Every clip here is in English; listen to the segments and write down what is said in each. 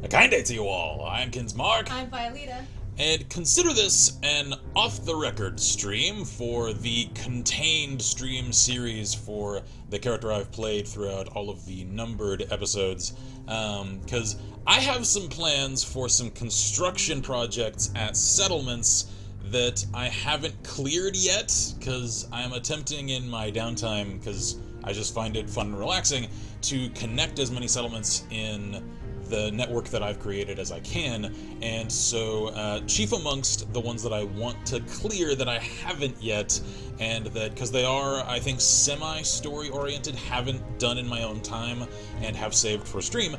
A kind day to you all. I'm Kinsmark. I'm Violeta. And consider this an off-the-record stream for the contained stream series for the character I've played throughout all of the numbered episodes. Because I have some plans for some construction projects at settlements that I haven't cleared yet, because I'm attempting in my downtime, because I just find it fun and relaxing, to connect as many settlements in the network that I've created as I can, and so chief amongst the ones that I want to clear that I haven't yet, and that, because they are, I think, semi-story oriented, haven't done in my own time, and have saved for stream,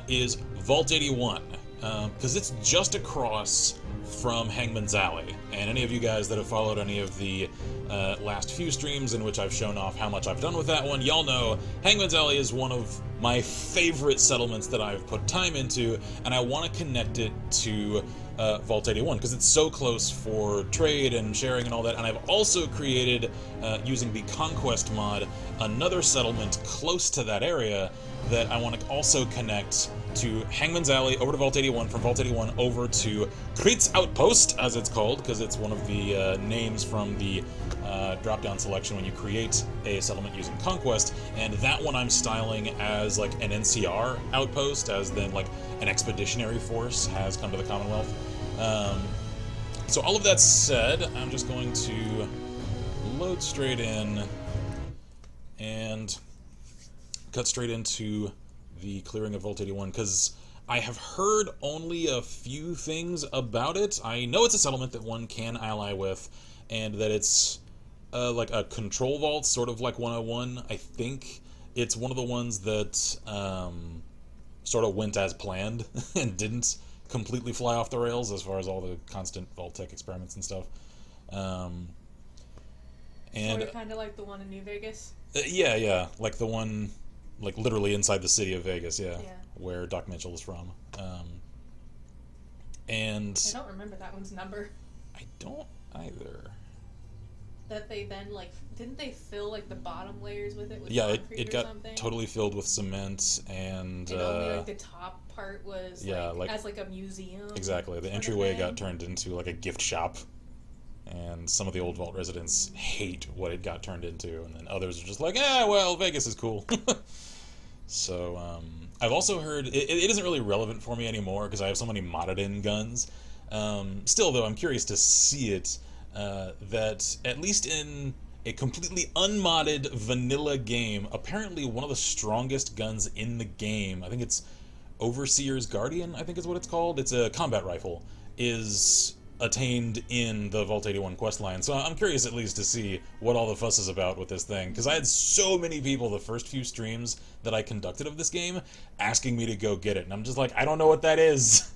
is Vault 81, because it's just across from Hangman's Alley, and any of you guys that have followed any of the last few streams in which I've shown off how much I've done with that one, y'all know Hangman's Alley is one of my favorite settlements that I've put time into, and I want to connect it to Vault 81 because it's so close for trade and sharing and all that. And I've also created, using the Conquest mod, another settlement close to that area that I want to also connect to Hangman's Alley, over to Vault 81, from Vault 81 over to Kreet's Outpost, as it's called, because it's one of the names from the drop-down selection when you create a settlement using Conquest, and that one I'm styling as like an NCR outpost, as then like an expeditionary force has come to the Commonwealth. So all of that said, I'm just going to load straight in and cut straight into the clearing of Vault 81, because I have heard only a few things about it. I know it's a settlement that one can ally with, and that it's like a control vault, sort of like 101. I think it's one of the ones that sort of went as planned and didn't completely fly off the rails as far as all the constant vault tech experiments and stuff. And Sort of kind of like the one in New Vegas. Yeah, like the one, like literally inside the city of Vegas, yeah. Where Doc Mitchell is from. And I don't remember that one's number. I don't either. That they then, like, didn't they fill, like, the bottom layers with it with yeah, concrete it or got something? totally filled with cement, and only, like, the top part was, yeah, like, as, like, a museum. Exactly. The entryway got turned into, like, a gift shop, and some of the old vault residents hate what it got turned into, and then others are just like, well, Vegas is cool. So, I've also heard, it isn't really relevant for me anymore, because I have so many modded-in guns. Still, though, I'm curious to see it, that at least in a completely unmodded vanilla game, apparently one of the strongest guns in the game, I think it's Overseer's Guardian, I think is what it's called, it's a combat rifle, is attained in the Vault 81 questline. So I'm curious at least to see what all the fuss is about with this thing, because I had so many people the first few streams that I conducted of this game asking me to go get it, and I'm just like, I don't know what that is.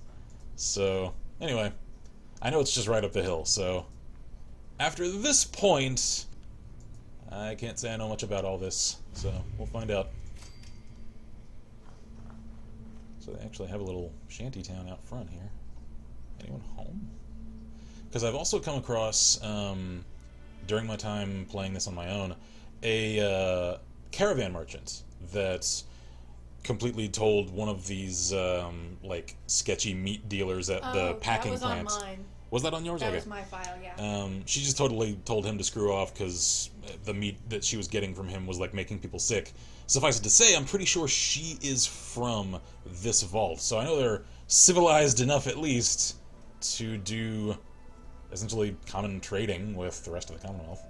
So, anyway, I know it's just right up the hill, so after this point, I can't say I know much about all this, so we'll find out. So they actually have a little shanty town out front here. Anyone home? Because I've also come across, during my time playing this on my own, a caravan merchant that completely told one of these, like, sketchy meat dealers at the packing plant. That was on mine. Was that on yours? That okay. was my file, yeah. She just totally told him to screw off because the meat that she was getting from him was like making people sick. Suffice it to say, I'm pretty sure she is from this vault, so I know they're civilized enough at least to do essentially common trading with the rest of the Commonwealth.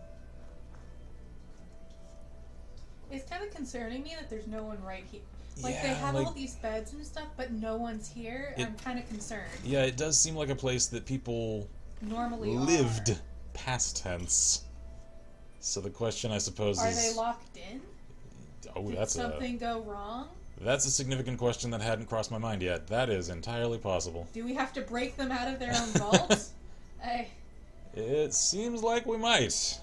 It's kind of concerning me that there's no one right here. Like, yeah, they have like, all these beds and stuff, but no one's here. I'm kind of concerned. Yeah, it does seem like a place that people normally lived are. Past tense. So the question, I suppose, are is... they locked in? Oh, Did something go wrong? That's a significant question that hadn't crossed my mind yet. That is entirely possible. Do we have to break them out of their own vaults? It seems like we might.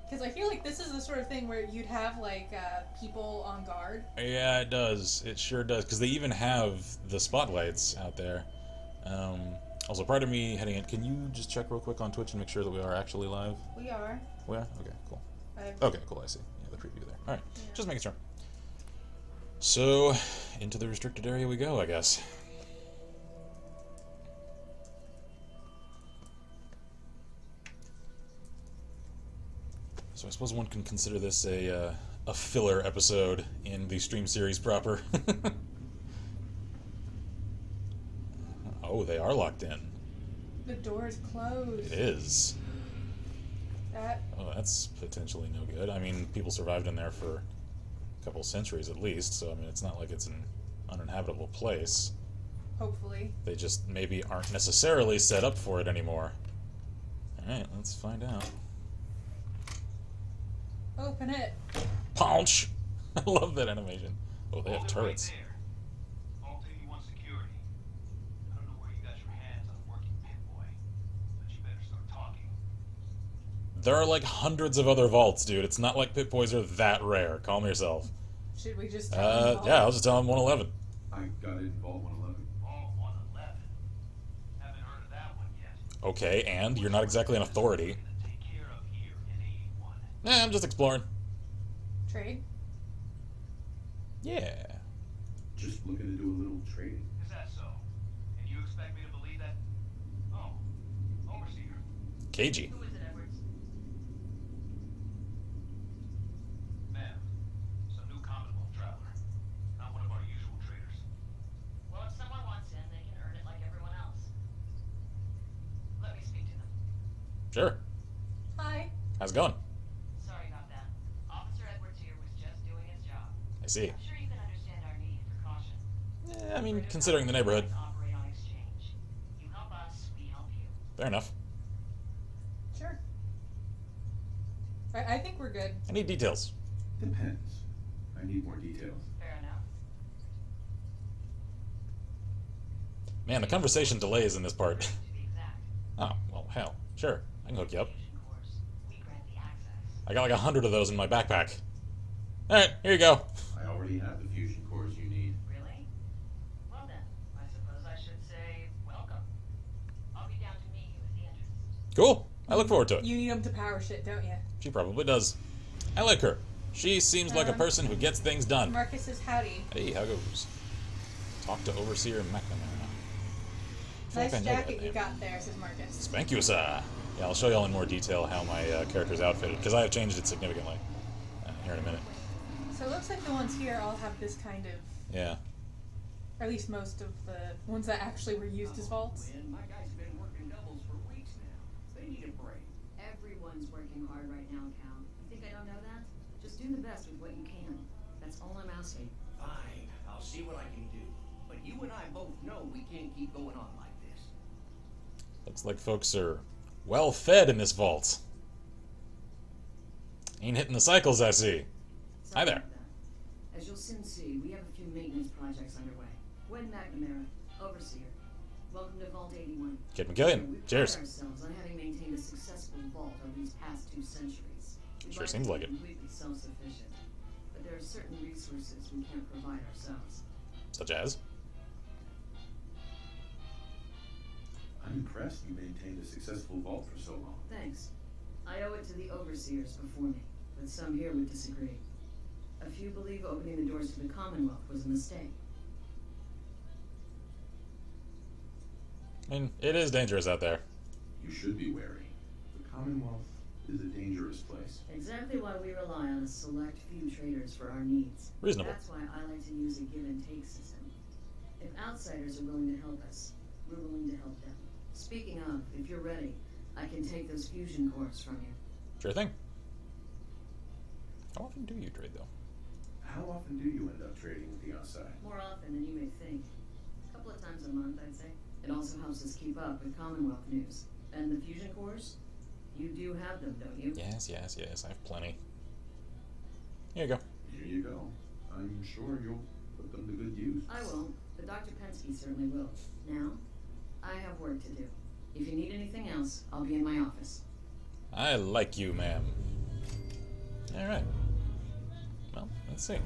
Because I feel like this is the sort of thing where you'd have, like, people on guard. Yeah, it does. It sure does. Because they even have the spotlights out there. Also, prior to me heading in, can you just check real quick on Twitch and make sure that we are actually live? We are. We are? Okay, cool. Okay, cool, I see. Yeah, the preview there. Alright, yeah. Just making sure. So, into the restricted area we go, I guess. suppose one can consider this a filler episode in the stream series proper. Oh, they are locked in. The door is closed. It is. That. Oh, that's potentially no good. I mean, people survived in there for a couple centuries at least, so I mean, it's not like it's an uninhabitable place. Hopefully. They just maybe aren't necessarily set up for it anymore. Alright, let's find out. Open it. Punch! I love that animation. Oh, they have turrets. There are like hundreds of other vaults, dude. It's not like Pip-Boys are that rare. Calm yourself. Should we just tell them? Yeah, I'll just tell them 111. I got it in Vault 111. Vault 111? Haven't heard of that one yet. Okay, and you're not exactly an authority. Take care of here in 81. Nah, I'm just exploring. Trade? Yeah. Just looking to do a little trading. Is that so? And you expect me to believe that? Oh, Overseer. Cagey. Who is it, Edwards? Ma'am, some new Commonwealth traveler. Not one of our usual traders. Well, if someone wants in, they can earn it like everyone else. Let me speak to them. Sure. Hi. How's it going? Sorry about that. Officer Edwards here was just doing his job. I see. I'm sure you can understand our need for caution. Yeah, I mean, considering the neighborhood. Operate on exchange. You help us, we help you. Fair enough. Sure. I think we're good. I need details. Depends. I need more details. Fair enough. Man, the conversation delays in this part. To be exact. Oh, well, hell. Sure. I can hook you up. Fusion course. We grant the access. I got like 100 of those in my backpack. Alright, here you go. I already have the fusion cores you need. Really? Well then, I suppose I should say welcome. I'll be down to meet you at the entrance. Cool. I look forward to it. You need them to power shit, don't you? She probably does. I like her. She seems like a person who gets things done. Marcus says howdy. Hey, how goes? Talk to Overseer McNamara. Nice jacket you got there, says Marcus. Thank you, sir. Yeah, I'll show y'all in more detail how my character's outfitted, because I have changed it significantly. Here in a minute. So it looks like the ones here all have this kind of, Yeah. or at least most of the ones that actually were used as vaults. My guys have been working doubles for weeks now. They need a break. Everyone's working hard right now, Cal. You think I don't know that? Just do the best with what you can. That's all I'm asking. Fine, I'll see what I can do. But you and I both know we can't keep going on like this. Looks like folks are well fed in this vault. Ain't hitting the cycles, I see. Hi there. About that. As you'll soon see, we have a few maintenance projects underway. Gwen McNamara, Overseer. Welcome to Vault 81. Kid We McKillian. pride Cheers. ourselves on having maintained a successful vault over these past 2 centuries. We'd Sure like seems to be like it. completely self-sufficient. But there are certain resources we can't provide ourselves. Such as? I'm impressed you maintained a successful vault for so long. Thanks. I owe it to the overseers before me, but some here would disagree. A few believe opening the doors to the Commonwealth was a mistake. I mean, it is dangerous out there. You should be wary. The Commonwealth is a dangerous place. Exactly why we rely on a select few traders for our needs. Reasonable. That's why I like to use a give and take system. If outsiders are willing to help us, we're willing to help them. Speaking of, if you're ready, I can take those fusion cores from you. Sure thing. How often do you trade, though? How often do you end up trading with the outside? More often than you may think. A couple of times a month, I'd say. It also helps us keep up with Commonwealth news. And the fusion cores? You do have them, don't you? Yes, yes, yes. I have plenty. Here you go. Here you go. I'm sure you'll put them to good use. I won't, but Dr. Pensky certainly will. Now, I have work to do. If you need anything else, I'll be in my office. I like you, ma'am. Alright. Well, let's see.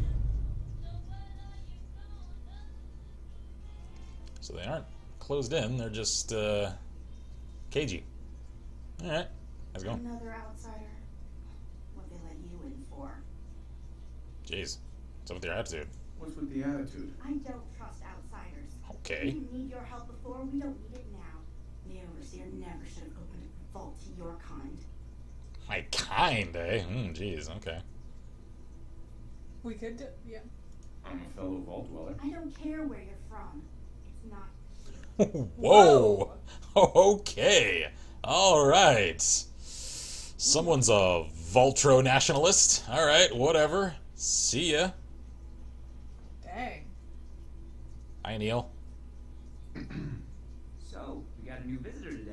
So they aren't closed in, they're just, cagey. Alright. How's it going? Another outsider. What they let you in for. Jeez. What's up with your attitude? What's with the attitude? I don't trust outsiders. Okay. We didn't need your help before, we don't need it now. The overseer never should have opened a vault to your kind. My kind, eh? Jeez, okay. We could do, yeah. I'm a fellow vault dweller. I don't care where you're from. It's not. Whoa! Okay. Alright. Someone's a Voltro nationalist. Alright, whatever. See ya. Dang. Hi, Neil. So, we got a new visitor today.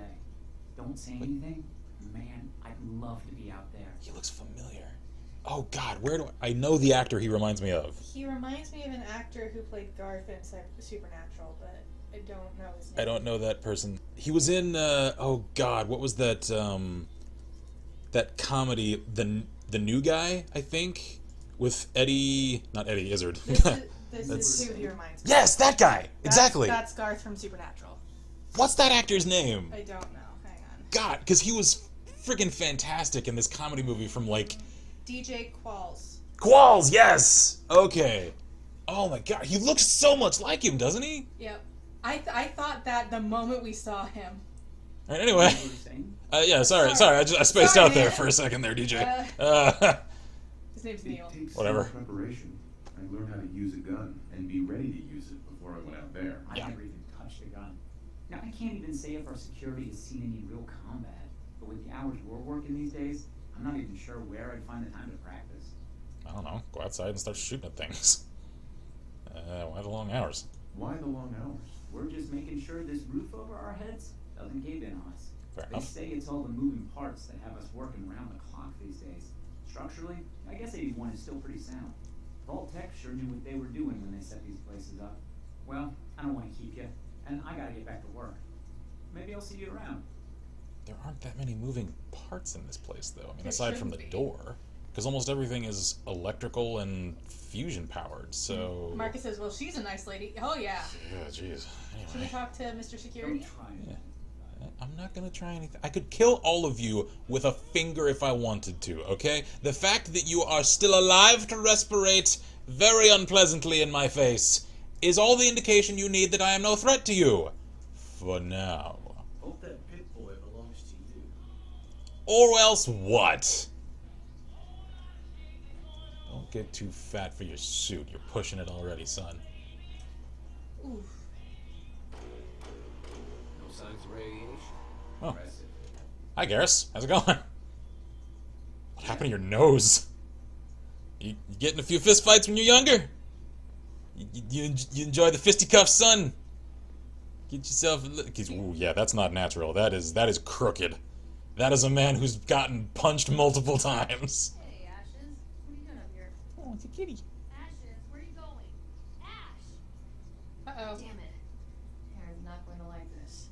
Don't say anything. Man, I'd love to be out there. He looks familiar. Oh God, where do I know the actor he reminds me of? He reminds me of an actor who played Garth in Supernatural, but I don't know his name. I don't know that person. He was in oh God, what was that that comedy, the new guy, I think, with Eddie, not Eddie Izzard. This is who he reminds me Yes, that guy. Exactly. That's Garth from Supernatural. What's that actor's name? I don't know. Hang on. God, because he was friggin' fantastic in this comedy movie from like DJ Qualls. Qualls. Yes. Okay. Oh my God, he looks so much like him, doesn't he? Yep. I thought that the moment we saw him. All right. Anyway. What were you saying? Yeah. Sorry. I spaced Sorry, out there man. for a second there, DJ. His name's It Neil. takes Whatever. some preparation. I learned how to use a gun and be ready to use it before I went out there. I Yeah. never even touched a gun. Now, I can't even say if our security has seen any real combat, but with the hours we're working these days, I'm not even sure where I'd find the time to practice. I don't know. Go outside and start shooting at things. Why the long hours? Why the long hours? We're just making sure this roof over our heads doesn't cave in on us. Fair They enough. say it's all the moving parts that have us working around the clock these days. Structurally, I guess 81 is still pretty sound. Vault Tech sure knew what they were doing when they set these places up. Well, I don't want to keep you, and I gotta get back to work. Maybe I'll see you around. There aren't that many moving parts in this place, though. I mean, There aside from the shouldn't be. door, because almost everything is electrical and fusion powered. So. Marcus says, well, she's a nice lady. Oh, yeah. Yeah. Jeez. Should we Anyway, talk to Mr. Security? Don't try it. I'm not gonna try anything. I could kill all of you with a finger if I wanted to. Okay? The fact that you are still alive to respirate very unpleasantly in my face is all the indication you need that I am no threat to you. For now. Hope that pit boy belongs to you. Or else what? Don't get too fat for your suit. You're pushing it already, son. Oof. No signs of radiation. Oh. Impressive. Hi, Garrus. How's it going? What happened to your nose? You get in a few fist fights when you're younger? You enjoy the fisticuffs, son? Get yourself a ooh, yeah, that's not natural. That is crooked. That is a man who's gotten punched multiple times. Hey, Ashes. What are you doing up here? Oh, it's a kitty. Ashes, where are you going? Ash! Uh-oh. Damn it. Aaron's not going to like this.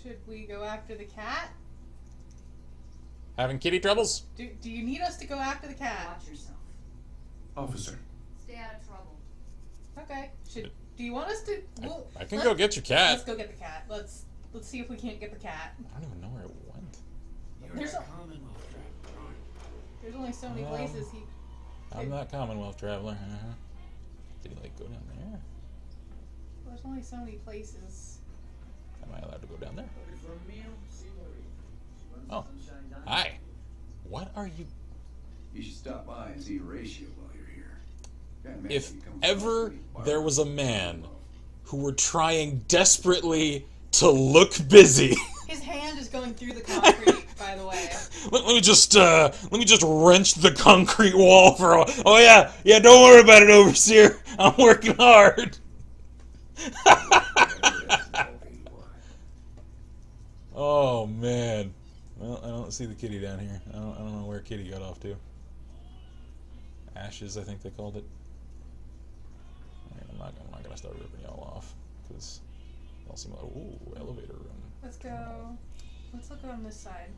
Should we go after the cat? Having kitty troubles? Do you need us to go after the cat? Watch yourself. Officer, Stay out of trouble. Okay. Do you want us to? I can go get your cat. Let's go get the cat. Let's see if we can't get the cat. I don't even know where it went. You're There's that a- Commonwealth traveler, aren't you? There's only so many places he. I'm not Commonwealth traveler. Did he, like, go down there? There's only so many places. Am I allowed to go down there? Looking for a meal? See where he runs Oh. the Sunshine Diner. Hi. What are you... you should stop by and see Horatio while you're here. That man If comes ever across me there was a barbed man wire. who were trying desperately to look busy... His hand is going through the concrete, by the way. let me just wrench the concrete wall for a while. Oh yeah, don't worry about it, overseer. I'm working hard. Oh man. Well, I don't see the kitty down here. I don't know where Kitty got off to. Ashes, I think they called it. Alright, I'm not gonna start ripping y'all off because y'all seem like ooh, elevator room. Let's go. Let's look on this side.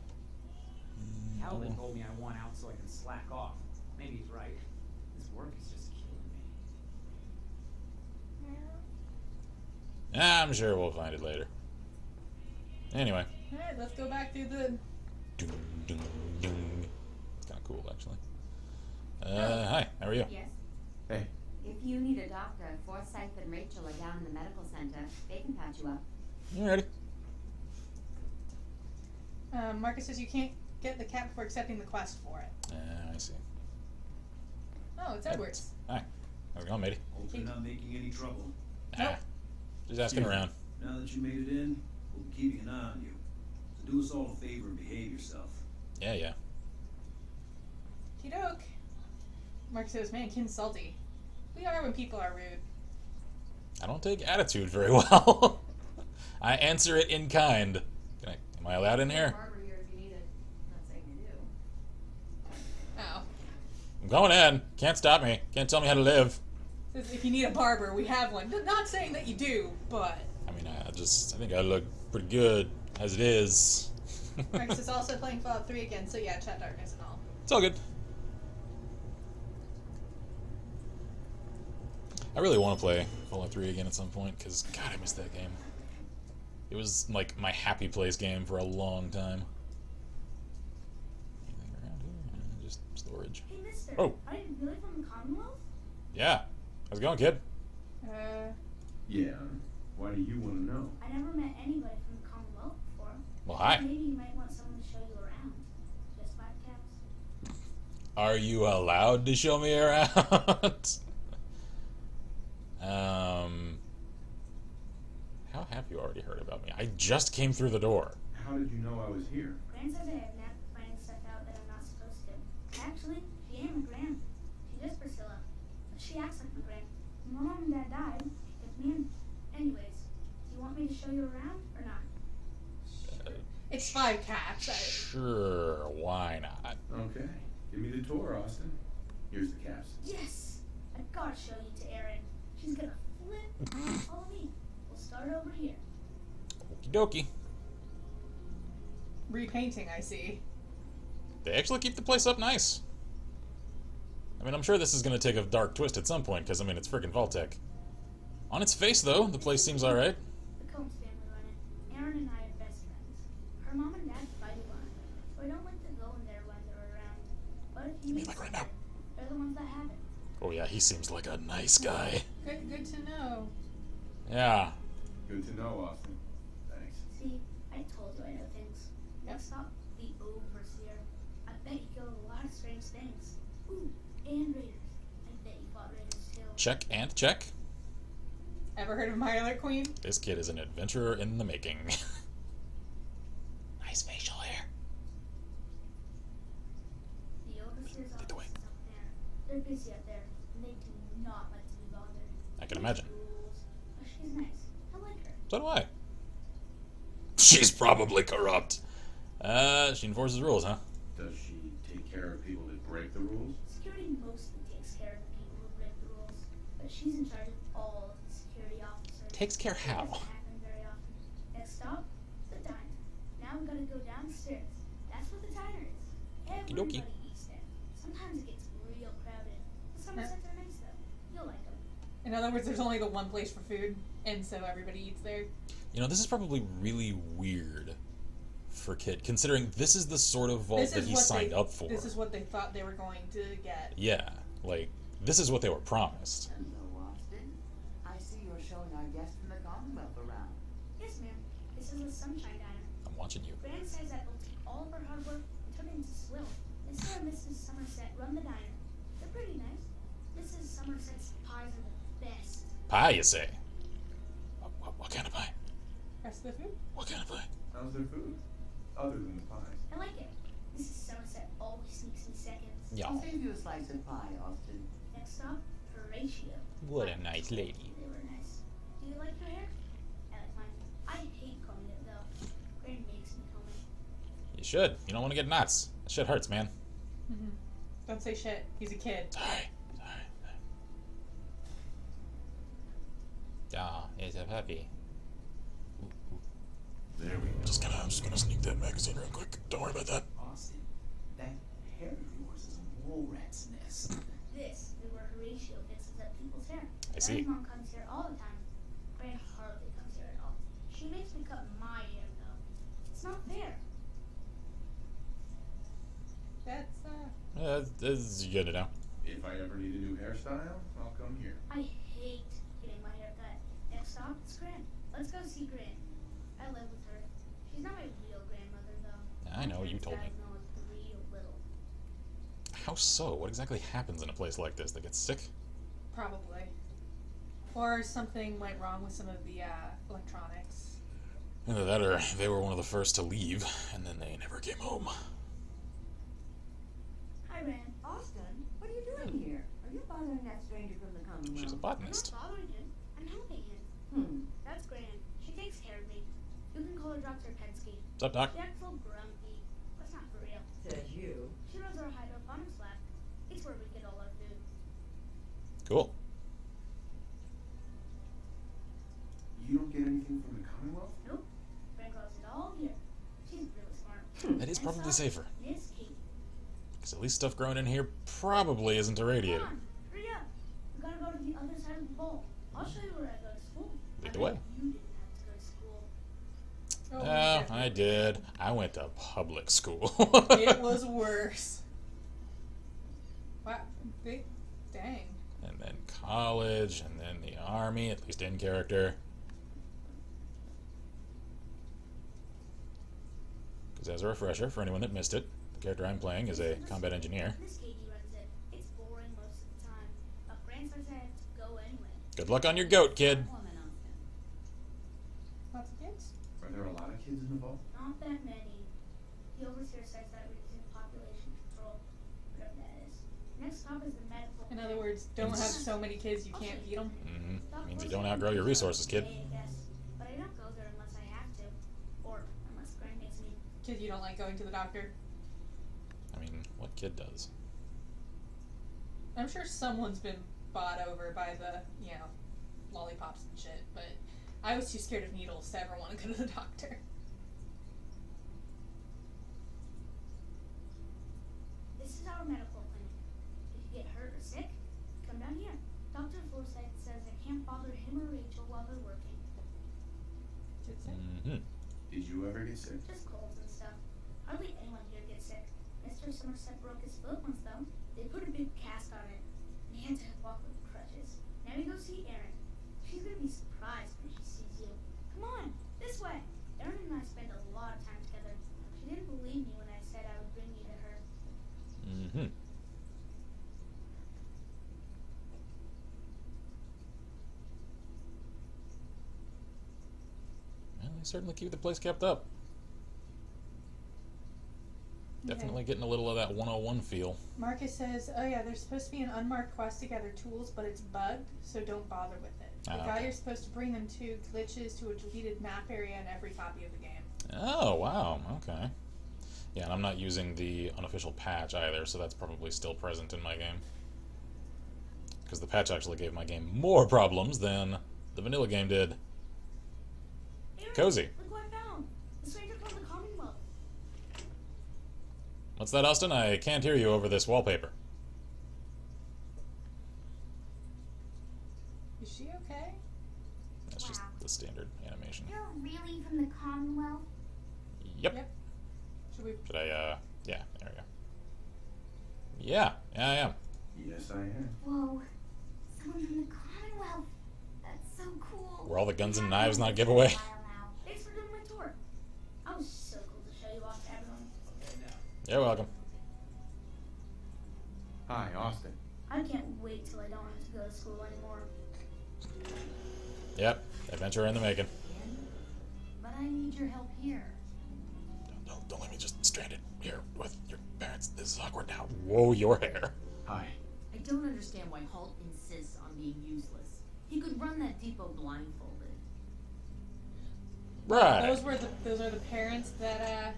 Calvin told me I want out so I can slack off. Maybe he's right. This work is just killing me. I'm sure we'll find it later. Anyway. Alright, let's go back through the. Ding, ding, ding. It's kind of cool, actually. Hi, how are you? Yes. Hey, If you need a doctor, Forsyth and Rachel are down in the medical center. They can patch you up. You ready? Marcus says you can't get the cat before accepting the quest for it. I see. Oh, it's Edwards. Hi. How's it going, matey? Hope you're not making any trouble. Nah. Just asking around. Now that you made it in, we'll be keeping an eye on you. So do us all a favor and behave yourself. Yeah, yeah. T-Doke. Mark says, man, Kin's salty. We are when people are rude. I don't take attitude very well. I answer it in kind. Am I allowed in here? Barber here if you need it. Not saying you do. Oh. I'm going in. Can't stop me. Can't tell me how to live. Says, if you need a barber, we have one. Not saying that you do, but... I mean, I think I look pretty good as it is. Rex is also playing Fallout 3 again, so yeah, chat darkness and all. It's all good. I really want to play Fallout 3 again at some point, because, God, I missed that game. It was, like, my happy place game for a long time. Anything around here? Just storage. Hey, mister. Oh. Are you really from the Commonwealth? Yeah. How's it going, kid? Yeah. Why do you want to know? I never met anybody from the Commonwealth before. Well, hi. Maybe you might want someone to show you around. Just 5 caps. Are you allowed to show me around? How have you already heard about me? I just came through the door. How did you know I was here? Gran says I have knack for finding stuff out that I'm not supposed to. Actually, she ain't my Gran. She is Priscilla. But she acts like my Gran. When my mom and dad died, she took me in. Anyways, do you want me to show you around or not? It's 5 caps. Sure, why not? Okay. Give me the tour, Austin. Here's the caps. Yes! I gotta show you to Erin. She's gonna flip. Follow me. We'll start over here. Okie dokie. Repainting, I see. They actually keep the place up nice. I mean, I'm sure this is going to take a dark twist at some point, because, I mean, it's friggin' Vault-Tec. On its face, though, the place seems alright. The Combs family run it. Erin and I are best friends. Her mom and dad fight a lot, so I don't like to go in there when they're around. But if you mean like right now? they're the ones that have it. Oh yeah, he seems like a nice guy. Good to know. Yeah. Good to know, Austin. Thanks. See, I told you I know things. Next stop, the Overseer. I bet you killed a lot of strange things. Ooh, and raiders. I bet you fought raiders too. Check and check. Ever heard of Myler Queen? This kid is an adventurer in the making. Nice facial hair. The Overseer's Lead the way. office is up there. They're busy up there, and they do not like to be bothered. I can imagine. Rules. But she's nice. I like her. So do I. She's probably corrupt. She enforces rules, huh? Does she take care of people that break the rules? Security mostly takes care of the people who break the rules, but she's in charge of all of the security officers. Takes care It how? doesn't happen very often. Next stop, the diner. Now we gotta go downstairs. That's what the diner is. Okey-dokey. Everybody eats there. Sometimes it gets real crowded. The Somersets are nice though. You'll like them. In other words, there's only the one place for food, and so everybody eats there. You know, this is probably really weird for Kit, considering this is the sort of vault that he signed up for. This is what they thought they were going to get. Yeah, like, this is what they were promised. Hello, Austin. I see you're showing our guests from the Commonwealth around. Yes, ma'am. This is the Sunshine Diner. I'm watching you. Gran says that we'll take all of our hard work and turn it into swill. Mr. and Mrs. Somerset run the diner. They're pretty nice. Mrs. Somerset's pies are the best. Pie, you say? What kind of pie? Rest of the food? What kind of pie? How's their food? Other than the pies. I like it. Mrs. Somerset always sneaks in seconds. Yeah. I'll save you a slice of pie, Austin. Next stop, Horatio. What a nice lady. They were nice. Do you like your hair? I like mine. I hate combing it though. Gran makes me comb it. You should. You don't want to get knots. That shit hurts, man. Mm-hmm. Don't say shit. He's a kid. Sorry. Yeah, it's a puppy. There we go. Just gonna sneak that magazine real quick. Don't worry about that. Austin, that hair of yours is a mole rat's nest. This is where Horatio fixes up people's hair. I see. Gran's mom comes here all the time. Gran hardly comes here at all. She makes me cut my hair though. It's not fair. That's This is good to know. If I ever need a new hairstyle, I'll come here. I hate getting my hair cut. Next stop, it's Gran. Let's go see Gran. I live with her. She's not my real grandmother though. I know, you told me. Dad's known as How so? What exactly happens in a place like this? They get sick? Probably. Or something went wrong with some of the electronics. Either that or they were one of the first to leave, and then they never came home. Hi, Rand. Austin, what are you doing here? Are you bothering that stranger from the Commonwealth? She's a I'm botanist. not bothering him. I'm helping him. That's Gran. She takes care of me. You can call her Dr. Pensky. What's up, Doc? She acts a little grumpy. That's not for real. Says you. She runs our hydroponics lab. It's where we get all our food. Cool. You don't get anything from the Commonwealth? Nope. Gran grows it all here. She's really smart. That is probably safer. Miss Katie. Because at least stuff grown in here probably isn't irradiated. Come on, hurry up. We gotta go to the other side of the bowl. I'll show you where I go to school. Lead I the bet way. You didn't have to go to school. Oh, I did. I went to public school. It was worse. Wow. Dang. And then college, and then the army, at least in character. Because as a refresher, for anyone that missed it, the character I'm playing is a combat engineer. Miss Katie runs it. It's boring most of the time. But Gran says I have to go anyway. Good luck on your goat, kid. Woman, Austin. Lots of kids? Are there a lot of kids in the vault? Not that many. The overseer says that we're using population control. Whatever that is. Next stop is the medical. In other words, don't have so many kids you can't feed them. Mm-hmm. Means you don't outgrow your resources, kid. I guess. But I don't go there unless I have to. Or unless Gran makes me. Because you don't like going to the doctor. I mean, what kid does? I'm sure someone's been bought over by the, lollipops and shit, but I was too scared of needles to ever want to go to the doctor. This is our medical clinic. If you get hurt or sick, come down here. Dr. Forsyth says I can't bother him or Rachel while they're working. Get sick? Mm-hmm. Did you ever get sick? Just colds and stuff. Hardly anyone here gets sick. Mr. Somerset broke his foot once though. They put a big cast on it. And he had to walk with crutches. Now we go see Erin. She's gonna be surprised when she sees you. Come on, this way. Erin and I spend a lot of time together. She didn't believe me when I said I would bring you to her. Mm-hmm. Well, they certainly keep the place kept up. Definitely getting a little of that 101 feel. Marcus says, oh yeah, there's supposed to be an unmarked quest to gather tools, but it's bugged, so don't bother with it. The guy Okay. you're supposed to bring them to glitches to a deleted map area in every copy of the game. Oh, wow. Okay. Yeah, and I'm not using the unofficial patch either, so that's probably still present in my game. Because the patch actually gave my game more problems than the vanilla game did. Erin, Cozy. look what I found. The stranger from the Commonwealth. What's that, Austin? I can't hear you over this wallpaper. Is she okay? That's just the standard animation. You're really from the Commonwealth? Yep. Should we? Should I, yeah, there we go. Yeah, I am. Yes, I am. Whoa. Someone from the Commonwealth. That's so cool. Were all the guns and knives not a giveaway? Thanks for doing my tour. I was so cool to show you off to everyone. You're welcome. Hi, Austin. I can't wait till I don't have to go to school anymore. Yep, adventure in the making. But I need your help here. Don't let me just stranded here with your parents. This is awkward now. Whoa, your hair. Hi. I don't understand why Holt insists on being useless. He could run that depot blindfolded. Right. Those are the parents that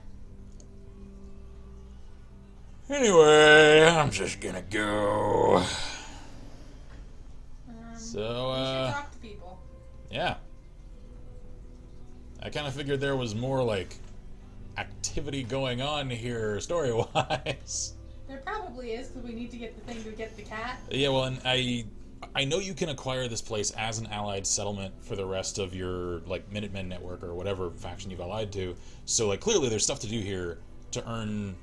Anyway, I'm just gonna go. we So, should talk to people. yeah. I kind of figured there was more, like, activity going on here story-wise. There probably is, because we need to get the thing to get the cat. Yeah, well, and I know you can acquire this place as an allied settlement for the rest of your, like, Minutemen network or whatever faction you've allied to. So, like, clearly there's stuff to do here to earn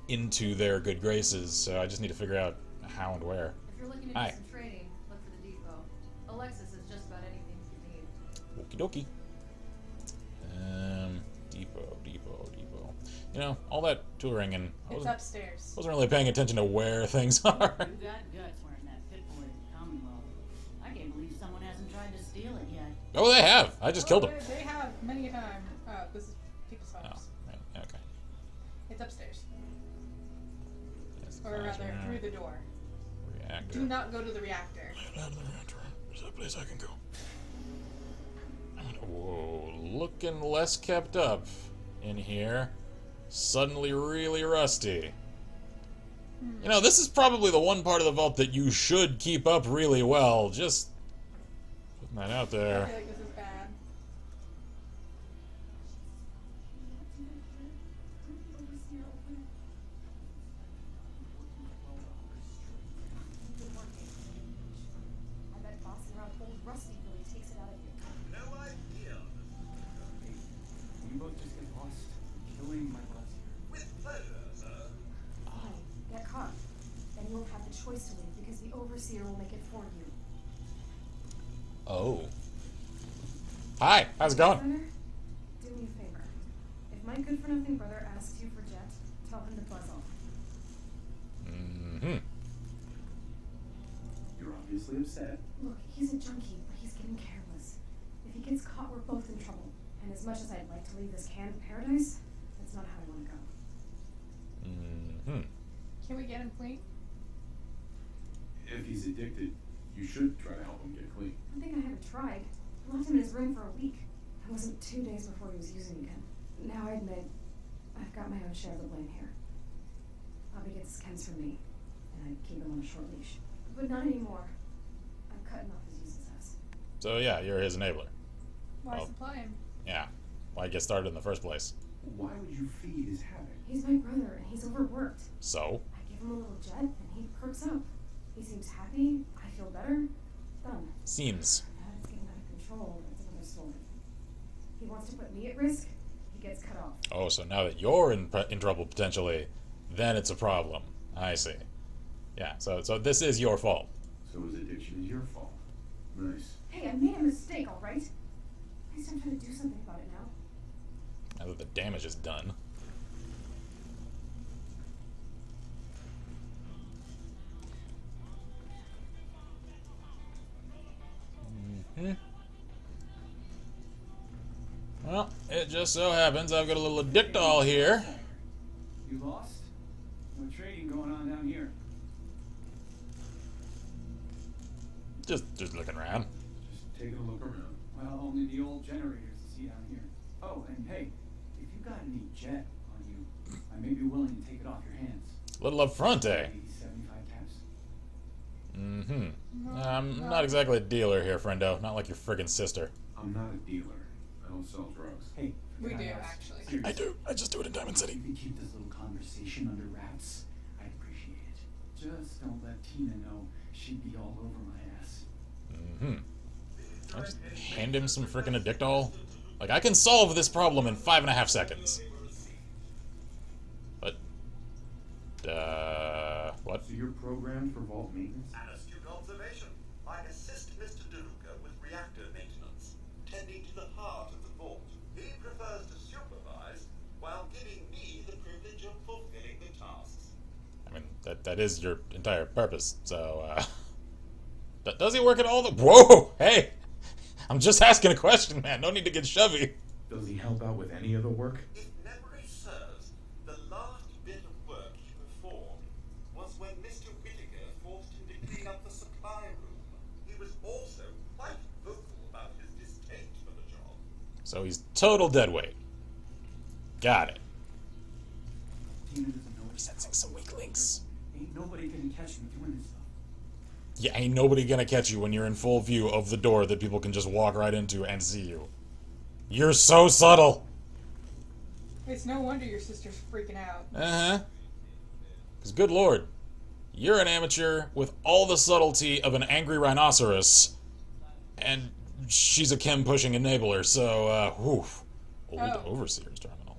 into their good graces, so I just need to figure out how and where. If you're looking to Hi. do some trading, look for the depot. Alexis has just about anything you need. Okie dokie. Depot. You know, all that touring, and I It's upstairs. wasn't really paying attention to where things are. You got guts wearing that pit boy at the Commonwealth. I can't believe someone hasn't tried to steal it yet. Oh, they have. I just killed him. They have many a time. This is people's homes. Oh, right, okay. It's upstairs. Yes, Or rather, classroom. through the door. Reactor. Do not go to the reactor. Out of the reactor. There's a place I can go. Whoa, looking less kept up in here. Suddenly really rusty. You know, this is probably the one part of the vault that you should keep up really well. Just putting that out I there. feel like this is bad. I bet bossing around old Rusty really takes it out of you. No idea. Hey, you both just get lost killing my buzz here. With pleasure, sir. Fine, get caught. Then you won't have the choice to leave because the Overseer will make it for you. Oh. Hi, how's it going? Connor, do me a favor. If my good-for-nothing brother asks you for Jet, tell him to buzz off. Mm-hmm. You're obviously upset. Look, he's a junkie, but he's getting careless. If he gets caught, we're both in trouble. And as much as I'd like to leave this can of paradise, that's not how I want to go. Mm-hmm. Can we get him clean? If he's addicted, you should try to help him get clean. I think I haven't tried. I left him in his room for a week. It wasn't 2 days before he was using again. Now I admit, I've got my own share of the blame here. Bobby gets Ken's from me, and I keep him on a short leash. But not anymore. I'm cutting off his useless ass. So yeah, you're his enabler. Why Well- supply him? Yeah. Why get started in the first place? Why would you feed his habit? He's my brother, and he's overworked. So? I give him a little Jet, and he perks up. He seems happy. I feel better. Done. Seems. Now it's getting out of control. That's another story. He wants to put me at risk. He gets cut off. Oh, so now that you're in trouble potentially, then it's a problem. I see. Yeah, so this is your fault. So his addiction is your fault. Nice. Hey, I made a mistake, all right? At least I'm trying to do something about it now. Now that the damage is done. Mm-hmm. Well, it just so happens I've got a little addictol here. You lost? No trading going on down here. Just looking around. Just taking a look around. Well, only the old generators to see down here. Oh, and hey, if you got any Jet on you, I may be willing to take it off your hands. A little up front, eh? 80, 75 caps. Mm-hmm. I'm not exactly a dealer here, friendo. Not like your friggin' sister. I'm not a dealer. I don't sell drugs. Hey, We can I do, ask, actually. seriously, I do. I just do it in Diamond If City. you could keep this little conversation under wraps, I'd appreciate it. Just don't let Tina know she'd be all over my ass. Mm-hmm. I just hand him some frickin' addictol. Like, I can solve this problem in 5.5 seconds. But, what? So you're programmed for vault maintenance? An astute observation. I assist Mr. DeLuca with reactor maintenance, tending to the heart of the vault. He prefers to supervise while giving me the privilege of fulfilling the tasks. I mean, that is your entire purpose, so, does he work at all the— Whoa! Hey! I'm just asking a question, man. No need to get shovey. Does he help out with any other work? If memory serves, the last bit of work he performed was when Mr. Whittaker forced him to clean up the supply room. He was also quite vocal about his distaste for the job. So he's total deadweight. Got it. Tina doesn't know what Sensing some weak links. Ain't nobody gonna catch me doing this stuff. Yeah, ain't nobody gonna catch you when you're in full view of the door that people can just walk right into and see you. You're so subtle! It's no wonder your sister's freaking out. Uh-huh. Because, good lord, you're an amateur with all the subtlety of an angry rhinoceros, and she's a chem-pushing enabler, so, whew. Old Oh. Overseer's terminal.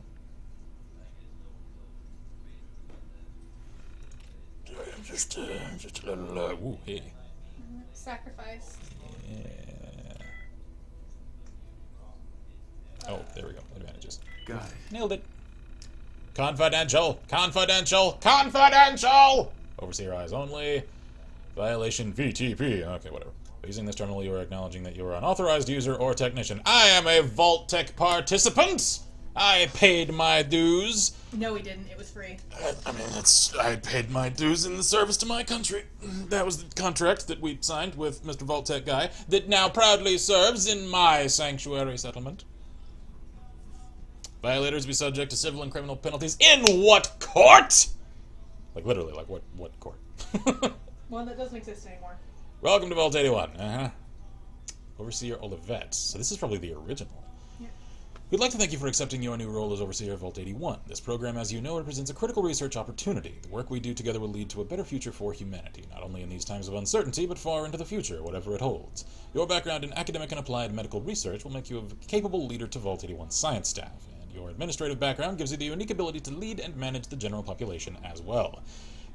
I'm just a little, ooh, hey. Sacrifice. Yeah. Oh, there we go. Advantages. Got it. Nailed it. Confidential! Confidential! Confidential! Overseer eyes only. Violation VTP. Okay, whatever. Using this terminal, you are acknowledging that you are an authorized user or technician. I am a Vault-Tec participant! I paid my dues. No, we didn't. It was free. I mean, I paid my dues in the service to my country. That was the contract that we signed with Mr. Vault-Tec guy that now proudly serves in my sanctuary settlement. Violators be subject to civil and criminal penalties. In what court? Like, literally, like, what court? One that doesn't exist anymore. Welcome to Vault 81. Overseer Olivet. So this is probably the original. Yeah. We'd like to thank you for accepting your new role as Overseer of Vault 81. This program, as you know, represents a critical research opportunity. The work we do together will lead to a better future for humanity, not only in these times of uncertainty, but far into the future, whatever it holds. Your background in academic and applied medical research will make you a capable leader to Vault 81 science staff, and your administrative background gives you the unique ability to lead and manage the general population as well.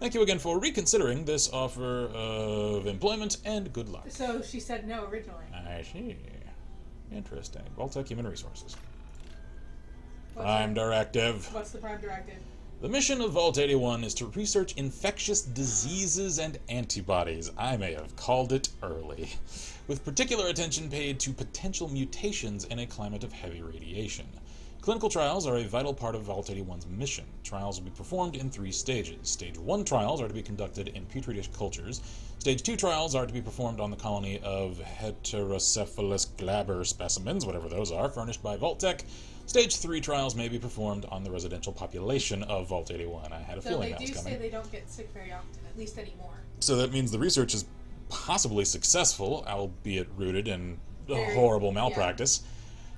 Thank you again for reconsidering this offer of employment, and good luck. So she said no originally. I see. Interesting. Vault-Tec Human Resources. Prime Directive. What's the Prime Directive? The mission of Vault 81 is to research infectious diseases and antibodies. I may have called it early. With particular attention paid to potential mutations in a climate of heavy radiation. Clinical trials are a vital part of Vault 81's mission. Trials will be performed in 3 stages. Stage 1 trials are to be conducted in petri dish cultures. Stage 2 trials are to be performed on the colony of heterocephalus glaber specimens, whatever those are, furnished by Vault-Tec. Stage 3 trials may be performed on the residential population of Vault 81. I had a feeling that was coming. So they do say they don't get sick very often, at least anymore. So that means the research is possibly successful, albeit rooted in Very, horrible malpractice.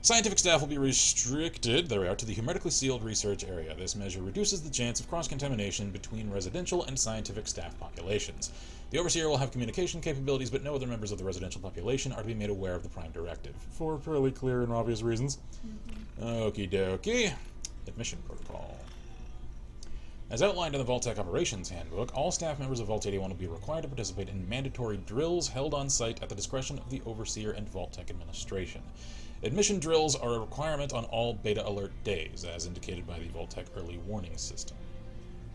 Scientific staff will be restricted, there we are, to the hermetically sealed research area. This measure reduces the chance of cross-contamination between residential and scientific staff populations. The Overseer will have communication capabilities, but no other members of the residential population are to be made aware of the Prime Directive, for fairly clear and obvious reasons. Okie dokie. Admission protocol. As outlined in the Vault-Tec Operations Handbook, all staff members of Vault 81 will be required to participate in mandatory drills held on site at the discretion of the Overseer and Vault-Tec administration. Admission drills are a requirement on all Beta Alert days, as indicated by the Vault-Tec early warning system.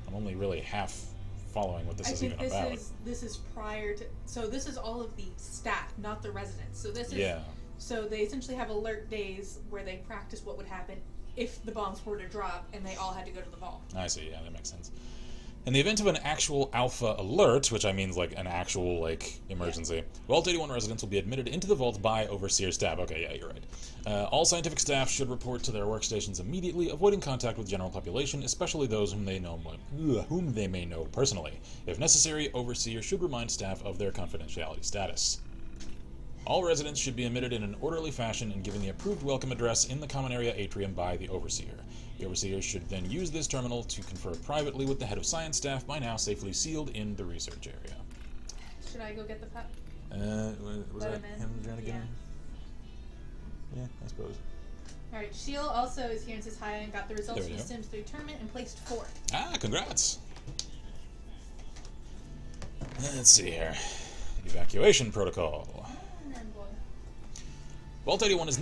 I'm only really half following what this is even about. This is prior to... So this is all of the staff, not the residents. So this is... Yeah. So they essentially have alert days where they practice what would happen if the bombs were to drop and they all had to go to the vault. I see, yeah, that makes sense. In the event of an actual alpha alert, which I means like an actual emergency, Vault 81 residents will be admitted into the vault by Overseer staff. Okay, yeah, you're right. All scientific staff should report to their workstations immediately, avoiding contact with general population, especially those whom they may know personally. If necessary, Overseer should remind staff of their confidentiality status. All residents should be admitted in an orderly fashion and given the approved welcome address in the common area atrium by the Overseer. The Overseer should then use this terminal to confer privately with the head of science staff, by now safely sealed in the research area. Should I go get the pup? Was that him trying to get him? Yeah, I suppose. Alright, Sheil also is here and says hi and got the results from the Sims 3 tournament and placed 4th. Ah, congrats! Let's see here. Evacuation protocol. Vault 81 is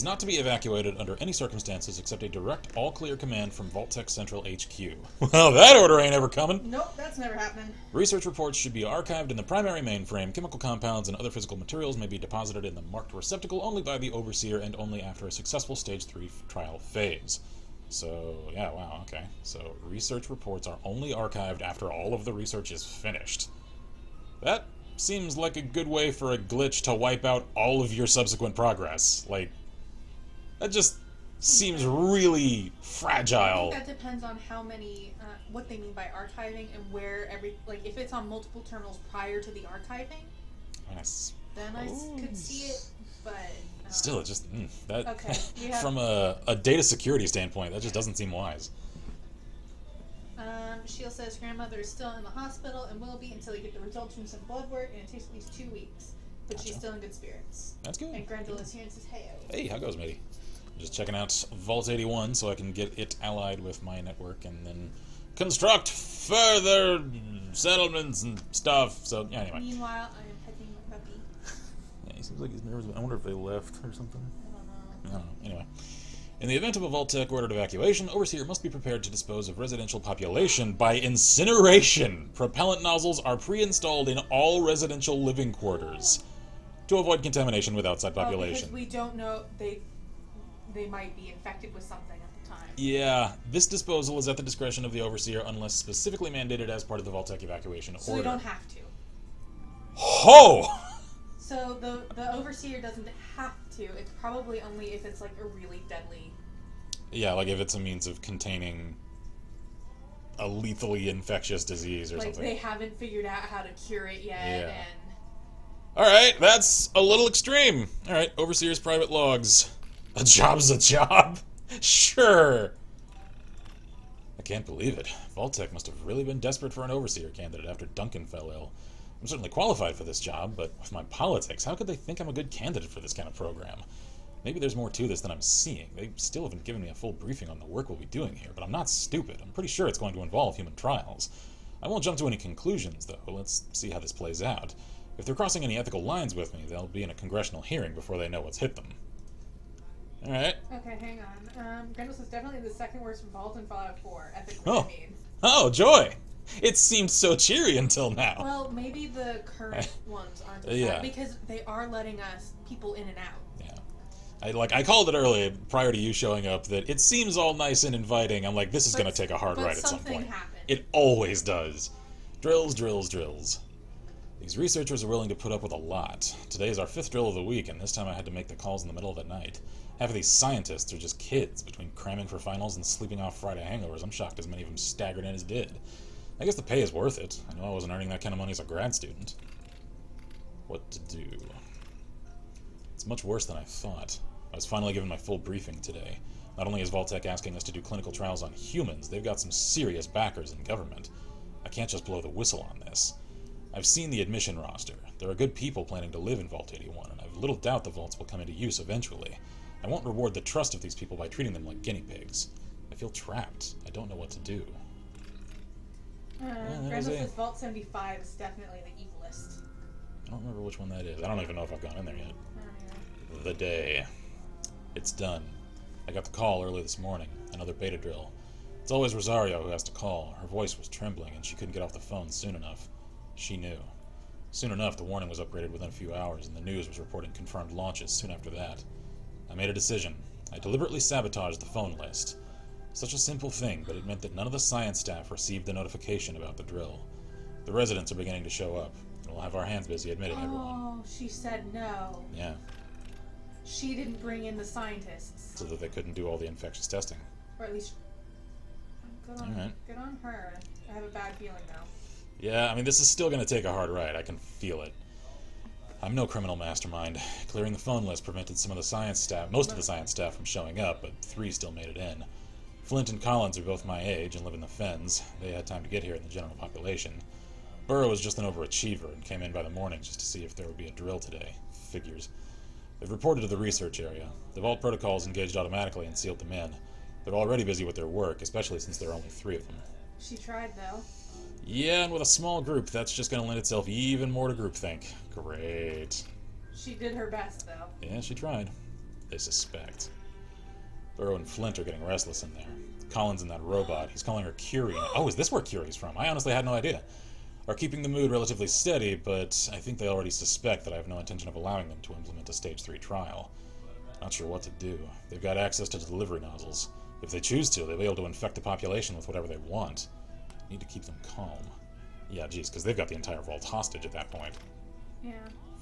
not to be evacuated under any circumstances except a direct all-clear command from Vault-Tec Central HQ. Well, that order ain't ever coming! Nope, that's never happening. Research reports should be archived in the primary mainframe. Chemical compounds and other physical materials may be deposited in the marked receptacle only by the Overseer and only after a successful Stage 3 trial phase. So, yeah, wow, okay. So, research reports are only archived after all of the research is finished. That seems like a good way for a glitch to wipe out all of your subsequent progress. Like, that just seems really fragile. I think that depends on how many, what they mean by archiving and where if it's on multiple terminals prior to the archiving, then I could see it, but... Still, it just, that, okay, from a data security standpoint, that just doesn't seem wise. Sheil says grandmother is still in the hospital and will be until they get the results from some blood work, and it takes at least 2 weeks. But she's still in good spirits. That's good. And Grendel is here and says, hey. Hey, how goes, matey? Just checking out Vault 81 so I can get it allied with my network and then construct further settlements and stuff. So, yeah, anyway. Meanwhile, I am petting my puppy. Yeah, he seems like he's nervous. I wonder if they left or something. I don't know. I don't know. Anyway. In the event of a Vault-Tec ordered evacuation, Overseer must be prepared to dispose of residential population by incineration. Propellant nozzles are pre-installed in all residential living quarters to avoid contamination with outside population. Because we don't know, they might be infected with something at the time. Yeah, this disposal is at the discretion of the Overseer unless specifically mandated as part of the Vault-Tec evacuation order. So we don't have to. Ho! So the Overseer doesn't have to. It's probably only if it's like a really deadly... Yeah, like if it's a means of containing a lethally infectious disease or something. Like they haven't figured out how to cure it yet, and... Alright, that's a little extreme. Alright, Overseer's private logs. A job's a job? Sure. I can't believe it. Vault-Tec must have really been desperate for an Overseer candidate after Duncan fell ill. I'm certainly qualified for this job, but with my politics, how could they think I'm a good candidate for this kind of program? Maybe there's more to this than I'm seeing. They still haven't given me a full briefing on the work we'll be doing here, but I'm not stupid. I'm pretty sure it's going to involve human trials. I won't jump to any conclusions, though. Let's see how this plays out. If they're crossing any ethical lines with me, they'll be in a congressional hearing before they know what's hit them. Alright. Okay, hang on. Grendels is definitely the second worst Vault in Fallout 4, ethically, Oh. I mean. Oh, joy! It seemed so cheery until now. Well, maybe the current ones aren't as bad, because they are letting us people in and out. I called it earlier, prior to you showing up, that it seems all nice and inviting. I'm like, this is going to take a hard ride at some point. Happened. It always does. Drills, drills, drills. These researchers are willing to put up with a lot. Today is our 5th drill of the week, and this time I had to make the calls in the middle of the night. Half of these scientists are just kids. Between cramming for finals and sleeping off Friday hangovers, I'm shocked as many of them staggered in as did. I guess the pay is worth it. I know I wasn't earning that kind of money as a grad student. What to do? It's much worse than I thought. I was finally given my full briefing today. Not only is Vault-Tec asking us to do clinical trials on humans, they've got some serious backers in government. I can't just blow the whistle on this. I've seen the admission roster. There are good people planning to live in Vault 81, and I've little doubt the vaults will come into use eventually. I won't reward the trust of these people by treating them like guinea pigs. I feel trapped. I don't know what to do. Grendel says Vault 75 is definitely the evilest. I don't remember which one that is. I don't even know if I've gone in there yet. The day. It's done. I got the call early this morning. Another beta drill. It's always Rosario who has to call. Her voice was trembling and she couldn't get off the phone soon enough. She knew. Soon enough, the warning was upgraded within a few hours, and the news was reporting confirmed launches soon after that. I made a decision. I deliberately sabotaged the phone list. Such a simple thing, but it meant that none of the science staff received the notification about the drill. The residents are beginning to show up, and we'll have our hands busy admitting everyone. Oh, she said no. Yeah. She didn't bring in the scientists. So that they couldn't do all the infectious testing. Or at least... Good on her. I have a bad feeling now. Yeah, I mean, this is still going to take a hard ride. I can feel it. I'm no criminal mastermind. Clearing the phone list prevented some of the science staff, most of the science staff from showing up, but 3 still made it in. Flint and Collins are both my age and live in the Fens. They had time to get here in the general population. Burrow is just an overachiever and came in by the morning just to see if there would be a drill today. Figures. They've reported to the research area. The vault protocols engaged automatically and sealed them in. They're already busy with their work, especially since there are only 3 of them. She tried, though. Yeah, and with a small group, that's just going to lend itself even more to groupthink. Great. She did her best, though. Yeah, she tried. They suspect. Burrow and Flint are getting restless in there. Collins and that robot, he's calling her Curie. Oh, is this where Curie's from? I honestly had no idea. Are keeping the mood relatively steady, but I think they already suspect that I have no intention of allowing them to implement a Stage 3 trial. Not sure what to do. They've got access to delivery nozzles. If they choose to, they'll be able to infect the population with whatever they want. Need to keep them calm. Yeah, geez, because they've got the entire vault hostage at that point. Yeah.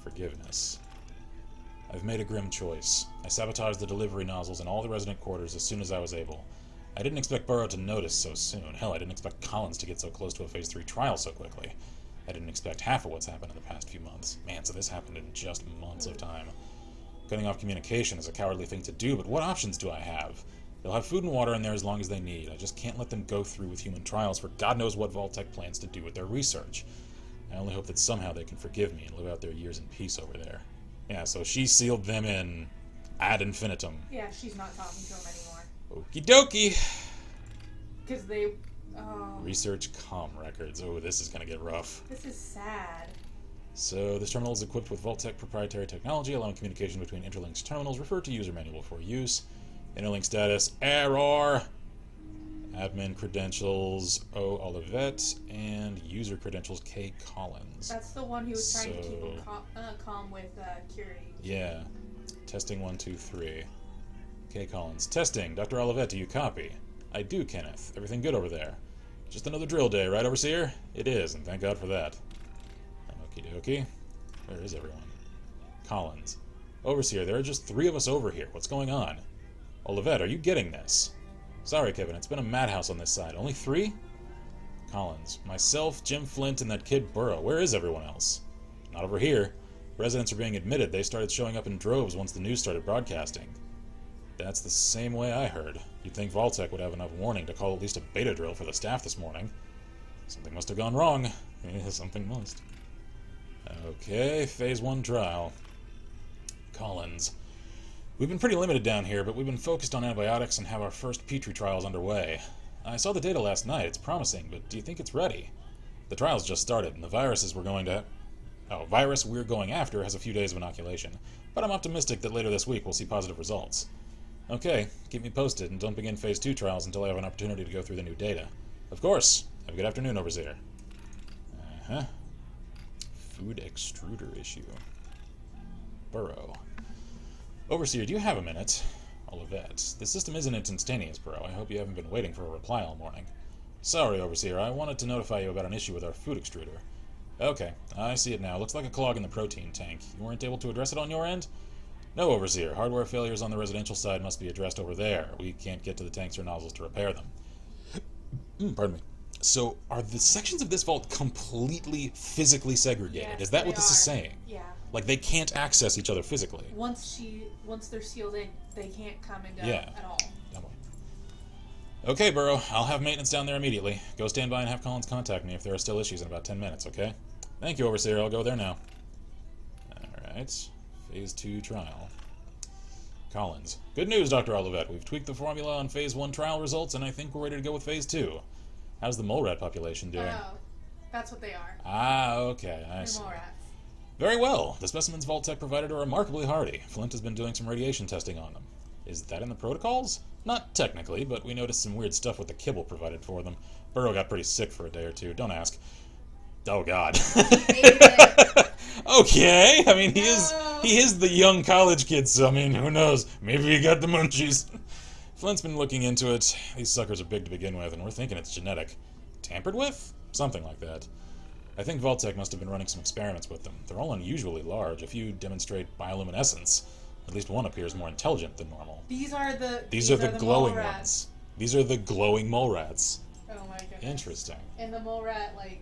Forgiveness. I've made a grim choice. I sabotaged the delivery nozzles in all the resident quarters as soon as I was able. I didn't expect Burrow to notice so soon. Hell, I didn't expect Collins to get so close to a Phase 3 trial so quickly. I didn't expect half of what's happened in the past few months. Man, so this happened in just months of time. Cutting off communication is a cowardly thing to do, but what options do I have? They'll have food and water in there as long as they need. I just can't let them go through with human trials for God knows what Vault-Tec plans to do with their research. I only hope that somehow they can forgive me and live out their years in peace over there. Yeah, so she sealed them in ad infinitum. Yeah, she's not talking to him anymore. Okie dokie! Because they... Oh. Research comm records. Oh, this is gonna get rough. This is sad. So, this terminal is equipped with Vault-Tec proprietary technology, allowing communication between interlinked terminals. Refer to user manual for use. Interlink status, error. Admin credentials, O. Olivet, and user credentials, K. Collins. That's the one who was trying to keep him calm with Curie. Yeah. Testing 1, 2, 3. K. Collins. Testing. Dr. Olivet, do you copy? I do, Kenneth. Everything good over there? Just another drill day, right, Overseer? It is, and thank God for that. Okie dokie. Where is everyone? Collins. Overseer, there are just 3 of us over here. What's going on? Olivet, are you getting this? Sorry, Kevin, it's been a madhouse on this side. Only 3? Collins. Myself, Jim Flint, and that kid Burrow. Where is everyone else? Not over here. Residents are being admitted. They started showing up in droves once the news started broadcasting. That's the same way I heard. You'd think Vault-Tec would have enough warning to call at least a beta drill for the staff this morning. Something must have gone wrong. Yeah, something must. Okay, Phase 1 trial. Collins. We've been pretty limited down here, but we've been focused on antibiotics and have our first Petri trials underway. I saw the data last night. It's promising, but do you think it's ready? The trials just started, and the virus we're going after has a few days of inoculation, but I'm optimistic that later this week we'll see positive results. Okay, keep me posted, and don't begin Phase 2 trials until I have an opportunity to go through the new data. Of course. Have a good afternoon, Overseer. Food extruder issue. Burrow. Overseer, do you have a minute? Olivet. The system isn't instantaneous, Burrow. I hope you haven't been waiting for a reply all morning. Sorry, Overseer. I wanted to notify you about an issue with our food extruder. Okay, I see it now. Looks like a clog in the protein tank. You weren't able to address it on your end? No, Overseer. Hardware failures on the residential side must be addressed over there. We can't get to the tanks or nozzles to repair them. Pardon me. So, are the sections of this vault completely physically segregated? Yes, Is that what this is are. saying? Yeah. Like, they can't access each other physically? Once they're sealed in, they can't come and go at all. Okay, Burrow. I'll have maintenance down there immediately. Go stand by and have Collins contact me if there are still issues in about 10 minutes, okay? Thank you, Overseer. I'll go there now. Alright. Phase 2 trial. Collins. Good news, Dr. Olivet. We've tweaked the formula on Phase 1 trial results, and I think we're ready to go with Phase 2. How's the mole rat population doing? Oh, that's what they are. Ah, okay. I They're see. mole rats. Very well. The specimens Vault-Tec provided are remarkably hardy. Flint has been doing some radiation testing on them. Is that in the protocols? Not technically, but we noticed some weird stuff with the kibble provided for them. Burrow got pretty sick for a day or two. Don't ask. Oh, God. Okay. I mean, he is the young college kid, so, I mean, who knows? Maybe he got the munchies. Flint's been looking into it. These suckers are big to begin with, and we're thinking it's genetic. Tampered with? Something like that. I think Vault-Tec must have been running some experiments with them. They're all unusually large. A few demonstrate bioluminescence. At least one appears more intelligent than normal. These are the glowing mole rats. ones. These are the glowing mole rats. Oh my goodness. Interesting. And the mole rat, like...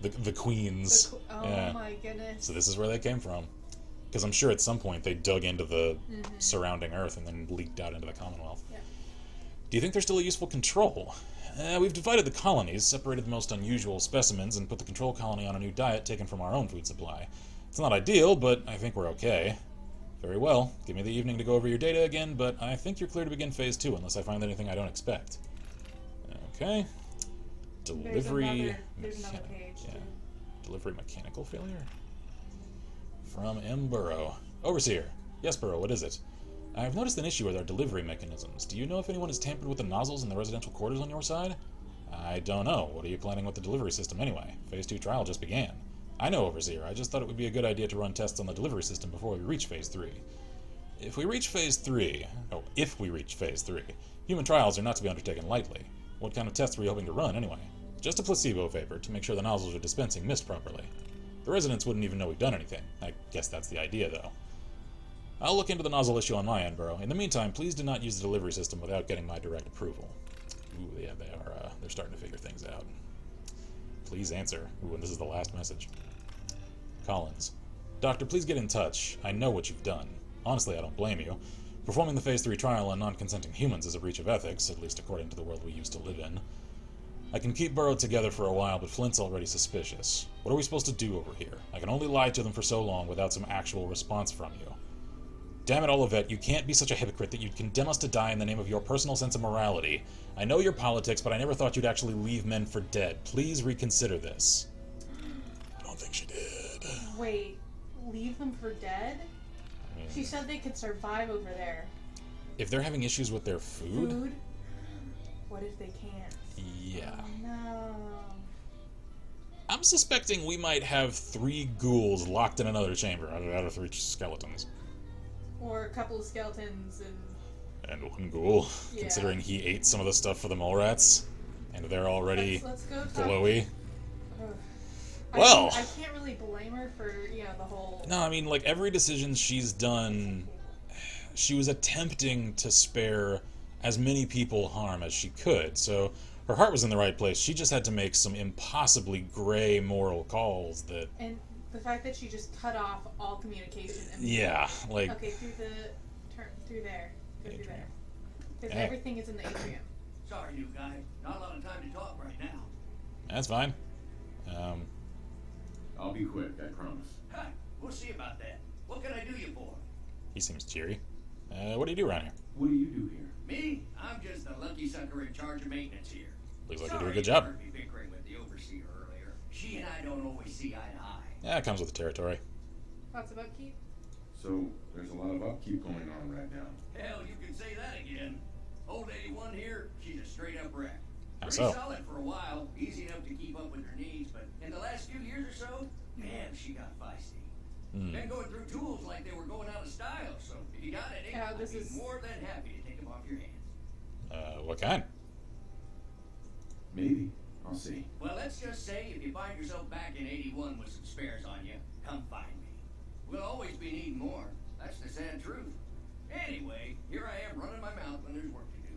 The queens. Oh my goodness. So this is where they came from. Because I'm sure at some point they dug into the surrounding Earth and then leaked out into the Commonwealth. Yeah. Do you think there's still a useful control? We've divided the colonies, separated the most unusual specimens, and put the control colony on a new diet taken from our own food supply. It's not ideal, but I think we're okay. Very well. Give me the evening to go over your data again, but I think you're clear to begin Phase 2 unless I find anything I don't expect. Okay. Delivery... There's another page. Yeah. Delivery mechanical failure? From M. Burrow. Overseer. Yes, Burrow, what is it? I've noticed an issue with our delivery mechanisms. Do you know if anyone has tampered with the nozzles in the residential quarters on your side? I don't know. What are you planning with the delivery system anyway? Phase 2 trial just began. I know, Overseer. I just thought it would be a good idea to run tests on the delivery system before we reach Phase 3. If we reach Phase 3, human trials are not to be undertaken lightly. What kind of tests were you hoping to run anyway? Just a placebo vapor to make sure the nozzles are dispensing mist properly. The residents wouldn't even know we've done anything. I guess that's the idea, though. I'll look into the nozzle issue on my end, Burrow. In the meantime, please do not use the delivery system without getting my direct approval. Ooh, yeah, they're starting to figure things out. Please answer. Ooh, and this is the last message. Collins. Doctor, please get in touch. I know what you've done. Honestly, I don't blame you. Performing the Phase 3 trial on non-consenting humans is a breach of ethics, at least according to the world we used to live in. I can keep Burrow together for a while, but Flint's already suspicious. What are we supposed to do over here? I can only lie to them for so long without some actual response from you. Damn it, Olivet, you can't be such a hypocrite that you'd condemn us to die in the name of your personal sense of morality. I know your politics, but I never thought you'd actually leave men for dead. Please reconsider this. I don't think she did. Wait, leave them for dead? She said they could survive over there. if they're having issues with their food? Food? What if they can't? Yeah. Oh, no. I'm suspecting we might have 3 ghouls locked in another chamber out of 3 skeletons. Or a couple of skeletons and... And 1 ghoul, Yeah. considering he ate some of the stuff for the mole rats, and they're already Let's go talk... glowy. Ugh. Well... I can't really blame her for, you know, the whole... No, I mean, like, every decision she's done, she was attempting to spare as many people harm as she could, so her heart was in the right place. She just had to make some impossibly gray moral calls that... And the fact that she just cut off all communication. And Yeah, like... Okay, through there. Go through there. Because Hey. everything is in the atrium. Sorry, new guy. Not a lot of time to talk right now. That's fine. I'll be quick, I promise. Hi, we'll see about that. What can I do you for? He seems cheery. What do you do around here? What do you do here? Me? I'm just the lucky sucker in charge of maintenance here. Looks like you do a Sorry good job. heard me bickering with the overseer earlier. She and I don't always see eye to eye. Yeah, it comes with the territory. Lots of upkeep. So, there's a lot of upkeep going on right now. Hell, you can say that again. Old 81 here, she's a straight up wreck. How Pretty so? solid for a while, easy enough to keep up with her needs, but in the last few years or so, man, she got feisty. Been going through tools like they were going out of style, so if you got any, Yeah, I'd this be is- more than happy to take them off your hands. What kind? Maybe. I'll see. Well, let's just say if you find yourself back in 81 with some spares on you, come find me. We'll always be needing more. That's the sad truth. Anyway, here I am running my mouth when there's work to do.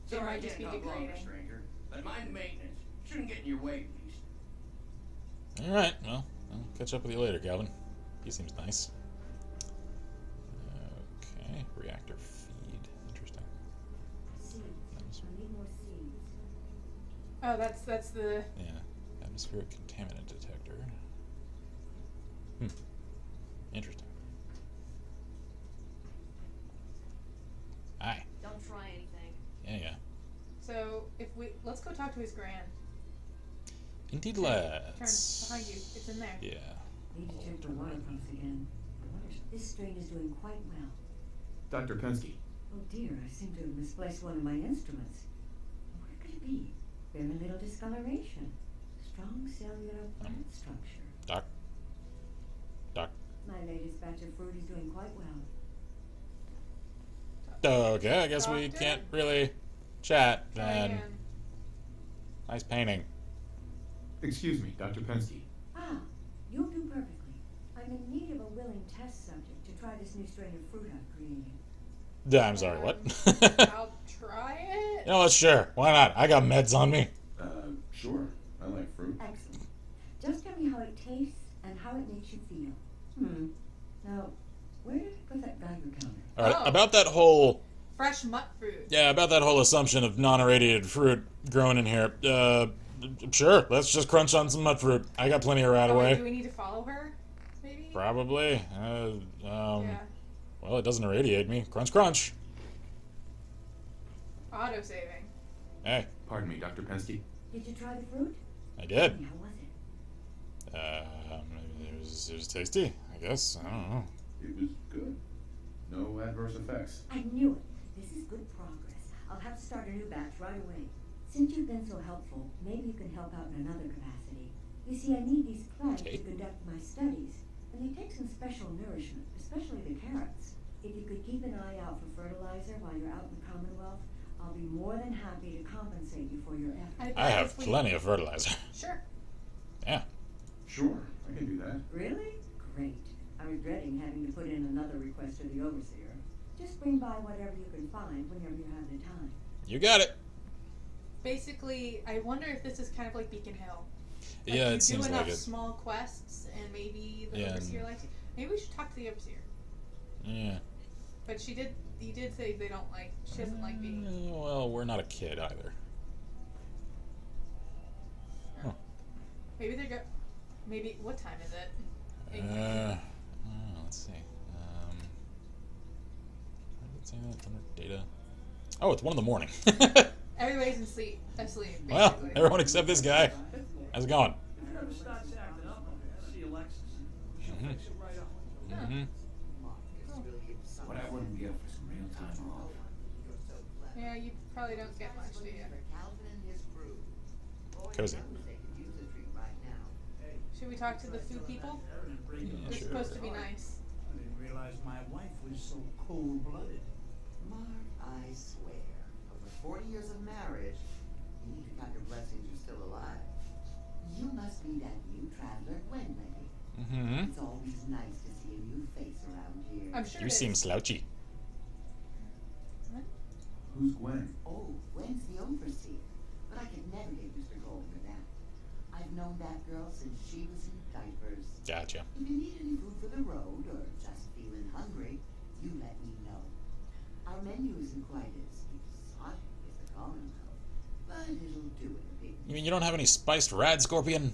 It Sorry I might just can't be talk longer, degrading. stranger, but mind the maintenance. Shouldn't get in your way, at least. Alright, well, I'll catch up with you later, Calvin. He seems nice. Okay, reactor feed. Interesting. Seeds. I need more seeds. Oh, that's the... Yeah, atmospheric contaminant detector. Interesting. Hi. Don't try anything. Yeah. So, let's go talk to his gran. Indeed, Turn let's... behind you. It's in there. Yeah. Need to check the water pumps again. I wonder if this strain is doing quite well. Dr. Pensky. Oh dear, I seem to have misplaced one of my instruments. Where could it be? Very little discoloration. Strong cellular plant structure. Doc? My latest batch of fruit is doing quite well. Okay, I guess we Doctor? can't really chat Try then. again. Nice painting. Excuse me, Dr. Pensky. Ah, you'll do perfectly. I'm in need of a willing test subject to try this new strain of fruit I've created. I'm sorry, what? I'll try it. You know what, sure. Why not? I got meds on me. Sure. I like fruit. Excellent. Just tell me how it tastes and how it makes you feel. Now, where did I put that Geiger counter? Alright, Oh. about that whole... Fresh mutt fruit. Yeah, about that whole assumption of non-irradiated fruit growing in here. Sure, let's just crunch on some mud fruit. I got plenty of right Oh, wait, away. do we need to follow her? Maybe? Probably. Yeah. Well, it doesn't irradiate me. Crunch, crunch. Auto-saving. Hey, Pardon me, Dr. Pensky. Did you try the fruit? I Tell did. me, how was it? It was tasty, I guess. I don't know. It was good. No adverse effects. I knew it. This is good progress. I'll have to start a new batch right away. Since you've been so helpful, maybe you can help out in another capacity. You see, I need these plants to conduct my studies, and they take some special nourishment, especially the carrots. If you could keep an eye out for fertilizer while you're out in the Commonwealth, I'll be more than happy to compensate you for your efforts. I have plenty of fertilizer. Sure. Yeah. Sure, I can do that. Really? Great. I was dreading having to put in another request to the overseer. Just bring by whatever you can find whenever you have the time. You got it. Basically, I wonder if this is kind of like Beacon Hill. Like Yeah, you it seems do like enough it. small quests, and maybe the Yeah, overseer likes you. Maybe we should talk to the overseer. Yeah. But he did say she doesn't like being. Well, we're not a kid either. Huh. Maybe they're maybe, what time is it? Let's see. Did it say that under data? Oh, it's 1 in the morning. Everybody's asleep. Basically. Well, everyone except this guy. How's it going? If it ever starts acting up, see Alexis. She'll fix it right up. Mm-hmm. What I wouldn't give for some real time off. Yeah, you probably don't get much, do you? Cozy. Should we talk to the food people? They're sure. supposed to be nice. I didn't realize my wife was so cold-blooded. Mark, I swear, over 40 years of marriage, you need to count your blessings you're still alive. You must be that new traveler, Gwen, lady. Mm-hmm. It's always nice to see a new face around here. I'm sure You it seem is. slouchy. What? Who's Gwen? Oh, Gwen's the overseer, but I could never get used to calling her that. I've known that girl since she was in diapers. Gotcha. If you need any food for the road or just feeling hungry, you let me know. Our menu isn't quite as exotic as the Commonwealth, but it'll do it a bit. You mean you don't have any spiced rad scorpion?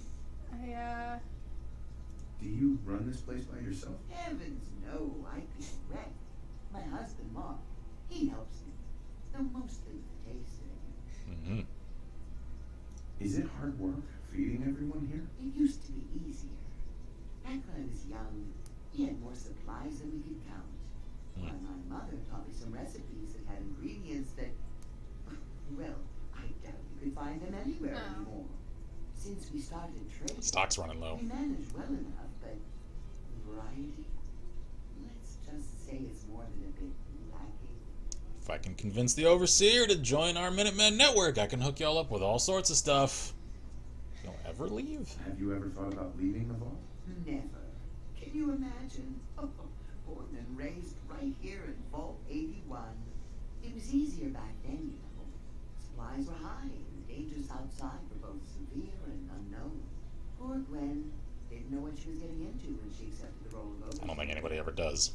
Do you run this place by yourself? Heavens no, I'd be a wreck. My husband, Mark, he helps me, though mostly with the tasting. Mm-hmm. Is it hard work feeding everyone here? It used to be easier. Back when I was young, we had more supplies than we could count. Why, my mother taught me some recipes that had ingredients that, well, I doubt you could find them anywhere anymore. Since we started trading, Stock's running low. we managed well enough, but variety, let's just say it's more than a bit lacking. If I can convince the Overseer to join our Minutemen network, I can hook y'all up with all sorts of stuff. You'll ever leave? Have you ever thought about leaving the vault? Never. Can you imagine? Born and raised right here in Vault 81. It was easier back then, you know. Supplies were high, and the dangers outside were both severe and unknown. Poor Gwen didn't know what she was getting into when she accepted the role of overseer. I don't think anybody ever does.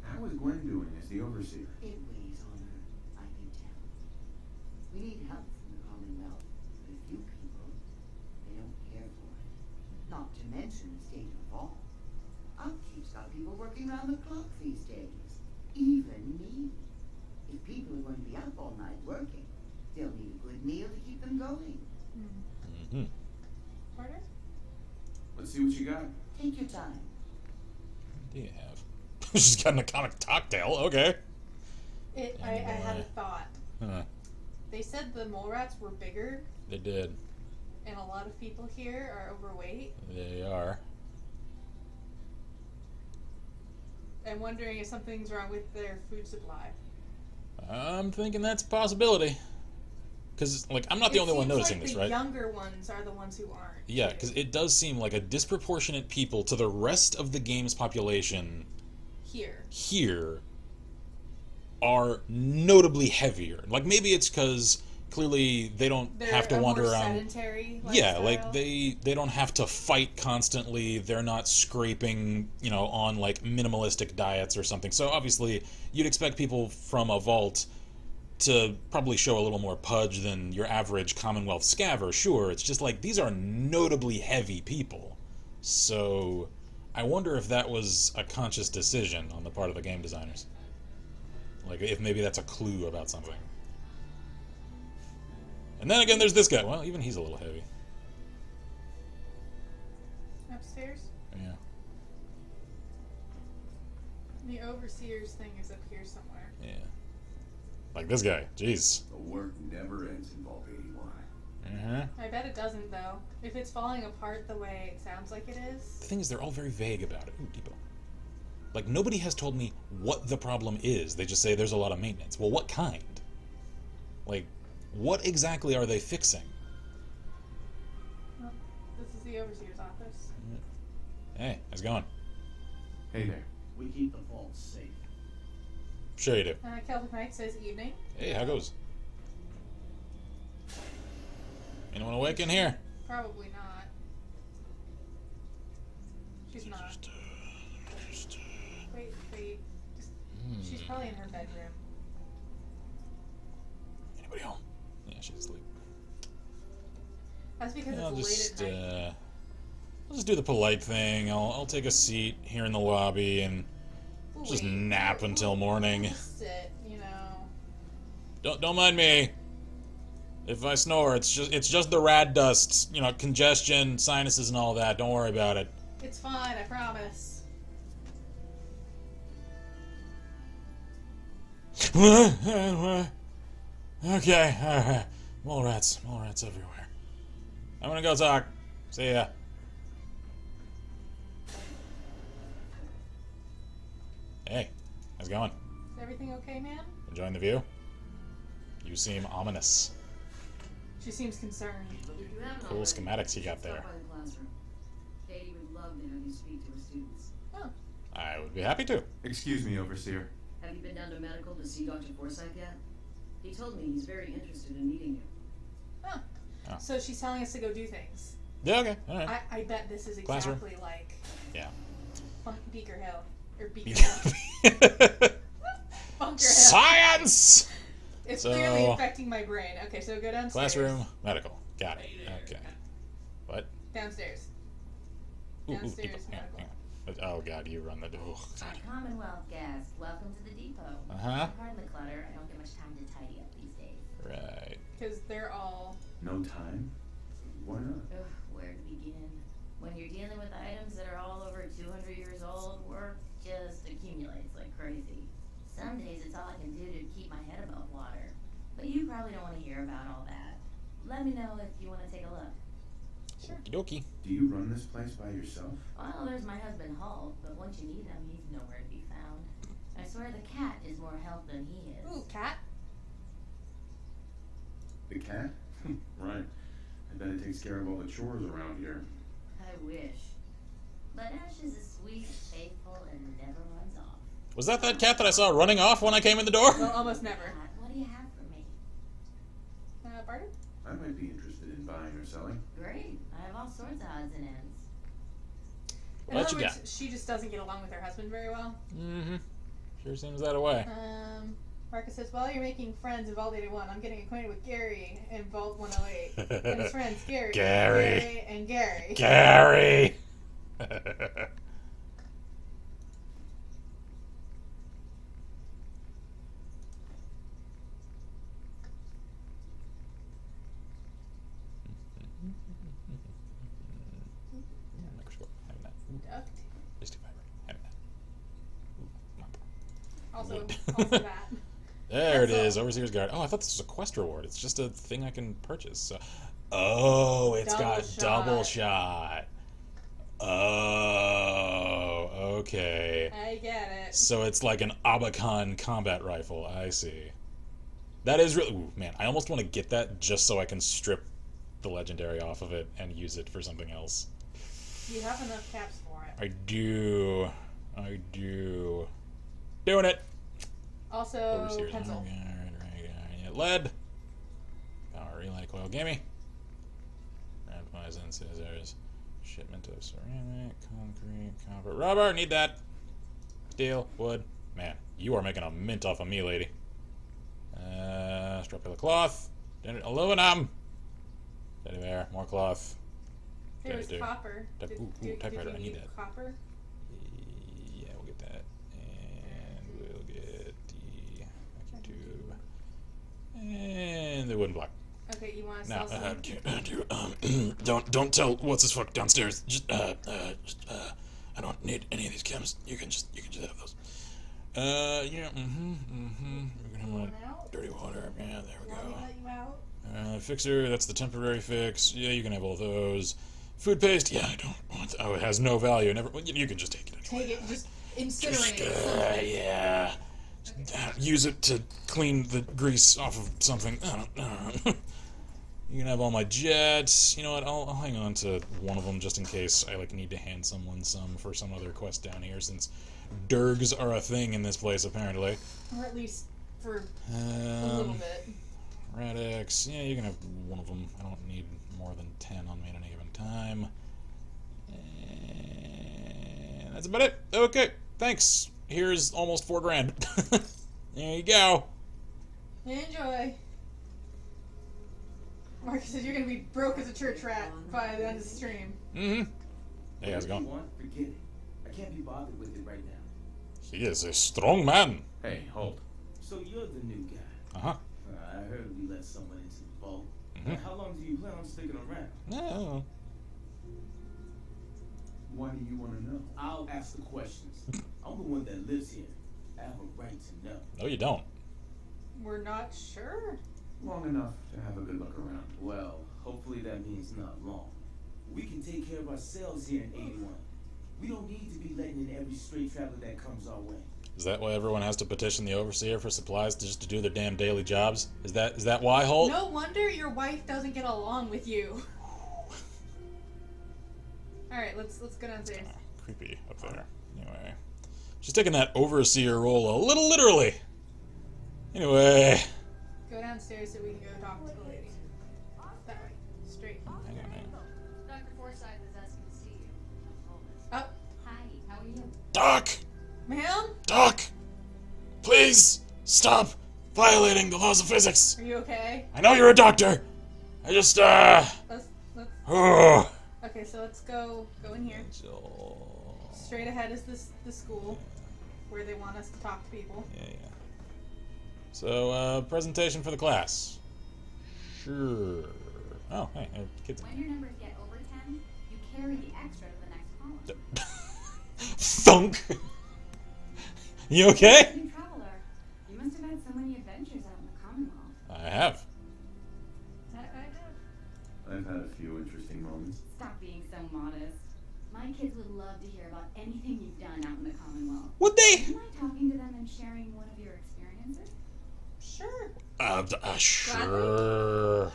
How is Gwen doing as the overseer? It weighs on her, I can tell. We need help from the Commonwealth, but a few people, they don't care for it. Not to mention the state of the vault. Upkeep's got people working round the clock these days. Even me. If people are going to be up all night working, they'll need a good meal to keep them going. Mm-hmm. Order? Let's see what you got. Take your time. What do you have? She's got an atomic cocktail. Okay. I had a thought. Huh. They said the mole rats were bigger, They did. and a lot of people here are overweight. They are. I'm wondering if something's wrong with their food supply. I'm thinking that's a possibility. Because, like, I'm not the only one noticing this, right? The younger ones are the ones who aren't. Yeah, because it does seem like a disproportionate people to the rest of the game's population here are notably heavier. Like, maybe it's because clearly they don't have to wander around. Sedentary Yeah, lifestyle. like they don't have to fight constantly. They're not scraping, on like minimalistic diets or something. So obviously, you'd expect people from a vault to probably show a little more pudge than your average Commonwealth scaver. Sure, it's just like these are notably heavy people. So I wonder if that was a conscious decision on the part of the game designers. Like if maybe that's a clue about something. And then again, there's this guy. Well, even he's a little heavy. Upstairs? Yeah. The overseer's thing is up here somewhere. Yeah. Like this guy. Jeez. The work never ends in Vault 81. Uh-huh. I bet it doesn't, though. If it's falling apart the way it sounds like it is. The thing is, they're all very vague about it. Ooh, depot. Like, nobody has told me what the problem is. They just say there's a lot of maintenance. Well, what kind? Like, what exactly are they fixing? Well, this is the overseer's office. Hey, how's it going? Hey there. We keep the vault safe. Sure you do. Celtic Knight says evening. Hey, how goes? Anyone awake in here? Probably not. She's not. Wait. She's probably in her bedroom. Anybody home? Yeah, she's asleep. That's because I'll it's just, late at night. I'll just do the polite thing. I'll take a seat here in the lobby and just nap until morning. We'll sit, Don't mind me. If I snore, it's just the rad dust, congestion, sinuses, and all that. Don't worry about it. It's fine, I promise. Okay, mole rats everywhere. I'm gonna go talk. See ya. Hey, how's it going? Is everything okay, man? Enjoying the view? You seem ominous. She seems concerned. If you haven't Cool already, schematics you got stop there. by the classroom. Katie would love to have you speak to her students. Oh, I would be happy to. Excuse me, Overseer. Have you been down to medical to see Dr. Forsythe yet? He told me he's very interested in meeting you. huh. Oh. So she's telling us to go do things. Yeah, okay, alright. I bet this is Classroom. exactly like Yeah. Beaker Hill. Or Beaker Hill. Bunker Hill. Science! It's So- clearly infecting my brain. Okay, so go downstairs. Classroom, medical. Got it. Okay. What? Downstairs. Ooh, Downstairs, depot. Yeah, medical. yeah. Oh god, you run the door. Commonwealth guest, welcome to the depot. Uh-huh. Pardon the clutter, I don't get much time to tidy up these days. Right. Because they're all. No time? Why not? Ugh, where to begin? When you're dealing with items that are all over 200 years old, work just accumulates like crazy. Some days it's all I can do to keep my head above water. But you probably don't want to hear about all that. Let me know if you want to take a look. Sure. Okie dokie. Do you run this place by yourself? Well, there's my husband Hulk, but once you need him, he's nowhere to be found. I swear the cat is more help than he is. Ooh, cat. The cat? Right. I bet it takes care of all the chores around here. I wish. But Ash is a sweet, faithful, and never runs off. Was that cat that I saw running off when I came in the door? Well, almost never. Cat, what do you have for me? Barter? I might be interested in buying or selling. Great. I have all sorts of odds and ends. In What other you words, she just doesn't get along with her husband very well. Mm-hmm. Sure seems that way. Marcus says, while you're making friends in Vault 81, I'm getting acquainted with Gary in Vault 108. And his friends, Gary. Gary. And Gary. Gary! Microscope. Having that. Ooh, Duct. mystic fiber. Having that. Ooh, mop. Also, Wood. also that. There it That's is. Overseer's Guard. Oh, I thought this was a quest reward. It's just a thing I can purchase. So, oh, it's got double shot. Oh, okay. I get it. So it's like an Abakan combat rifle. I see. That is really... Ooh, man, I almost want to get that just so I can strip the legendary off of it and use it for something else. You have enough caps for it. I do. I do. Doing it. Also, Overseer's pencil. Honor Guard, right, yeah, lead. Power relay coil gimme. Round poison, scissors. Shipment of ceramic, concrete, copper, rubber. Need that. Steel, wood. Man, you are making a mint off of me, lady. Strap of the cloth. Aluminum. Teddy bear. More cloth. There was Type- copper. typewriter. you I need that. Copper? Yeah, we'll get that. And we'll get the vacuum tube. And the wooden block. Okay, you want to Now, sell some? don't tell what's his fuck downstairs. Just, I don't need any of these chems. You can just have those. Yeah, We're gonna want out? dirty water. Yeah, there we Want me to go. let you out? Fixer, that's the temporary fix. Yeah, you can have all those. Food paste, yeah, I don't want. Oh, it has no value. Never. You can just take it anyway. Take it, just incinerate it. Yeah. Use it to clean the grease off of something. I don't know. You can have all my jets. You know what? I'll hang on to one of them just in case I need to hand someone some for some other quest down here, since Durgs are a thing in this place apparently. Or at least for a little bit. Radix. Yeah, you can have one of them. I don't need more than 10 on me at any given time. And that's about it. Okay, thanks. Here's almost $4,000. There you go. Enjoy. Marcus says you're gonna be broke as a church rat by the end of the stream. Mm-hmm. Hey, how's it going? Forget it. I can't be bothered with it right now. He is a strong man. Hey, hold. So you're the new guy. Uh-huh. I heard we let someone into the vault. Mhm. How long do you plan on sticking around? No. Why do you want to know? I'll ask the questions. I'm the one that lives here. I have a right to know. No, you don't. We're not sure. Long enough to have a good look around. Well, hopefully that means not long. We can take care of ourselves here in 81. We don't need to be letting in every stray traveler that comes our way. Is that why everyone has to petition the overseer for supplies just to do their damn daily jobs? Is that why, Holt? No wonder your wife doesn't get along with you. Alright, let's go downstairs. Creepy up there. Anyway. She's taking that overseer role a little literally. Anyway. Go downstairs so we can go talk to the lady. That way. Straight. Hang on, hang on. Dr. Forsyth is asking to see you. Oh. Hi, how are you? Doc! Ma'am? Doc! Please! Stop violating the laws of physics! Are you okay? I know you're a doctor! I just, Let's Oh. Okay, so let's go in here. Straight ahead is the school where they want us to talk to people. Yeah. So, presentation for the class. Sure. Oh, hey, kids. When your numbers get over 10, you carry the extra to the next column. Thunk! You okay? New traveler. You must have had so many adventures out in the Commonwealth. I have. I've had a few interesting moments. Stop being so modest. My kids would love to hear about anything you've done out in the Commonwealth. Would they? Do you mind talking to them and sharing one of your experiences? Sure. Sure.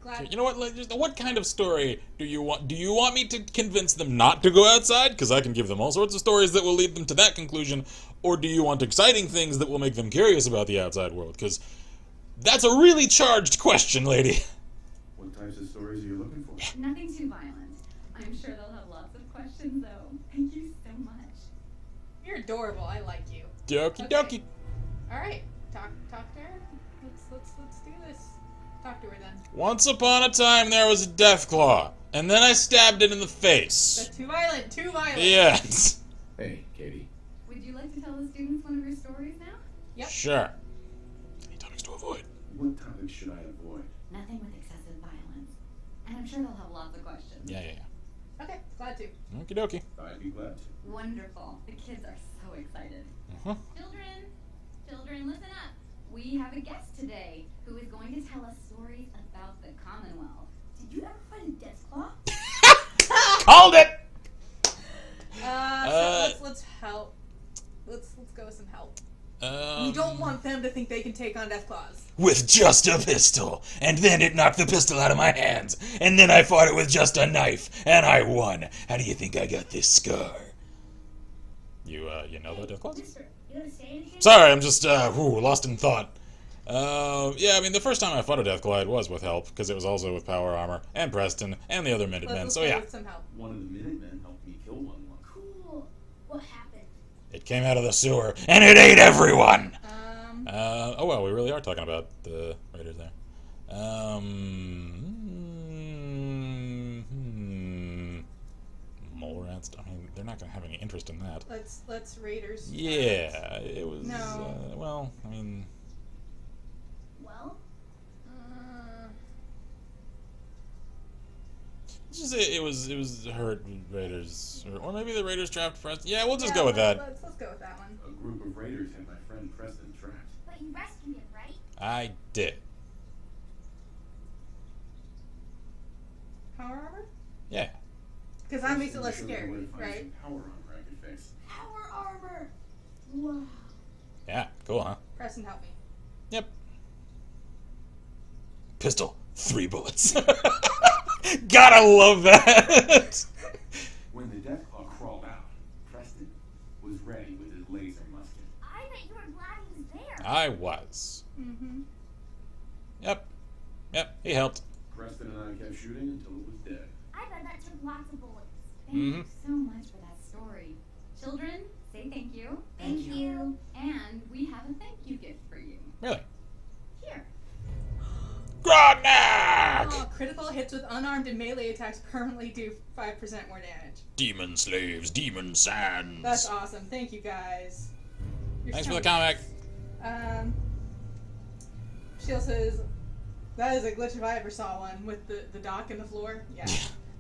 Glad. You know what? What kind of story do you want? Do you want me to convince them not to go outside? Because I can give them all sorts of stories that will lead them to that conclusion. Or do you want exciting things that will make them curious about the outside world? Because that's a really charged question, lady. What types of stories are you looking for? Nothing too violent. I'm sure they'll have lots of questions, though. Thank you so much. You're adorable. I like you. Dokie dokie. All right. Talk to her. Let's do this. Talk to her then. Once upon a time, there was a Deathclaw, and then I stabbed it in the face. That's too violent. Too violent. The end. Hey, Katie. Would you like to tell the students one of your stories now? Yep. Sure. Any topics to avoid? What topics should I avoid? Nothing with excessive violence. And I'm sure they'll have lots of questions. Yeah. Okay. Glad to. Okie dokie. I'd be glad to. Wonderful. The kids are so excited. Uh-huh. Children, listen up. We have a guest today who is going to tell us stories about the Commonwealth. Did you ever find a Deathclaw? Called it! So let's help. Let's go with some help. We don't want them to think they can take on Deathclaws. With just a pistol, and then it knocked the pistol out of my hands, and then I fought it with just a knife, and I won. How do you think I got this scar? You know about Deathclaws? Mister, you gonna say anything? Sorry, I'm just, lost in thought. Yeah, I mean, the first time I fought a Deathclaw, it was with help, because it was also with power armor, and Preston, and the other Minutemen, so yeah. With some help. One of the Minutemen helped me kill one once. Cool. What happened? It came out of the sewer, and it ate everyone! Oh well, we really are talking about the Raiders there. Mole rats, I mean, they're not gonna have any interest in that. Let's Raiders. Yeah, it was, No. well, I mean... Well, it was herd Raiders, or maybe the Raiders trapped Preston. Yeah, we'll just go with that. Let's go with that one. A group of raiders had my friend Preston trapped. but you rescued him, right? I did. Power armor? Yeah. Because that makes it less Show me scary, where to find right? some power armor I could fix. Power armor. Wow. Yeah, cool, huh? Preston, help me. Yep. Pistol, 3 bullets. Gotta love that! When the Deathclaw crawled out, Preston was ready with his laser musket. I bet you were glad he was there. I was. Mm-hmm. Yep, he helped. Preston and I kept shooting until it was dead. I bet that took lots of bullets. Thank you so much for that story. Children, say thank you. Thank you. And we have a thank you gift for you. Really? Here. Grognak! Oh, critical hits with unarmed and melee attacks permanently do 5% more damage. Demon slaves, demon sands. That's awesome. Thank you, guys. You're Thanks so for the comic. Sheila says, that is a glitch if I ever saw one, with the dock and the floor. Yeah.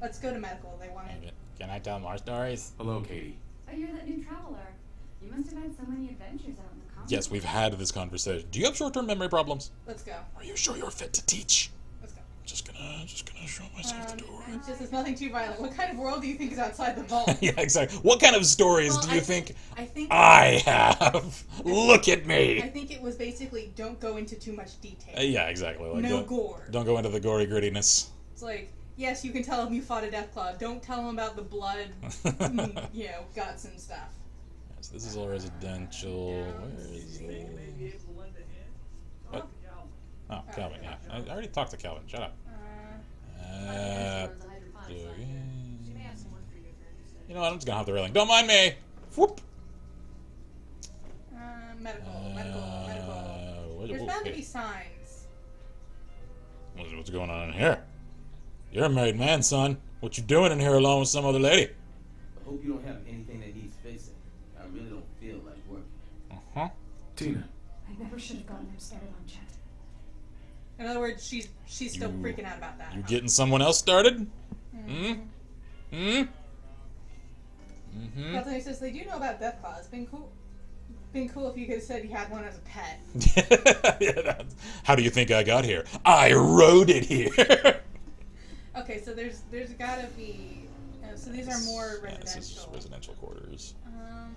Let's go to medical. They want it. Can I tell more stories? Hello, Katie. Oh, you're that new traveler. You must have had so many adventures out in the Yes, we've had this conversation. Do you have short-term memory problems? Let's go. Are you sure you're fit to teach? Let's go. Just gonna show myself the door. It's just, it's nothing too violent. What kind of world do you think is outside the vault? Yeah, exactly. What kind of stories do you think I have? Look at me. I think it was basically don't go into too much detail. Yeah, exactly. Like, No gore. Don't go into the gory grittiness. It's like, yes, you can tell him you fought a death claw. Don't tell him about the blood, guts and stuff. So this is all residential. Where is it? What? Oh, Calvin, yeah. I already talked to Calvin. Shut up. You know what? I'm just gonna hop the railing. Don't mind me. Whoop. Medical. There's bound to be signs. What's going on in here? You're a married man, son. What you doing in here alone with some other lady? I hope you don't have anything that needs fixing. I really don't feel like working. Uh-huh. Tina. I never should have gotten him started on Chet. In other words, she's still freaking out about that. You getting someone else started? Anthony says they do know about death claws. Been cool if you could have said you had one as a pet. Yeah, how do you think I got here? I rode it here. Okay, so there's gotta be. So these are more residential. This is residential quarters.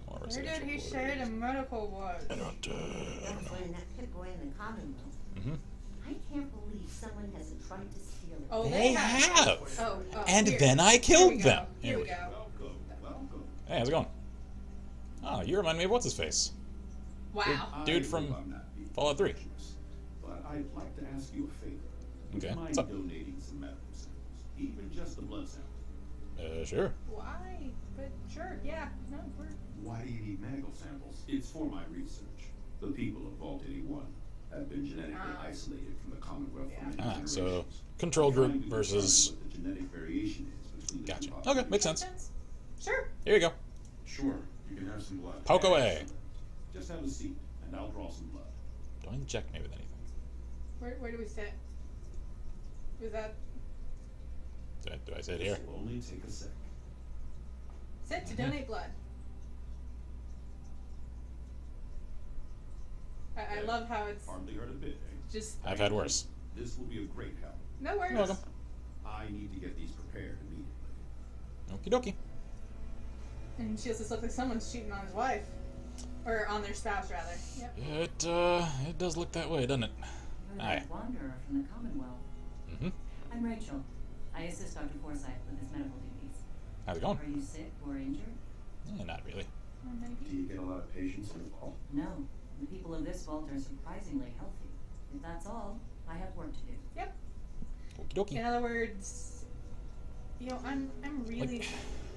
More Where residential did he quarters. say the medical was? I don't know. When that pit boy in the Commonwealth. I can't believe someone hasn't tried to steal it. Oh, They have. Oh, And here. then I killed Here them. Here we go. Hey, how's it going? Oh, you remind me of what's his face? Wow. Dude from Fallout 3. But I'd like to ask you a favor. Would Okay, you mind what's up? donating some medical samples? Even just the blood sample. Sure. Why? But sure, yeah. No, we're. Why do you need medical samples? It's for my research. The people of Vault 81 have been genetically isolated from the Commonwealth for many generations. So control group Trying to versus. determine what the genetic variation is between the Gotcha. two Okay, makes sense. Sure. Here you go. Sure, you can have some blood. Poke away. Just have a seat, and I'll draw some blood. Don't inject me with anything. Where do we sit? Was that Do I sit here? This will only take a sec. sit to donate blood? I love how it's Hardly heard a bit, eh? just. I've had worse. This will be a great help. No worries. You're welcome. I need to get these prepared immediately. Okie dokie. And she has this look like someone's cheating on his wife, or on their spouse rather. Yep. It does look that way, doesn't it? You're Aye. that wanderer from the Commonwealth. I'm Rachel. I assist Dr. Forsyth with his medical duties. How's it going? Are you sick or injured? Not really. Do you get a lot of patients in the vault? No. The people of this vault are surprisingly healthy. If that's all, I have work to do. Yep. Okie dokie. In other words, I'm really. Like,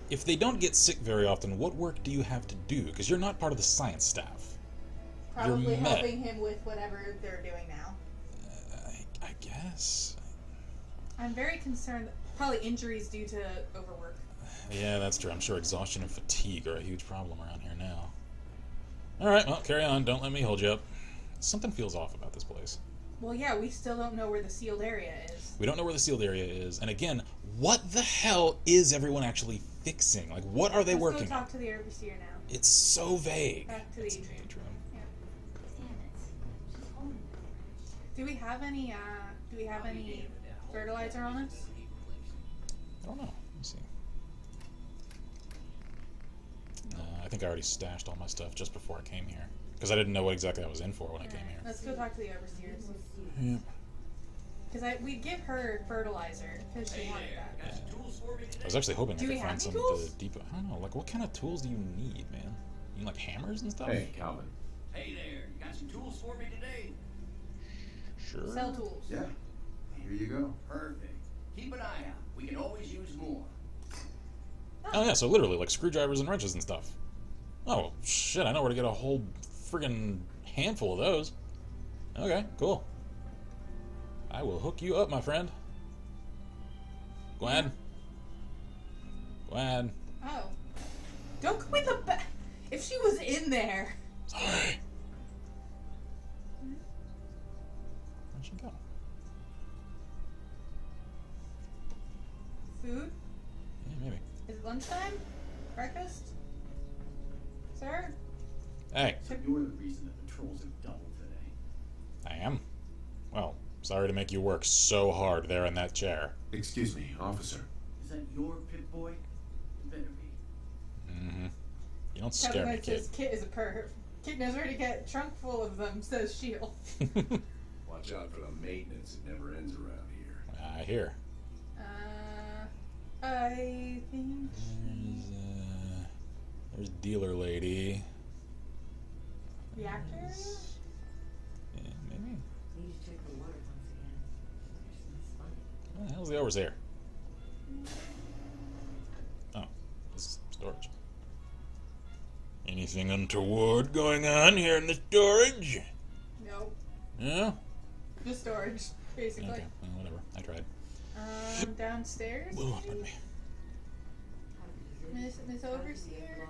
if they don't get sick very often, what work do you have to do? Because you're not part of the science staff. Probably You're med. helping him with whatever they're doing now. I guess. I'm very concerned. Probably injuries due to overwork. Yeah, that's true. I'm sure exhaustion and fatigue are a huge problem around here now. Alright, well, carry on. Don't let me hold you up. Something feels off about this place. Well, yeah, we still don't know where the sealed area is. We don't know where the sealed area is. And again, what the hell is everyone actually fixing? Like, what are they working Let's go on? talk to the overseer now. It's so vague. Back to the atrium. Yeah. Do we have any fertilizer on us? I don't know. Let me see. I think I already stashed all my stuff just before I came here. Because I didn't know what exactly I was in for when I came here. Let's go talk to the overseers. Yeah. Because we'd give her fertilizer because she wanted that. I was actually hoping I Do we could have find any some tools? at the depot. I don't know. Like, what kind of tools do you need, man? You need, like, hammers and stuff? Hey, Calvin. Hey there, you got some tools for me today? Sure. Sell tools. Yeah. Here you go. Perfect. Keep an eye out. We can always use more. Oh, yeah, so literally, like, screwdrivers and wrenches and stuff. Oh, shit, I know where to get a whole friggin' handful of those. Okay, cool. I will hook you up, my friend. Gwen. Gwen. Oh. Don't go in the back. If she was in there. Sorry. Where'd she go? Food? Yeah, maybe. Is it lunchtime? Breakfast? Sir? Hey. So you're the reason the patrols have doubled today. I am. Well, sorry to make you work so hard there in that chair. Excuse me, officer. Is that your pit boy? It better be. Mm-hmm. You don't scare Kevin me, kid. says Kit is a perv. Kit knows where to get trunk full of them, says Shield. Watch out for the maintenance. It never ends around here. I hear. I think There's dealer lady. reactor area? Yeah, maybe. Need to check the water pumps again. There's some spike. What the hell's the overseer? Oh, this is storage. Anything untoward going on here in the storage? Nope. Yeah? Just storage, basically. Okay, well, whatever. I tried. Downstairs? Oh, pardon me. Miss Overseer?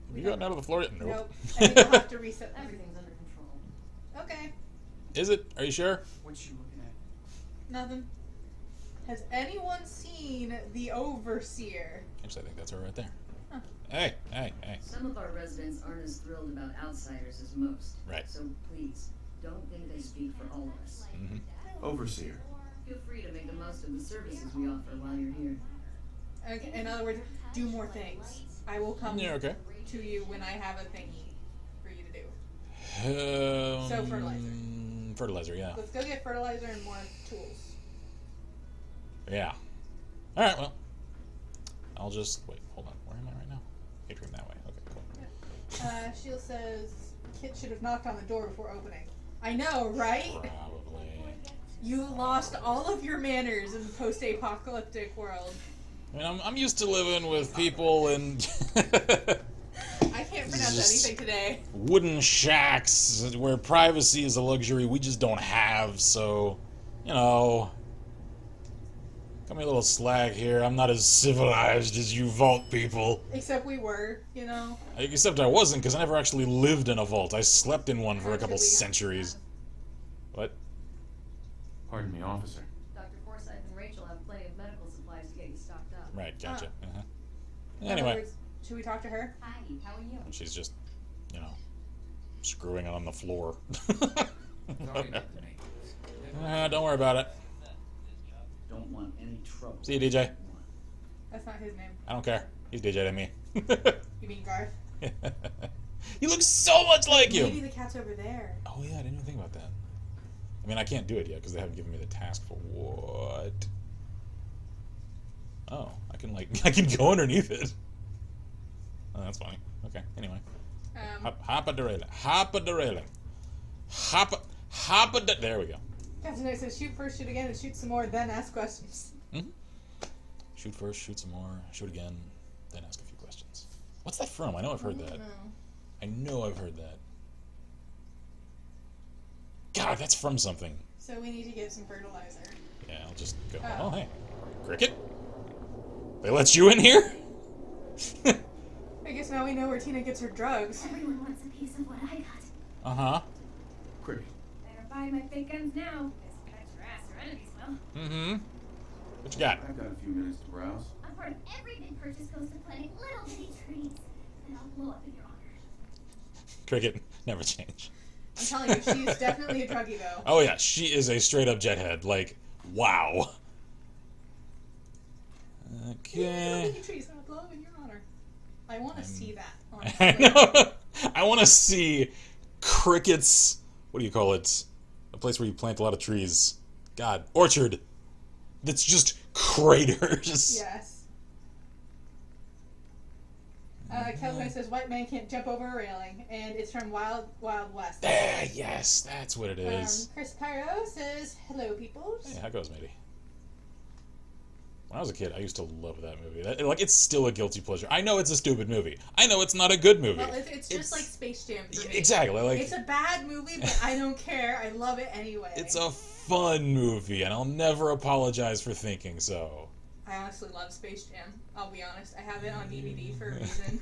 Have you gotten out of the floor yet? Nope. I think I'll have to reset them. Everything's under control. Okay. Is it? Are you sure? What's she looking at? Nothing. Has anyone seen the Overseer? Actually, I think that's her right there. Huh. Hey, hey, hey. Some of our residents aren't as thrilled about outsiders as most. Right. So please, don't think they speak for all of us. Mm-hmm. Overseer. Feel free to make the most of the services we offer while you're here. Okay, in other words, do more things. I will come Yeah, okay. to you when I have a thingy for you to do. So fertilizer. Fertilizer, yeah. Let's go get fertilizer and more tools. Yeah. Alright, well. I'll just... Wait, hold on. Where am I right now? Atrium that way. Okay, cool. Shield says Kit should have knocked on the door before opening. I know, right? Probably. You lost all of your manners in the post-apocalyptic world. I mean, I'm used to living with people in I can't pronounce Just- anything today. wooden shacks where privacy is a luxury we just don't have, so, you know, cut me a little slack here. I'm not as civilized as you vault people. Except we were, you know. Except I wasn't, because I never actually lived in a vault. I slept in one for a couple centuries. What? Pardon me, officer. Dr. Forsyth and Rachel have plenty of medical supplies to get you stocked up. Right, gotcha. Uh-huh. In other Anyway, words, should we talk to her? Hi, how are you? she's just, you know, screwing on the floor. Don't worry about it. Don't want any trouble. See you, DJ. That's not his name. I don't care. He's DJ to me. You mean Garth? You look so much like you! Maybe the cat's over there. Oh yeah, I didn't even think about that. I mean, I can't do it yet because they haven't given me the task for what? Oh, I can I can go underneath it. Oh, that's funny. Okay, anyway. Hop at the railing. Hop at the railing. Hop at the... There we go. Captain Knight says shoot first, shoot again, and shoot some more, then ask questions. Mm-hmm. Shoot first, shoot some more, shoot again, then ask a few questions. What's that from? I know I've heard that. I know I've heard that. God, that's from something. So we need to get some fertilizer. Yeah, I'll just go. Oh, hey. Cricket? They let you in here? I guess now we know where Tina gets her drugs. Everyone wants a piece of what I got. Uh-huh. Cricket. Better buy my fake guns now. Guess catch your ass or enemies will. Mm-hmm. What you got? I've got a few minutes to browse. A part of every big purchase goes to planting little bitty trees. And I'll blow up in your honor. Cricket, never change. I'm telling you, she's definitely a druggie, though. Oh yeah, she is a straight-up jethead. Like, wow. Okay. Little bitty trees, and I'll blow up in your honor. I want to see that. I know. I want to see Cricket's... What do you call it? A place where you plant a lot of trees. God, orchard. That's just craters. Yes. Kelvin says white man can't jump over a railing, and it's from Wild Wild West. There, yes, that's what it is. Chris Pyro says hello, peoples. Hey, how goes, matey? When I was a kid, I used to love that movie. It's still a guilty pleasure. I know it's a stupid movie. I know it's not a good movie. Well, it's just like Space Jam for me. Exactly. Like, it's a bad movie, but I don't care. I love it anyway. it's a fun movie, and I'll never apologize for thinking so. I honestly love Space Jam. I'll be honest. I have it on DVD for a reason.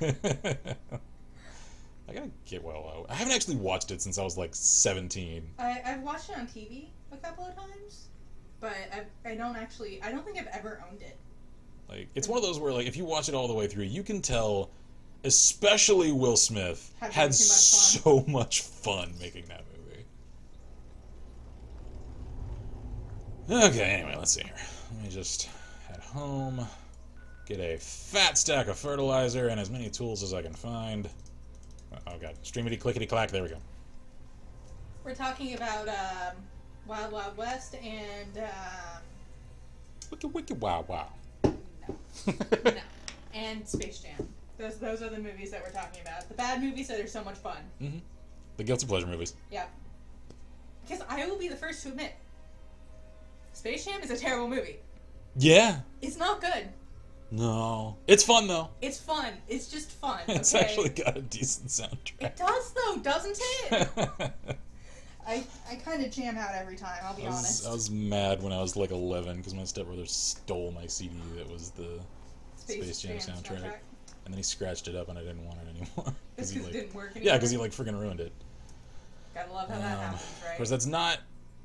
I gotta get I haven't actually watched it since I was like 17. I've watched it on TV a couple of times, but I don't think I've ever owned it. Like, it's one of those where, like, if you watch it all the way through, you can tell especially Will Smith, had so much fun making that movie. Okay, anyway, let's see here. Let me just head home, get a fat stack of fertilizer and as many tools as I can find. Oh god, streamity clickety clack, there we go. We're talking about Wild Wild West and Wiki wow wow. No. And Space Jam. Those are the movies that we're talking about. The bad movies that are so much fun. Mm-hmm. The guilty pleasure movies. Yeah. Because I will be the first to admit, Space Jam is a terrible movie. Yeah. It's not good. No. It's fun though. It's fun. It's just fun. It's okay? actually got a decent soundtrack. It does though, doesn't it? I kind of jam out every time, I'll be honest. I was mad when I was like 11 because my stepbrother stole my CD that was the Space Jam soundtrack. And then he scratched it up and I didn't want it anymore. Just because it didn't work anymore? Yeah, because he like freaking ruined it. Gotta love how that happens, right? Of course, that's not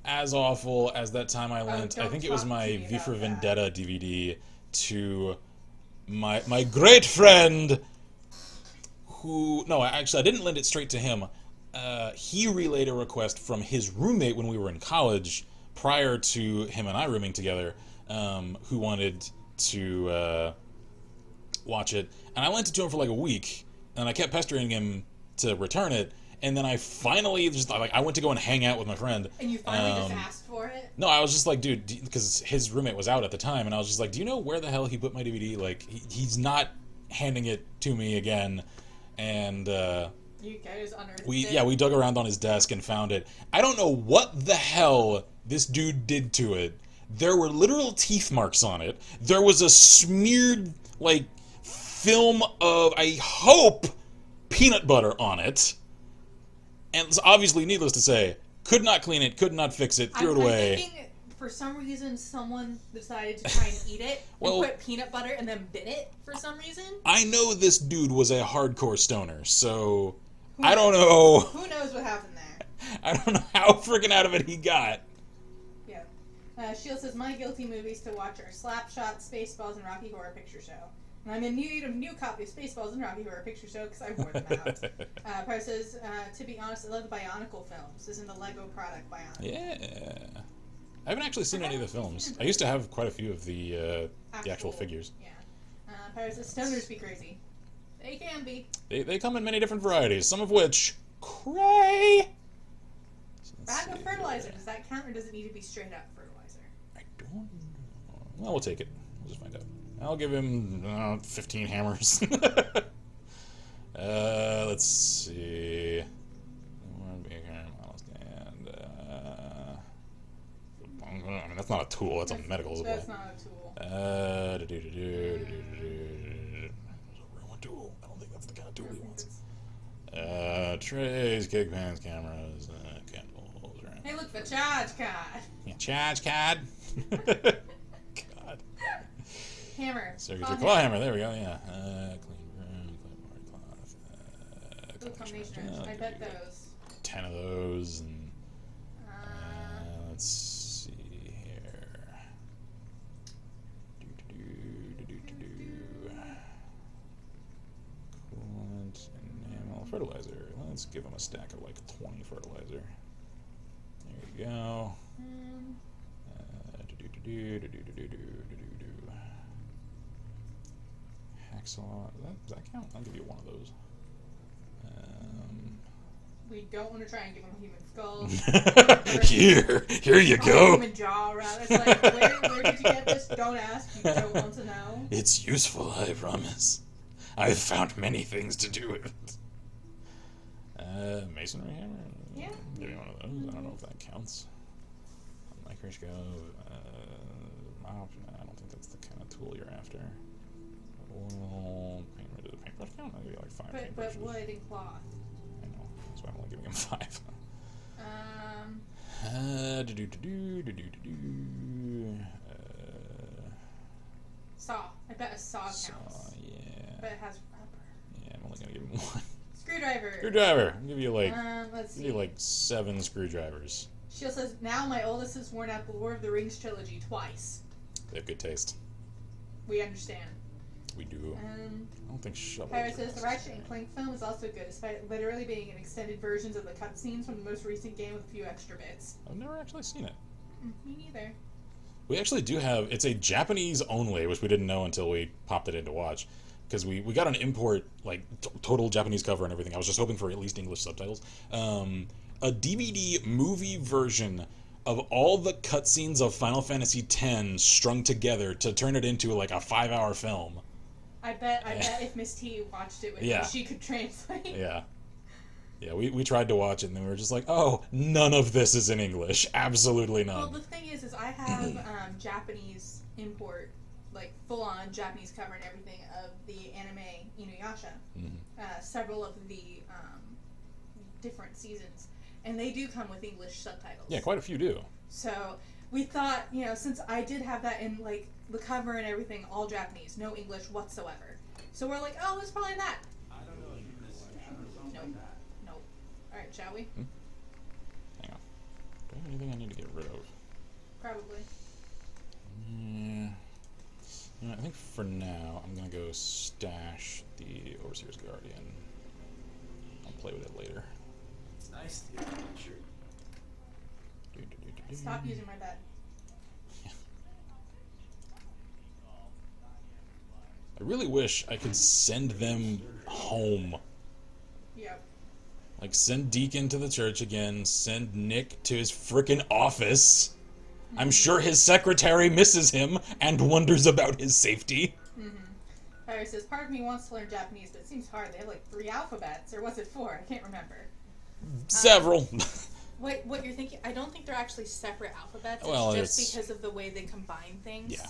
as awful as that time I lent. I think it was my V for Vendetta DVD to my great friend who... No, actually, I didn't lend it straight to him. He relayed a request from his roommate when we were in college, prior to him and I rooming together, who wanted to watch it. And I lent it to him for like a week, and I kept pestering him to return it. And then I finally just like I went to go and hang out with my friend. And you finally just asked for it? No, I was just like, dude, because his roommate was out at the time, and I was just like, do you know where the hell he put my DVD? Like, he's not handing it to me again. And you guys unearthed it? we dug around on his desk and found it. I don't know what the hell this dude did to it. There were literal teeth marks on it. There was a smeared like film of, I hope, peanut butter on it. And it's obviously, needless to say, could not clean it, could not fix it, threw it away. I'm thinking, for some reason, someone decided to try and eat it, and put peanut butter and then bit it for some reason. I know this dude was a hardcore stoner, so I don't know. Who knows what happened there? I don't know how freaking out of it he got. Yeah. Shield says, my guilty movies to watch are Slapshot, Spaceballs, and Rocky Horror Picture Show. And I'm in need of a new copy of Spaceballs and Rocky Horror Picture Show because I wore them out. Price says, to be honest, I love the Bionicle films. Isn't the Lego product Bionicle? Yeah. I haven't actually seen any of the films. I used to have quite a few of the actual figures. Yeah. Price says, stoners be crazy. They can be. They come in many different varieties, some of which, cray! Bag of fertilizer, does that count or does it need to be straight up fertilizer? I don't know. Well, we'll take it. We'll just find out. I'll give him 15 hammers. Let's see. I mean, that's not a tool. That's a medical supply. That's not a tool. There's a ruined tool. I don't think that's the kind of tool he wants. Trays, cake pans, cameras, candles. Hey, look, the charge card. Yeah, charge card. God. Hammer. Circular claw hammer. There we go. Yeah. Clean room, clean combination wrench. I bet those. 10 of those, and let's see here. Coolant, enamel, fertilizer. Let's give him a stack of like 20 fertilizer. There you go. Hacksaw. Does that count? I'll give you one of those. We don't want to try and give him a human skull. Here you go. Human jaw, rather. It's like, where did you get this? Don't ask. You don't want to know. It's useful, I promise. I've found many things to do with it. Masonry hammer? Yeah. Give me one of those. I don't know if that counts. A microscope. Mop. I don't think that's the kind of tool you're after. Oil. Paintbrush. Does a paintbrush count? I'll give you like 5 paintbrushes. But wood and cloth. I know. That's why I'm only giving him 5. Saw. I bet a saw counts. Yeah. But it has rubber. Yeah, I'm only gonna give him 1. Screwdriver. Screwdriver. I'll give you like, let's give you like 7 screwdrivers. Shield says, now my oldest has worn out the Lord of the Rings trilogy twice. They have good taste. We understand. We do. I don't think Shovel. Pyro says the Ratchet and Clank film is also good, despite literally being an extended versions of the cutscenes from the most recent game with a few extra bits. I've never actually seen it. Me neither. We actually do have, it's a Japanese only, which we didn't know until we popped it in to watch. Because we got an import, like, total Japanese cover and everything. I was just hoping for at least English subtitles. A DVD movie version of all the cutscenes of Final Fantasy X strung together to turn it into, like, a 5-hour film. I bet if Miss T watched it with me, she could translate. Yeah. Yeah, we tried to watch it, and then we were just like, oh, none of this is in English. Absolutely none. Well, the thing is I have Japanese import, like full-on Japanese cover and everything of the anime Inuyasha. Several of the different seasons. And they do come with English subtitles. Yeah, quite a few do. So we thought, since I did have that in, like, the cover and everything, all Japanese, no English whatsoever. So we're like, oh, it's probably that. I don't know if you Nope. Nope. Alright, shall we? Hang on. Do I have anything I need to get rid of? Probably. Yeah. I think for now, I'm going to go stash the Overseer's Guardian. I'll play with it later. It's nice to get a shirt. Stop using my bed. I really wish I could send them home. Yep. Like, send Deacon to the church again, send Nick to his frickin' office. I'm sure his secretary misses him and wonders about his safety. Harry says, part of me wants to learn Japanese, but it seems hard. They have like 3 alphabets, or was it 4? I can't remember. Several. What you're thinking, I don't think they're actually separate alphabets. Well, it's just because of the way they combine things. Yeah.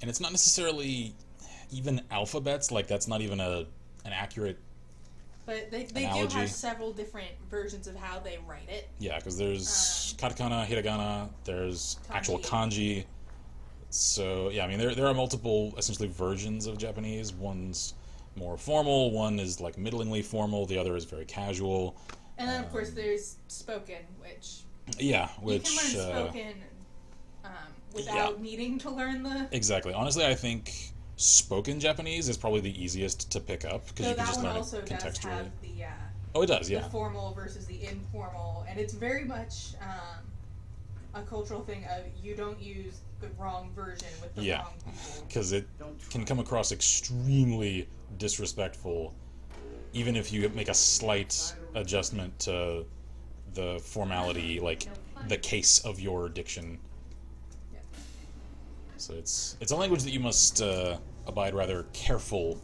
And it's not necessarily even alphabets, like that's not even an accurate But they do analogy. have several different versions of how they write it. Yeah, because there's katakana, hiragana, there's actual kanji. So, yeah, I mean, there are multiple, essentially, versions of Japanese. One's more formal, one is, like, middlingly formal, the other is very casual. And then, of course, there's spoken, which... Yeah, which... You can learn spoken without needing to learn the... Exactly. Honestly, I think spoken Japanese is probably the easiest to pick up, because you can just learn it contextually. Does have the, oh, it does, yeah. The formal versus the informal, and it's very much a cultural thing of you don't use the wrong version with the wrong people. Because it can come across extremely disrespectful, even if you make a slight adjustment to the formality, like the case of your diction. So it's a language that you must abide rather careful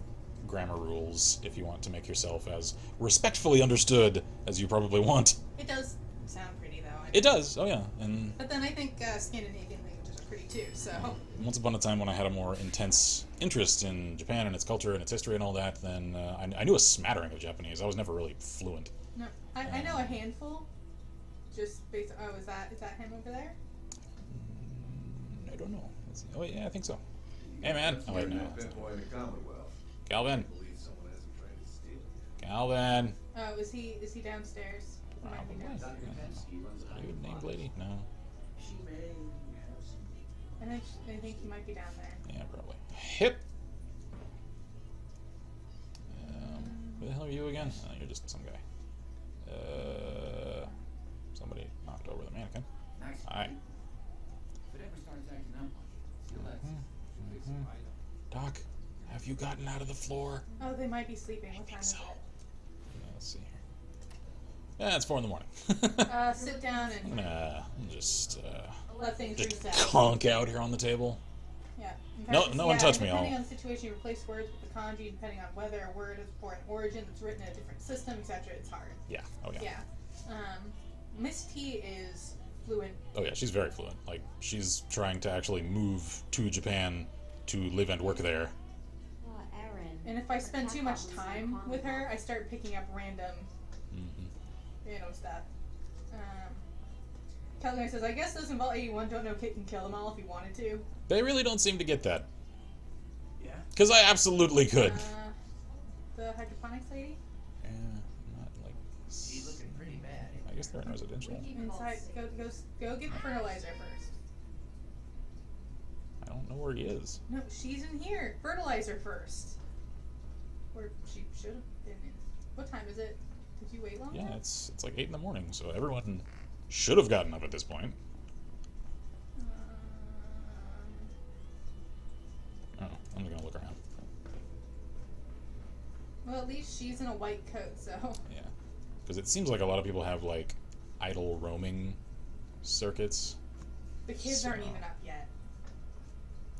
grammar rules if you want to make yourself as respectfully understood as you probably want. It does sound pretty, though. It does, oh yeah. But then I think Scandinavian languages are pretty too, so... Once upon a time when I had a more intense interest in Japan and its culture and its history and all that, then I knew a smattering of Japanese. I was never really fluent. No, I know a handful, just based on... Oh, is that him over there? I don't know. Let's see. Oh, yeah, I think so. Hey, man. Oh, wait, no. Calvin. Calvin. Oh, is he downstairs? Probably. You named lady? No. I think he might be down there. Yeah, probably. Hip. Who the hell are you again? Oh, you're just some guy. Somebody knocked over the mannequin. Nice. Alright. If it ever starts acting up on you, let's Doc, have you gotten out of the floor? Oh, they might be sleeping. What time is it? Yeah, let's see here. Yeah, it's 4 in the morning. Sit down and... I'm just let things just reset. conk out here on the table. Yeah. No one touch me. Depending on the situation, you replace words with the kanji. Depending on whether a word is for an origin that's written in a different system, etc. It's hard. Yeah. Oh yeah. Yeah. Miss T is fluent. Oh yeah, she's very fluent. Like she's trying to actually move to Japan to live and work there. And if I spend too much time with her, I start picking up random, stuff. Kelly says, I guess those in Vault 81 don't know Kit can kill them all if he wanted to. They really don't seem to get that. Yeah. Because I absolutely could. The hydroponics lady? Yeah, not like... She's looking pretty bad. I guess they're in residential. Inside, go get the fertilizer first. I don't know where he is. No, she's in here. Fertilize her first. Or she should have been in. What time is it? Did you wait long? Yeah, it's like 8 in the morning, so everyone should have gotten up at this point. Oh, I'm gonna look around. Well, at least she's in a white coat, so. Yeah, because it seems like a lot of people have like idle roaming circuits. The kids aren't even up yet.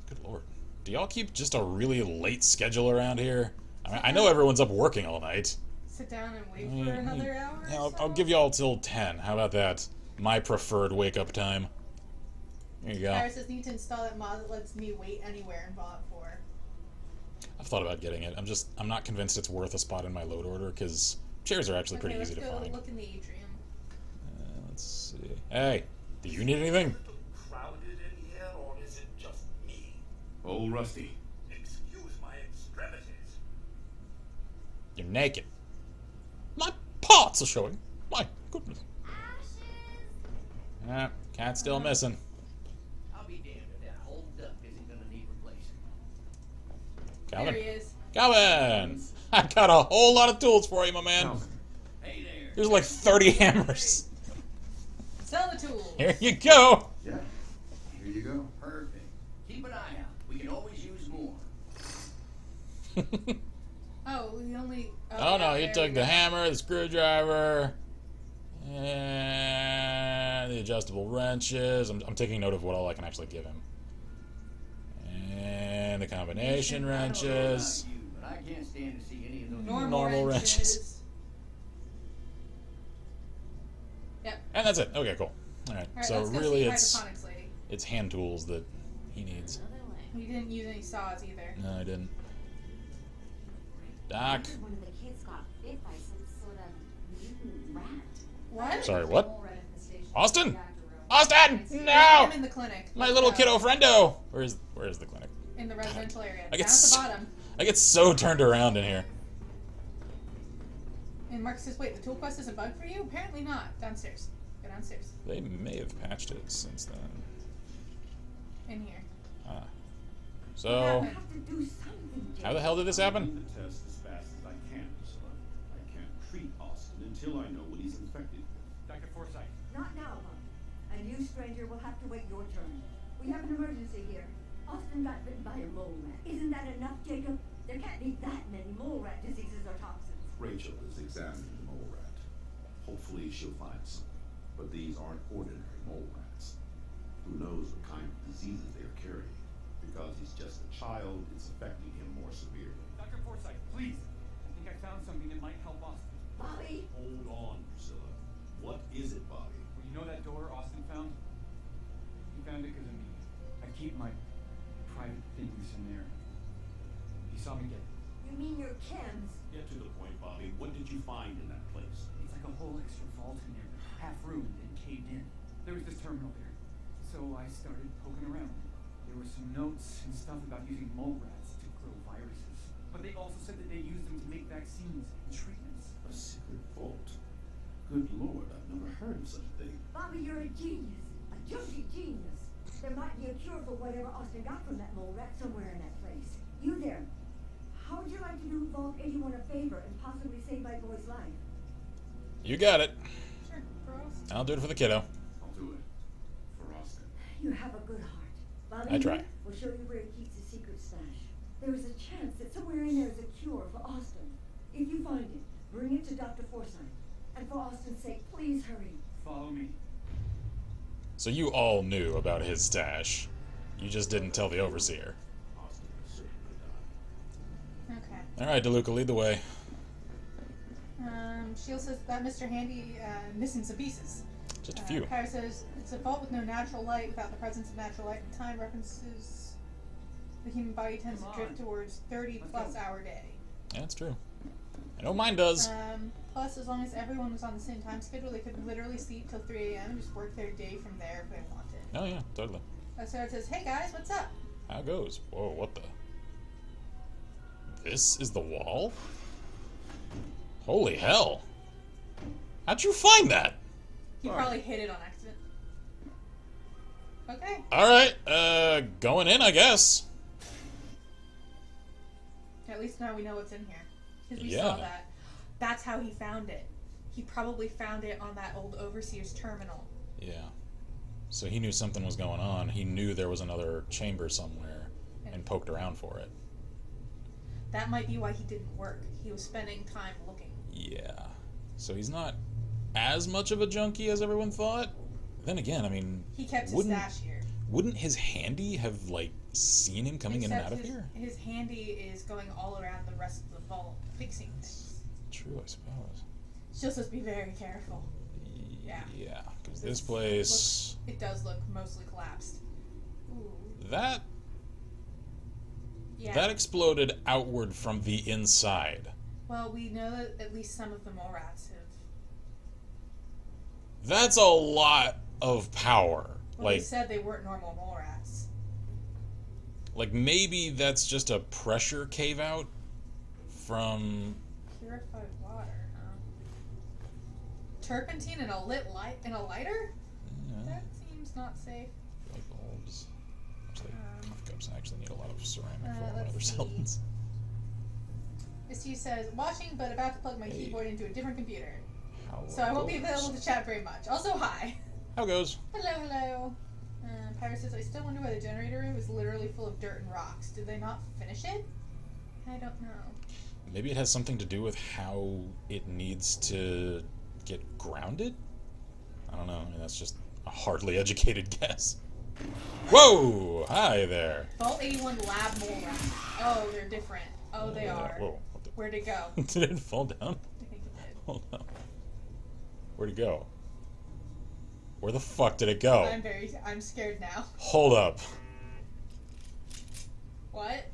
Good lord. Do y'all keep just a really late schedule around here? I mean, I know everyone's up working all night. Sit down and wait for another hour? Yeah, I'll give y'all till 10. How about that? My preferred wake-up time. There you go. Tyra says, need to install that mod that lets me wait anywhere in Fallout 4. I've thought about getting it. I'm not convinced it's worth a spot in my load order, because chairs are actually pretty easy to find. Let's go look in the atrium. Let's see. Hey, do you need anything? Crowded in here, or is it just me? Old Rusty. Excuse my extremities. You're naked. My parts are showing. My goodness. Yeah, cat's still missing. I'll be damned if that whole duck isn't gonna need replacing. Calvin. There he is. Calvin! I got a whole lot of tools for you, my man. Hey there. There's like 30 hammers. Sell the tools. Here you go. Yeah. Here you go. Perfect. Keep an eye out. We can always use more. Oh, we only. Oh no, he there took we the go. hammer, the screwdriver, and the adjustable wrenches. I'm taking note of what all I can actually give him. And the combination wrenches. I don't know about you, but I can't stand to see any of those Normal wrenches. Yep. And that's it. Okay, cool. Alright, Alright, so let's go really see it's hydroponics lady. it's hand tools that he needs. We didn't use any saws either. No, I didn't. Doc. One of the kids got bit by some sort of mutant rat. What? Sorry, what? Austin? Austin! No! I'm in the clinic. My little kiddo friendo! Where is the clinic? In the residential area. I Down get at the bottom. I get so turned around in here. And Mark says, wait, the tool quest isn't bugged for you? Apparently not. Downstairs. Go downstairs. They may have patched it since then. In here. Ah. So, how the hell did this happen? The test as fast as I can, Priscilla. I can't treat Austin until I know what he's infected with. Dr. Forsythe. Not now, Mom. A new stranger will have to wait your turn. We have an emergency here. Austin got bitten by a mole rat. Isn't that enough, Jacob? There can't be that many mole rat diseases or toxins. Rachel is examining the mole rat. Hopefully she'll find something. But these aren't ordinary mole rats. Who knows what kind of diseases they're carrying? Because he's just a child, it's affecting him more severely. Dr. Forsythe, please. I think I found something that might help Austin. Bobby? Hold on, Priscilla. What is it, Bobby? Well, you know that door Austin found? He found it because of me. I keep my private things in there. He saw me get it. You mean your chems? Get to the point, Bobby. What did you find in that place? It's like a whole extra vault in there, half ruined and caved in. There was this terminal there, so I started poking around. There were some notes and stuff about using mole rats to grow viruses. But they also said that they used them to make vaccines and treatments. A secret vault. Good Lord, I've never heard of such a thing. Bobby, you're a genius. A junkie genius. There might be a cure for whatever Austin got from that mole rat somewhere in that place. You there. How would you like to do Vault 81 a favor and possibly save my boy's life? You got it. Sure, for Austin. I'll do it for the kiddo. I'll do it. For Austin. You have a good heart. Bobby I try. will show you where he keeps his secret stash. There is a chance that somewhere in there is a cure for Austin. If you find it, bring it to Dr. Forsythe. And for Austin's sake, please hurry. Follow me. So you all knew about his stash. You just didn't tell the overseer. Austin will certainly die. Okay. Alright, DeLuca, lead the way. Shield says that Mr. Handy missing some pieces. Just a few. Kyra says it's a vault with no natural light. Without the presence of natural light in time, references the human body tends to drift towards 30+ hour day. Yeah, that's true. I know mine does. Plus, as long as everyone was on the same time schedule, they could literally sleep till 3 a.m. and just work their day from there if they wanted. Oh yeah, totally. Sarah says, hey guys, what's up? How goes? Whoa, what the? This is the wall? Holy hell. How'd you find that? He probably hit it on accident. Okay. Alright, going in, I guess. At least now we know what's in here. Because we Yeah. saw that. That's how he found it. He probably found it on that old Overseer's terminal. Yeah. So he knew something was going on. He knew there was another chamber somewhere and poked around for it. That might be why he didn't work. He was spending time looking. Yeah. So he's not as much of a junkie as everyone thought. Then again, I mean, He kept his stash here. Wouldn't his handy have, like, seen him coming in and out of here? His handy is going all around the rest of the vault, fixing things. True, I suppose. She'll just be very careful. Yeah. Yeah, because this place... It does look mostly collapsed. Ooh. That Yeah. That exploded outward from the inside. Well, we know that at least some of the mole rats have. That's a lot of power. Well, they said they weren't normal mole rats. Like maybe that's just a pressure cave out from. Purified water, huh? Turpentine and a lighter? Yeah. That seems not safe. Light bulbs. Actually, coffee cups actually need a lot of ceramic for all let's other see. cells. Misty says, watching but about to plug my keyboard into a different computer. How So I won't be goes? available to chat very much. Also, hi. How goes? Hello, hello. Pyro says, I still wonder why the generator room is literally full of dirt and rocks. Did they not finish it? I don't know. Maybe it has something to do with how it needs to get grounded? I don't know. I mean, that's just a hardly educated guess. Whoa! Hi there. Vault 81 lab mole rats. Oh, they're different. Oh, they are. Whoa. Where'd it go? Did it fall down? I think it did. Hold on. Where'd it go? Where the fuck did it go? I'm scared now. Hold up. What?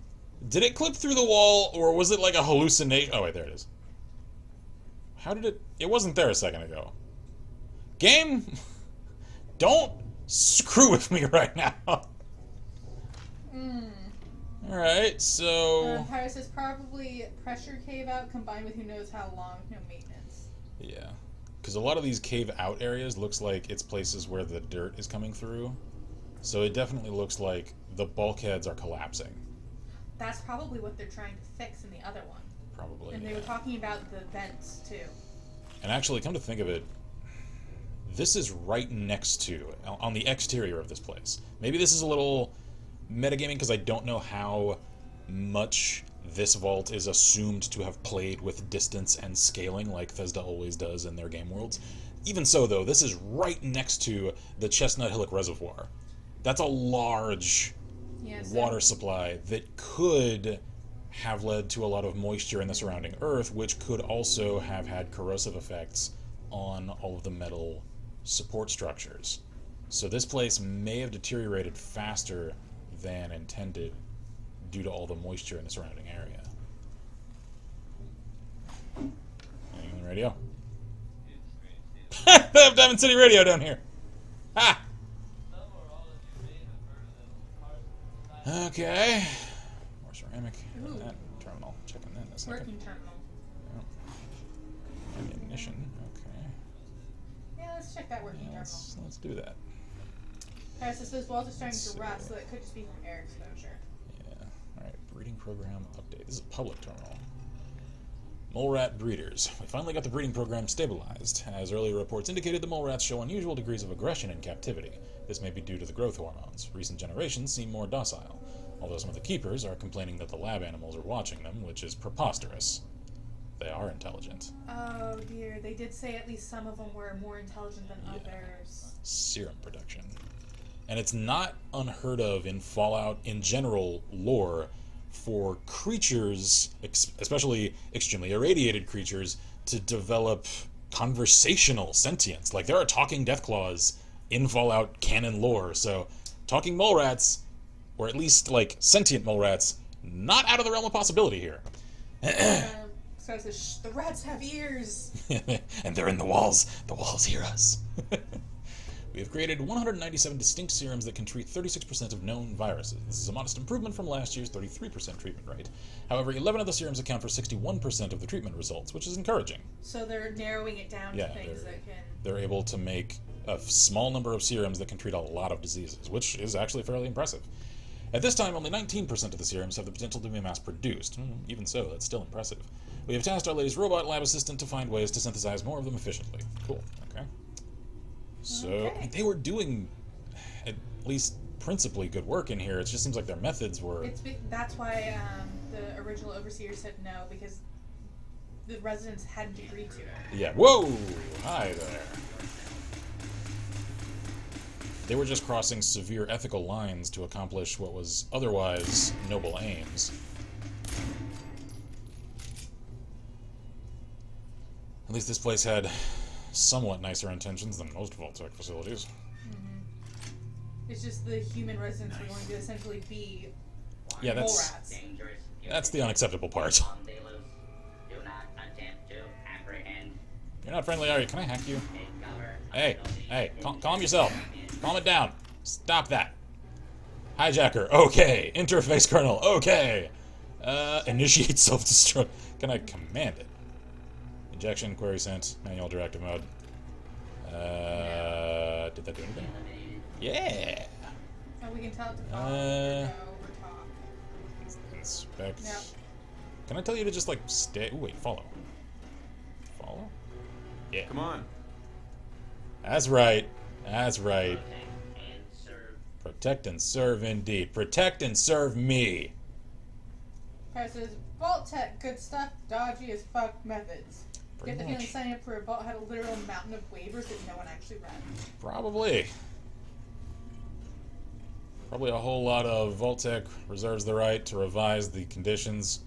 Did it clip through the wall, or was it like a hallucination? Oh, wait, there it is. How did it... It wasn't there a second ago. Game? Don't screw with me right now. Alright, so... Pyro says probably pressure cave out combined with who knows how long, no maintenance. Yeah. Because a lot of these cave out areas looks like it's places where the dirt is coming through. So it definitely looks like the bulkheads are collapsing. That's probably what they're trying to fix in the other one. Probably. And they were talking about the vents, too. And actually, come to think of it, this is right next to, on the exterior of this place. Maybe this is a little metagaming because I don't know how much this vault is assumed to have played with distance and scaling like Bethesda always does in their game worlds. Even so, though, this is right next to the Chestnut Hillock Reservoir. That's a large water supply that could have led to a lot of moisture in the surrounding earth, which could also have had corrosive effects on all of the metal support structures. So this place may have deteriorated faster than intended due to all the moisture in the surrounding area. Anything on the radio? They have Diamond City Radio down here! Ha! Okay. More ceramic. That terminal. Checking that in a second. Working terminal. Yeah. Ammunition. Okay. Yeah, let's check that working terminal. Let's do that. Pyro says those walls are starting to rust, so it could just be from air exposure. Yeah. Alright, breeding program update. This is a public terminal. Mole rat breeders. We finally got the breeding program stabilized. As earlier reports indicated, the mole rats show unusual degrees of aggression in captivity. This may be due to the growth hormones. Recent generations seem more docile, although some of the keepers are complaining that the lab animals are watching them, which is preposterous. They are intelligent. Oh dear, they did say at least some of them were more intelligent than others. Serum production. And it's not unheard of in Fallout in general lore for creatures, especially extremely irradiated creatures, to develop conversational sentience. Like, there are talking deathclaws in Fallout canon lore, so talking mole rats, or at least, like, sentient mole rats, not out of the realm of possibility here. So I says, shh, the rats have ears! And they're in the walls. The walls hear us. We have created 197 distinct serums that can treat 36% of known viruses. This is a modest improvement from last year's 33% treatment rate. However, 11 of the serums account for 61% of the treatment results, which is encouraging. So they're narrowing it down to things that can... They're able to make a small number of serums that can treat a lot of diseases, which is actually fairly impressive. At this time, only 19% of the serums have the potential to be mass-produced. Even so, that's still impressive. We have tasked our latest robot lab assistant to find ways to synthesize more of them efficiently. Cool. Okay. So, they were doing, at least principally, good work in here. It just seems like their methods were... That's why the original overseer said no, because the residents hadn't agreed to it. Yeah. Whoa! Hi there. They were just crossing severe ethical lines to accomplish what was otherwise noble aims. At least this place had somewhat nicer intentions than most Vault-Tec facilities. It's just the human residents were going to essentially be Yeah, mole rats. that's the unacceptable part. Do not attempt to apprehend. You're not friendly, are you? Can I hack you? Hey, calm yourself. Calm it down. Stop that. Hijacker. Okay. Interface kernel. Okay. Initiate self-destruct. Can I command it? Injection, query sent, manual directive mode. Did that do anything? Yeah. So we can tell it to follow or talk. Inspect. Yep. Can I tell you to just like stay? Ooh, wait, follow. Follow? Yeah. Come on. That's right. That's right. Protect and serve indeed. Protect and serve me. Paris says, Vault-Tec, good stuff, dodgy as fuck methods. Get the feeling signing up for a vault had a literal mountain of waivers that no one actually read. Probably. Probably a whole lot of Vault-Tec reserves the right to revise the conditions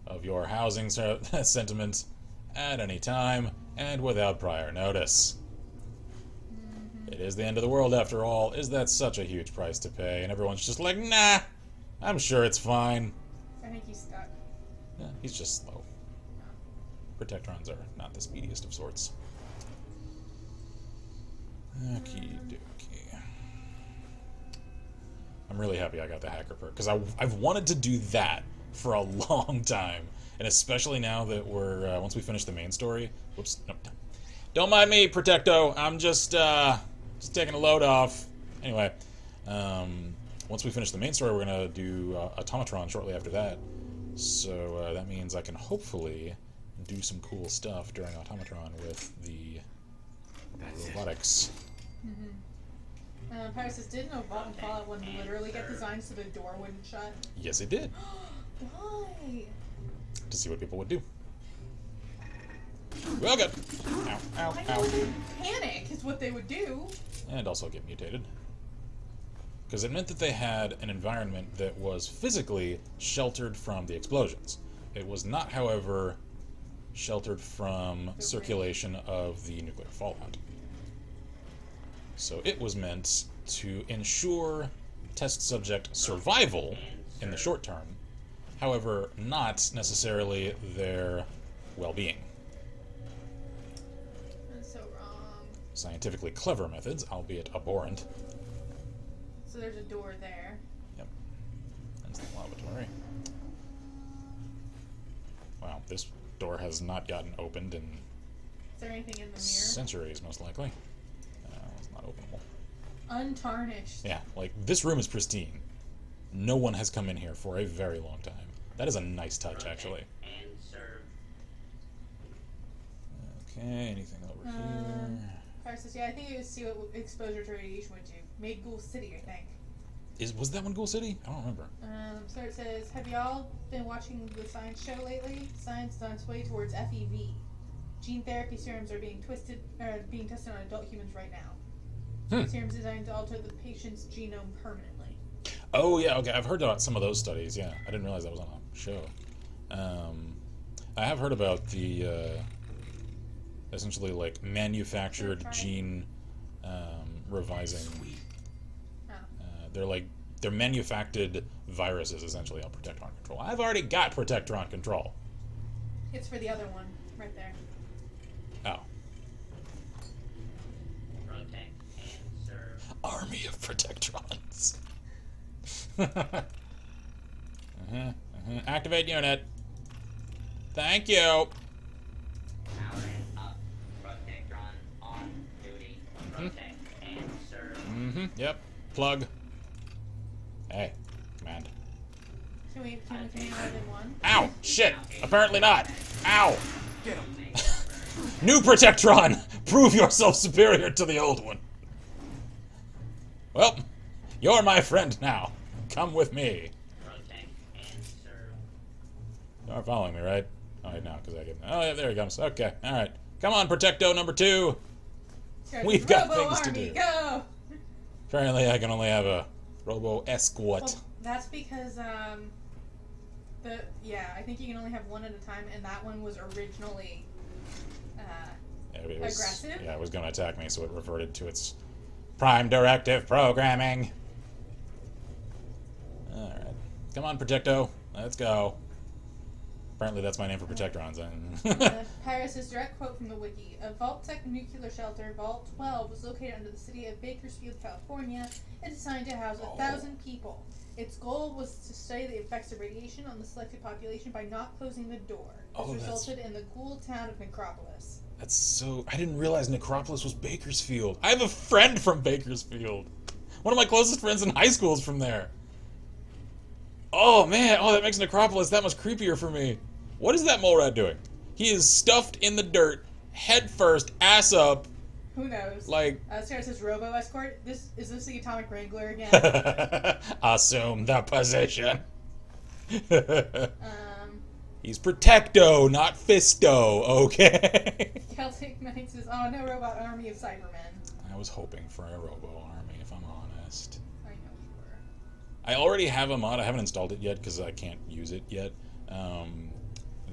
of your housing sentiments at any time and without prior notice. It is the end of the world after all. Is that such a huge price to pay? And everyone's just like, nah, I'm sure it's fine. I think he's stuck. Yeah, he's just slow. Protectrons are not the speediest of sorts. Okie dokie. I'm really happy I got the hacker perk, because I've wanted to do that for a long time. And especially now that we're, once we finish the main story. Whoops, no. Don't mind me, Protecto. I'm just taking a load off. Anyway, once we finish the main story, we're going to do Automatron shortly after that. So that means I can hopefully do some cool stuff during Automatron with the robotics. Paris says, didn't Vault and Fallout 1 literally get designed so the door wouldn't shut? Yes, it did. Why? To see what people would do. Well, good. Ow, ow, I ow. know they panic is what they would do. And also get mutated. Because it meant that they had an environment that was physically sheltered from the explosions. It was not, however, sheltered from circulation of the nuclear fallout. So it was meant to ensure test subject survival in the short term, however, not necessarily their well-being. That's so wrong. Scientifically clever methods, albeit abhorrent. So there's a door there. Yep. That's the lavatory. Wow, this door has not gotten opened in Is there anything in the mirror? centuries, most likely. It's not openable. Untarnished. Yeah, like, this room is pristine. No one has come in here for a very long time. That is a nice touch, actually. Okay, anything over here? Paris says, yeah, I think it was see what exposure to radiation would do. Made Ghoul City, I think. Was that one Ghoul City? I don't remember. So it says, have y'all been watching the science show lately? Science is on its way towards FEV. Gene therapy serums are being tested on adult humans right now. Serums designed to alter the patient's genome permanently. Oh, yeah, okay. I've heard about some of those studies, yeah. I didn't realize that was on a show. I have heard about the, essentially, like, manufactured gene revising. They're manufactured viruses, essentially, on Protectron control. I've already got Protectron control. It's for the other one, right there. Oh. Protect and serve. Activate unit. Thank you. Powering up. Protectron on duty. Protect and serve. Yep. Plug. Hey. Command. Can we contain more than one? Ow! Shit! Apparently not. Ow! New Protectron! Prove yourself superior to the old one. Well, you're my friend now. Come with me. Protect and serve. You are following me, right? Oh, wait, no, because I get... Oh, yeah, there he comes. Okay, alright. Come on, Protecto number 2. We've got things to do. Go! Apparently, I can only have a robo-escort. Well, that's because, I think you can only have one at a time, and that one was originally, It was, aggressive? Yeah, it was going to attack me, so it reverted to its prime directive programming. Alright. Come on, Protecto. Let's go. Apparently that's my name for Protectrons. Pyrus' direct quote from the wiki. A Vault-Tec nuclear shelter, Vault 12, was located under the city of Bakersfield, California. It is designed to house 1,000 people. Its goal was to study the effects of radiation on the selected population by not closing the door. This resulted in the ghoul town of Necropolis. That's so... I didn't realize Necropolis was Bakersfield. I have a friend from Bakersfield. One of my closest friends in high school is from there. Oh, man. Oh, that makes Necropolis that much creepier for me. What is that mole rat doing? He is stuffed in the dirt, head first, ass up. Who knows? Like... Sarah says Robo-Escort. Is this the Atomic Wrangler again? Assume the position. He's Protecto, not Fisto, okay? Celtic Knight says, oh, no robot army of Cybermen. I was hoping for a robo army, if I'm honest. I know you were. I already have a mod. I haven't installed it yet because I can't use it yet.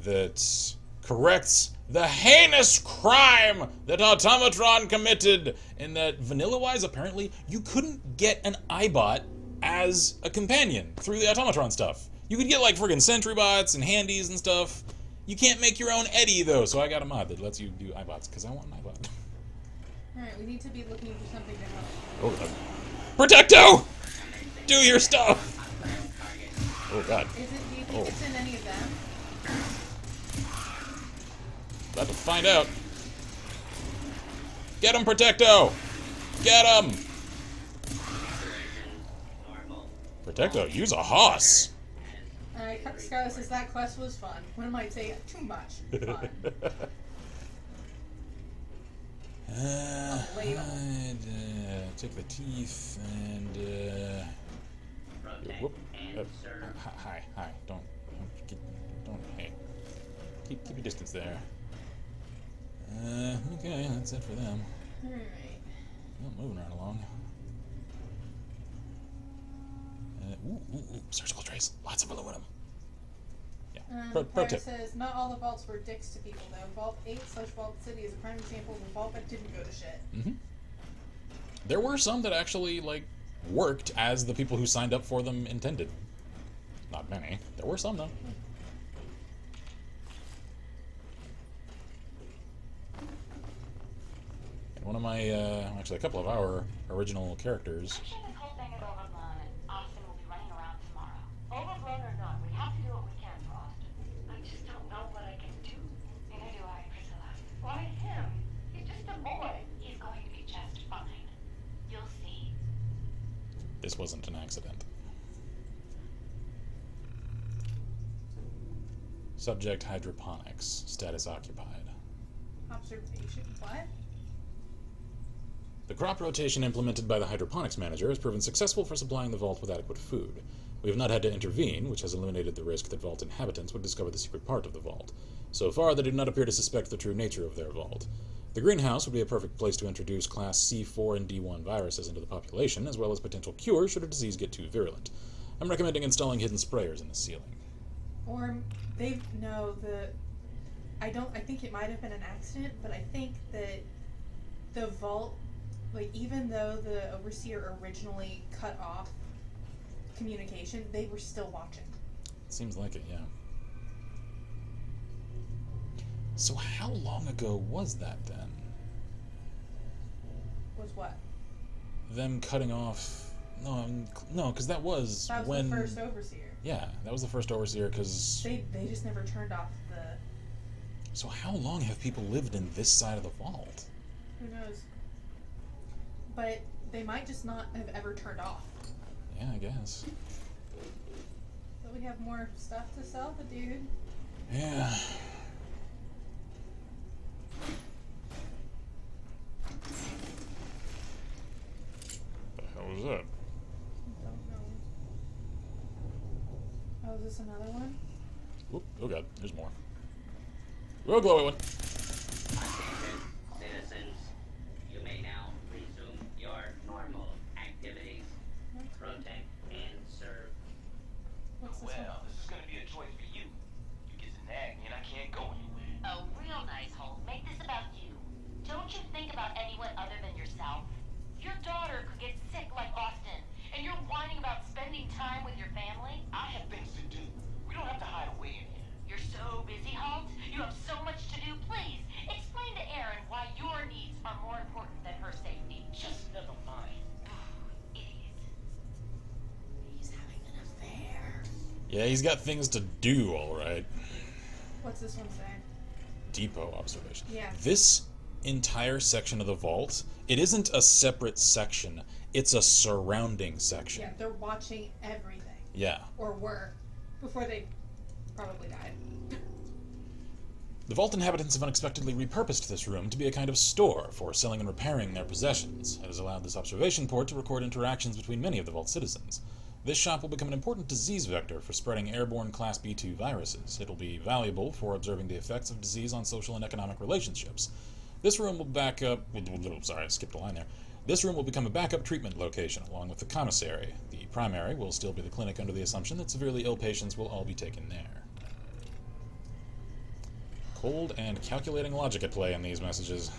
That corrects the heinous crime that Automatron committed. In that, vanilla-wise, apparently, you couldn't get an iBot as a companion through the Automatron stuff. You could get, like, friggin' sentry bots and handies and stuff. You can't make your own Eddie, though, so I got a mod that lets you do iBots, because I want an iBot. Alright, we need to be looking for something to help. Oh, Protecto! Do your stuff! Oh, God. Do you think it's in any of them? About to find out. Get him, Protecto! Get him! Protecto, use a hoss! Scarlet says that quest was fun. One might say too much fun. Take the teeth and whoop. Hi. Don't. Hey, keep your distance there. Okay, that's it for them. All right. Well, moving right along. Surgical trays. Lots of aluminum. Yeah. Pro tip. Says, not all the vaults were dicks to people, though. Vault 8/Vault City is a prime example of a vault that didn't go to shit. Mm-hmm. There were some that actually, like, worked as the people who signed up for them intended. Not many. There were some, though. And one of my, actually a couple of our original characters... Overblown or not, we have to do what we can for Austin. I just don't know what I can do. Neither do I, Priscilla. Why him? He's just a boy. He's going to be just fine. You'll see. This wasn't an accident. Subject hydroponics. Status occupied. Observation. What? The crop rotation implemented by the hydroponics manager has proven successful for supplying the vault with adequate food. We have not had to intervene, which has eliminated the risk that vault inhabitants would discover the secret part of the vault. So far, they do not appear to suspect the true nature of their vault. The greenhouse would be a perfect place to introduce Class C4 and D1 viruses into the population, as well as potential cures should a disease get too virulent. I'm recommending installing hidden sprayers in the ceiling. Or I think it might have been an accident, but I think that the vault, like, even though the overseer originally cut off communication, they were still watching. Seems like it, yeah. So how long ago was that then? Was what? Them cutting off No, because that was when... the first overseer. Yeah, that was the first overseer, because... They just never turned off the... So how long have people lived in this side of the vault? Who knows? But they might just not have ever turned off. Yeah, I guess. So we have more stuff to sell the dude. Yeah. What the hell was that? Don't know. Oh, is this another one? Oop, oh god, there's more. Oh, glowy one. Citizens, you may now resume your normal activities. Protect and serve. Well, this is gonna be a choice for you. You get to nag me and I can't go anywhere. Oh, real nice, Holt. Make this about you. Don't you think about anyone other than yourself? Your daughter could get sick like Austin, and you're whining about spending time with your family? I have things to do. We don't have to hide away in here. You're so busy, Holt. You have so much to do. Please, explain to Erin why your needs are more important than her safety. Just never mind. Idiot. He's having an affair. Yeah, he's got things to do, alright. What's this one say? Depot observation. Yeah. This entire section of the vault, it isn't a separate section, it's a surrounding section. Yeah, they're watching everything. Yeah. Or were. Before they probably died. The vault inhabitants have unexpectedly repurposed this room to be a kind of store for selling and repairing their possessions. It has allowed this observation port to record interactions between many of the vault citizens. This shop will become an important disease vector for spreading airborne Class B2 viruses. It will be valuable for observing the effects of disease on social and economic relationships. This room will back up... Sorry, I skipped a line there. This room will become a backup treatment location, along with the commissary. The primary will still be the clinic under the assumption that severely ill patients will all be taken there. Cold and calculating logic at play in these messages.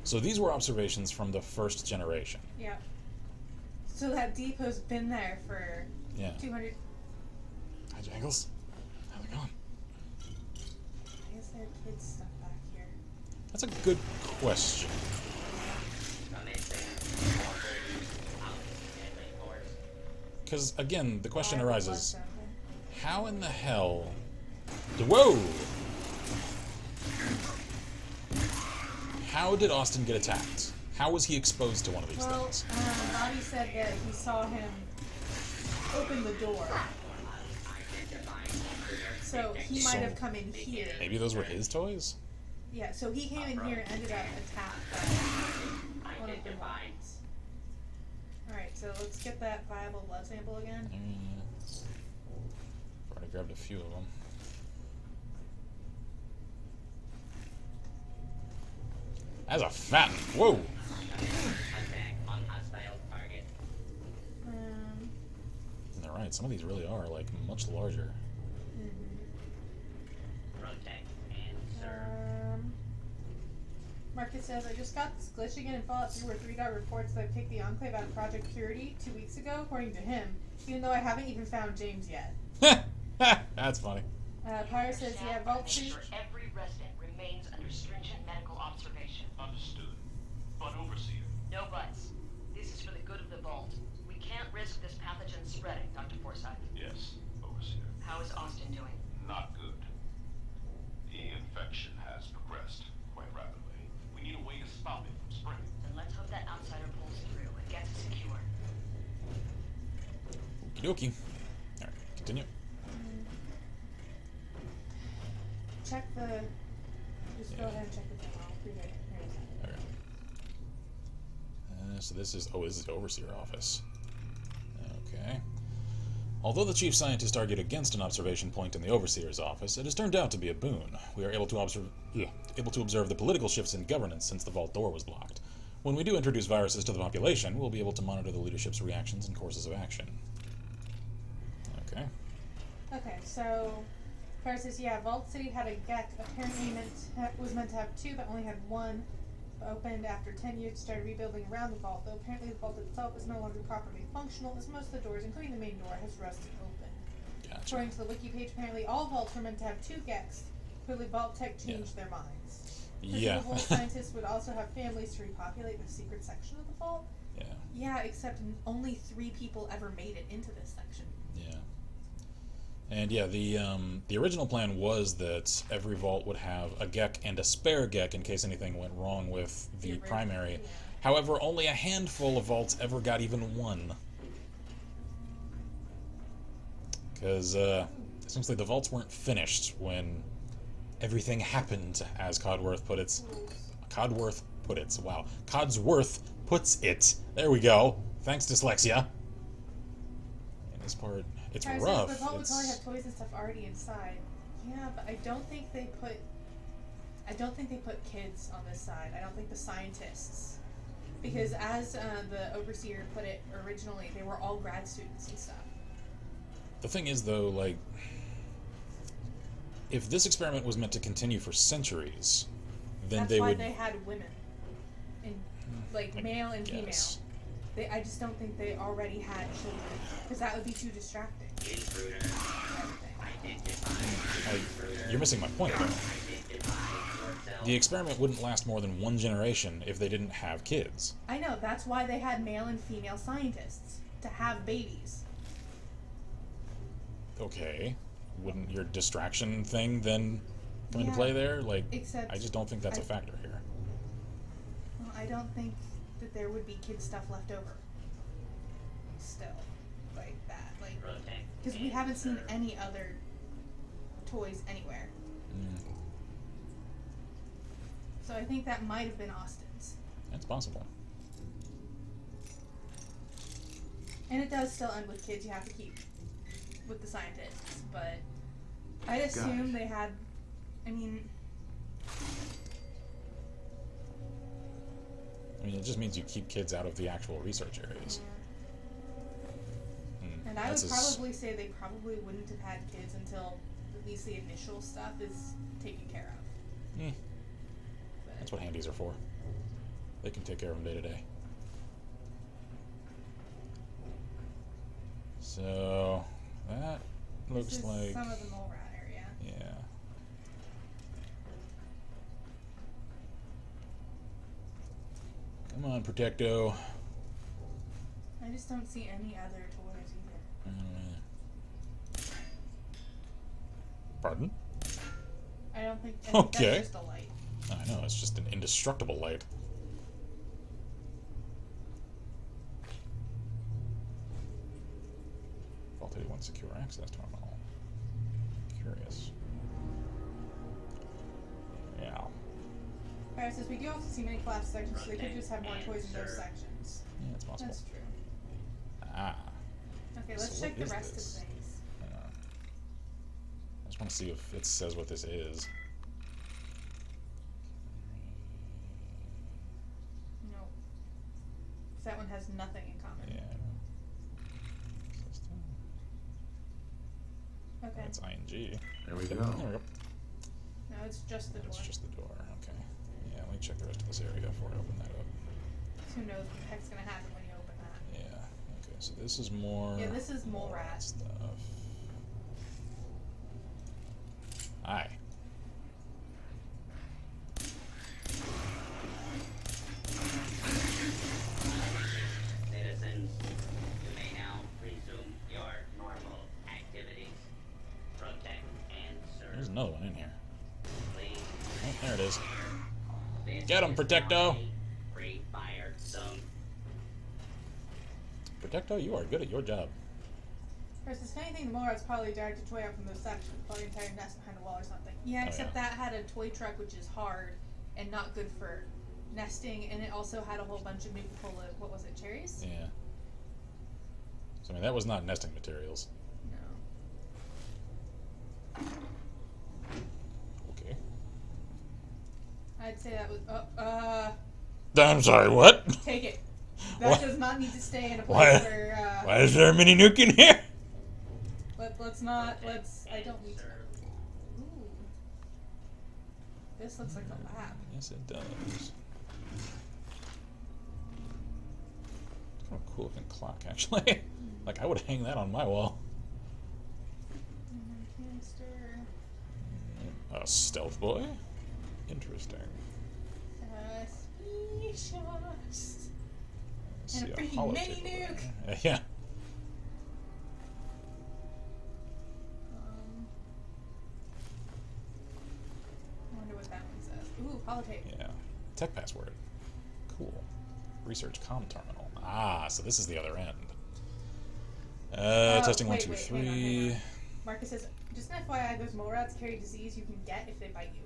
So these were observations from the first generation. Yeah. So that depot's been there for 200... Hi, Jangles. How's it going? I guess there are kids stuff back here. That's a good question. Because, again, the question arises, how in the hell... Whoa! How did Austin get attacked? How was he exposed to one of these things? Bobby said that he saw him open the door. So he might have come in here. Maybe those were his toys? Yeah, so he came in here and ended up attacked by one of the mines. Alright, so let's get that viable blood sample again. I've already grabbed a few of them. That's a fat one. Whoa! And they're right, some of these really are, like, much larger. Marcus says, I just got this glitch again in Fallout 3 where 3 got reports that kicked the Enclave out of Project Purity 2 weeks ago, according to him, even though I haven't even found James yet. That's funny. Pyre says, yeah, Vault 2... Every resident remains under stringent medical observation. Understood. But Overseer. No buts. This is for the good of the Vault. We can't risk this pathogen spreading, Dr. Forsyth. Yes, Overseer. How is Austin doing? Not good. The infection has progressed quite rapidly. We need a way to stop it from spreading. Then let's hope that outsider pulls through and gets it secure. Okie dokie. Alright, continue. Check the... Just go ahead and check the thing. I'll prove it. Here it is. Okay. So this is... Oh, this is the Overseer office. Okay. Although the Chief Scientist argued against an observation point in the Overseer's office, it has turned out to be a boon. We are able to observe the political shifts in governance since the vault door was locked. When we do introduce viruses to the population, we'll be able to monitor the leadership's reactions and courses of action. Okay. Okay, so... Pyre says, yeah, Vault City had a GEC, apparently was meant to have 2, but only had 1. Opened after 10 years, started rebuilding around the vault, though apparently the vault itself is no longer properly functional, as most of the doors, including the main door, has rusted open. Gotcha. According to the wiki page, apparently all vaults were meant to have 2 GECs. Clearly Vault Tech changed their minds. Yeah. The vault scientists would also have families to repopulate the secret section of the vault. Yeah. Yeah, except only 3 people ever made it into this section. Yeah. And yeah, the original plan was that every vault would have a Gek and a spare Gek in case anything went wrong with the primary. Yeah. However, only a handful of vaults ever got even one. Because essentially the vaults weren't finished when everything happened, as Codsworth put it. Wow. Codsworth puts it. There we go. Thanks, dyslexia. And this part, it's rough. The vault would probably have toys and stuff already inside. Yeah, but I don't think they put kids on this side. I don't think the scientists, because as the overseer put it originally, they were all grad students and stuff. The thing is, though, like, if this experiment was meant to continue for centuries, then That's they why would. they had women, like male and female. I just don't think they already had children, because that would be too distracting. You're missing my point, though. The experiment wouldn't last more than one generation if they didn't have kids. I know, that's why they had male and female scientists, to have babies. Okay. Wouldn't your distraction thing then come into play there? Like, except I just don't think that's a factor here. Well, I don't think that there would be kid stuff left over. Still. Like that. Like, because we haven't seen any other toys anywhere. So I think that might have been Austin's. That's possible. And it does still end with kids you have to keep with the scientists, but I'd assume they had, I mean, it just means you keep kids out of the actual research areas. and I would probably say they probably wouldn't have had kids until at least the initial stuff is taken care of. That's what handies are for. They can take care of them day to day. So that looks like some of the mole rat area. Yeah. Come on, Protecto. I just don't see any other toys either. Pardon? I don't think. I think Okay. That's just a light. I know, it's just an indestructible light. Vault 81 secure access terminal. Curious. Yeah. Alright, says we do also see many collapsed sections, so they could just have more toys in those sections. Yeah, it's possible. That's true. Ah. Okay, let's So check what the is rest this? of things. I just want to see if it says what this is. No. That one has nothing in common. Yeah. Okay. It's ING. There we go. There we go. No, it's just the door. It's just the door. Okay. Yeah, let me check the rest of this area before I open that up. Who knows what the heck's gonna happen when you open that? Yeah. Okay, so this is more. Yeah, this is mole rat stuff. Hi. Citizens, you may now resume your normal activities. Protect and serve. There's another one in here. Please. Oh, there it is. This Get him, is Protecto! now a free fire zone. Protecto, you are good at your job. Versus if anything, the mole rat's probably dragged a toy out from those sections, probably an entire nest behind a wall or something. Yeah, Oh, except yeah. that had a toy truck which is hard and not good for nesting, and it also had a whole bunch of maybe full of, what was it, cherries? Yeah. So, I mean, that was not nesting materials. No. Okay. I'd say that was, I'm sorry, what? take it. That What? does not need to stay in a Why- place where, Why is there a mini nuke in here? let's not, I don't need to. Ooh. This looks like a lab. Yes, it does. It's kind of a cool looking clock, actually. Like, I would hang that on my wall. Canister. A stealth boy? Interesting. Species. See And a a freaking holotape mini over nuke. there. Yeah. I wonder what that one says. Ooh, holotape. Yeah. Tech password. Cool. Research comm terminal. Ah, so this is the other end. Testing wait, 1, 2, wait, 3. hang on. Marcus says, just an FYI, those mole rats carry disease you can get if they bite you.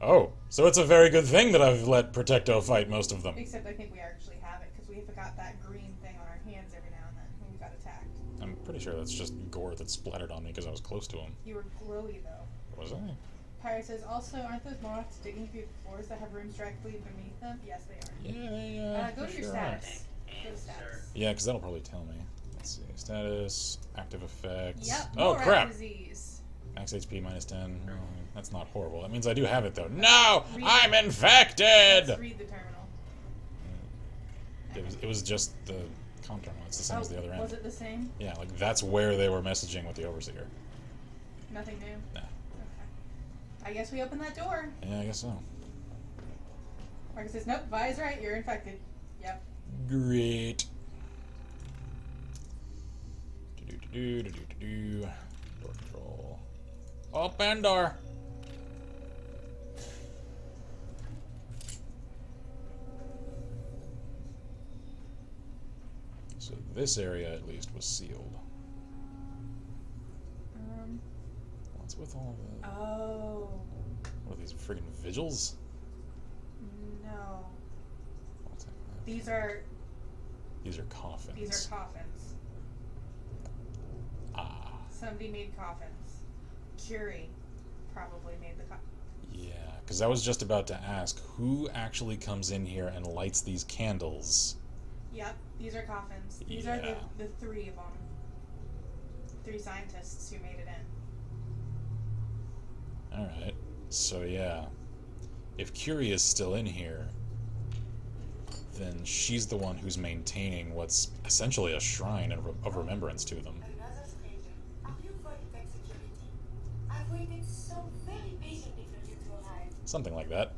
Oh, so it's a very good thing that I've let Protecto fight most of them. Except I think we actually have it, because we got that green thing on our hands every now and then when we got attacked. I'm pretty sure that's just gore that splattered on me because I was close to him. You were glowy, though. Was I? Pirate says, also, aren't those mole rats digging through the floors that have rooms directly beneath them? Yes, they are. Yeah, they go to your sure status. Go to status. Yeah, because that'll probably tell me. Let's see. Status, active effects. Yep, Oh, mole rat crap! disease. Max HP minus 10. Oh, that's not horrible. That means I do have it, though. No! I'm infected! Let's read the terminal. It was just the comm terminal. It's the same as the other end. Was it the same? Yeah, like that's where they were messaging with the Overseer. Nothing new? Nah. Okay. I guess we open that door. Yeah, I guess so. Marcus says, nope, Vi's right, you're infected. Yep. Great. Do-do-do-do-do-do-do. Door control. Open door. So this area at least was sealed. What's with all the... Oh. What are these friggin' vigils? No. I'll take that. These are coffins. These are coffins. Ah. Somebody made coffins. Curie probably made the coffins. Yeah, because I was just about to ask, who actually comes in here and lights these candles? Yep, these are coffins. These are the three of them. 3 scientists who made it in. Alright, so yeah. If Curie is still in here, then she's the one who's maintaining what's essentially a shrine of remembrance to them. Another stranger. Are you for tech security? I've waited so very patiently for you to arrive. Something like that.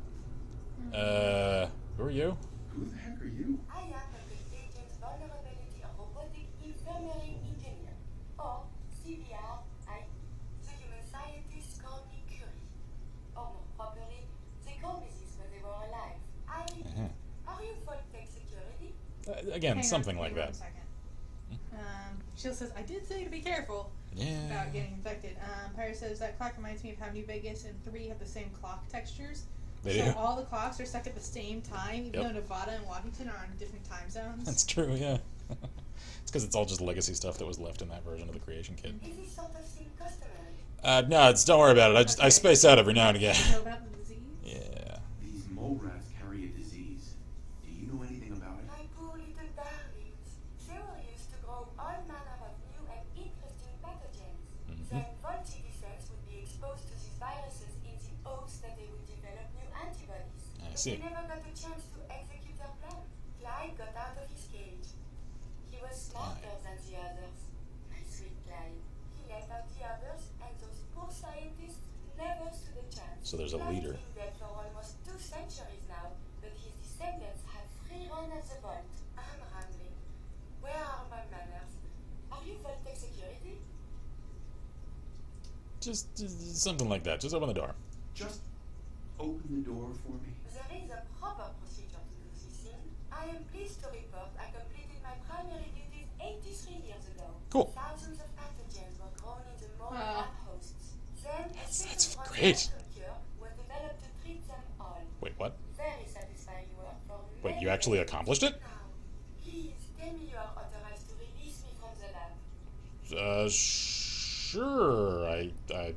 Who are you? Who the heck are you? I am the Agent Vulnerability Robotic Infirmary Engineer, or CVR. The human scientists call me Curie. Or more properly, they call me this when they were alive. Are you for tech security? Again, something like that. 1 second. Shield says, I did say to be careful about getting infected. Pyre says, that clock reminds me of how New Vegas and 3 have the same clock textures. They so do. all the clocks are stuck at the same time, even Yep. though Nevada and Washington are on different time zones. That's true, yeah. It's because it's all just legacy stuff that was left in that version of the creation kit. Is this sort of thing customary? No, don't worry about it. I space out every now and again. You know about the disease? Yeah. These mole rats carry a disease. Do you know anything about it? My poor little darlings. They were used to grow all manner of new and interesting pathogens. Then Voltigicens would be exposed to these viruses in the hopes that they would develop new antibodies. I But see. they never got a chance to execute their plan. Clyde got out of his cage. He was smarter than the others. My sweet Clyde. He let out the others, and those poor scientists never stood a chance. So there's a Clyde's leader. been dead for almost 2 centuries now, but his descendants have free run at the vault. I'm rambling. Where are my manners? Are you Vault-Tec security? Just something like that. Just open the door. Just open the door for me. There is a proper procedure to do this thing. I am pleased to report I completed my primary duties 83 years ago. Cool. Thousands of pathogens were grown in the mole rat hosts. Then a That's single great. cure was developed to treat them all. Wait, what? Very satisfying work for Wait, many you actually years. accomplished it? Now, please tell me you are authorized to release me from the lab. Sure.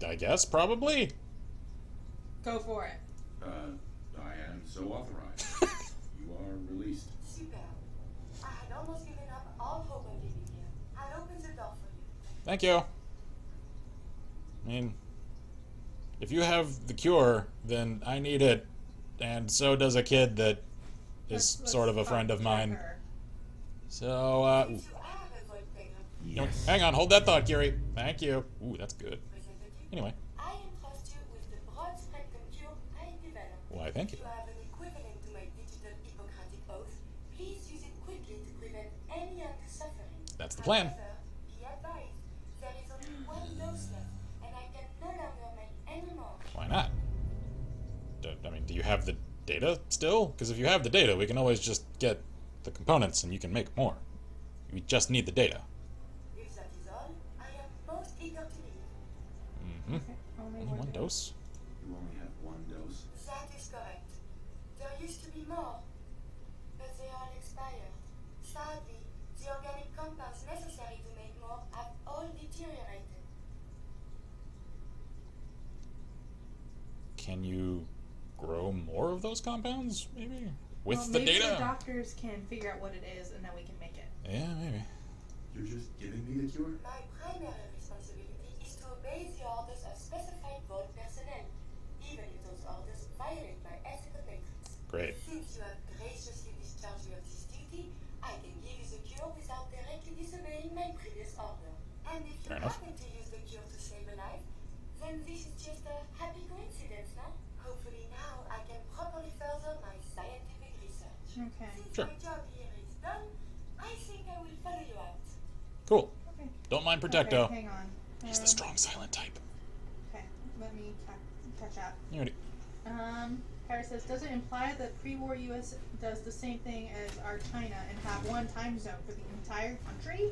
I guess, probably. Go for it. I am so authorized. You are released. Super. I had almost given up all hope of living here. I'll open the door for you. Thank you. I mean, if you have the cure, then I need it, and so does a kid that is Let's sort of a friend of check mine. her. So, Since you are a Vault-Tec, Yes. hang on, hold that thought, Curie. Thank you. Ooh, that's good. Representative, Anyway, I entrust you with the broad spectrum cure I developed. Why, thank you. If you have an equivalent to my digital Hippocratic oath, please use it quickly to prevent any undue suffering. That's the plan. However, be advised, there is only one dose left, and I can no longer make any more. Why not? I mean, do you have the data still? Because if you have the data, we can always just get the components and you can make more. We just need the data. If that is all, I am most eager to leave. Mm-hmm. Only one dose? You only have one dose. That is correct. There used to be more, but they all expired. Sadly, the organic compounds necessary to make more have all deteriorated. Can you grow more of those compounds, maybe? With Well, the maybe data? the doctors can figure out what it is, and then we can make it. Yeah, maybe. You're just giving me the cure? My primary responsibility is to obey the orders of specified Vault personnel, even if those orders violate my ethical matrix. Great. Since you have graciously discharged me of this duty, I can give you the cure without directly disobeying my previous order. And if you Fair enough. happen to use the cure to save a life, then this is just a happy coincidence, no? Hopefully now I can properly further my scientific research. Okay. Since Sure. my job here is done, I think I will follow you out. Cool. Okay. Don't mind Protecto. Okay, hang on. He's the strong silent type. Okay, let me catch up. You ready? Paris says, does it imply that pre-war U.S. does the same thing as our China and have one time zone for the entire country?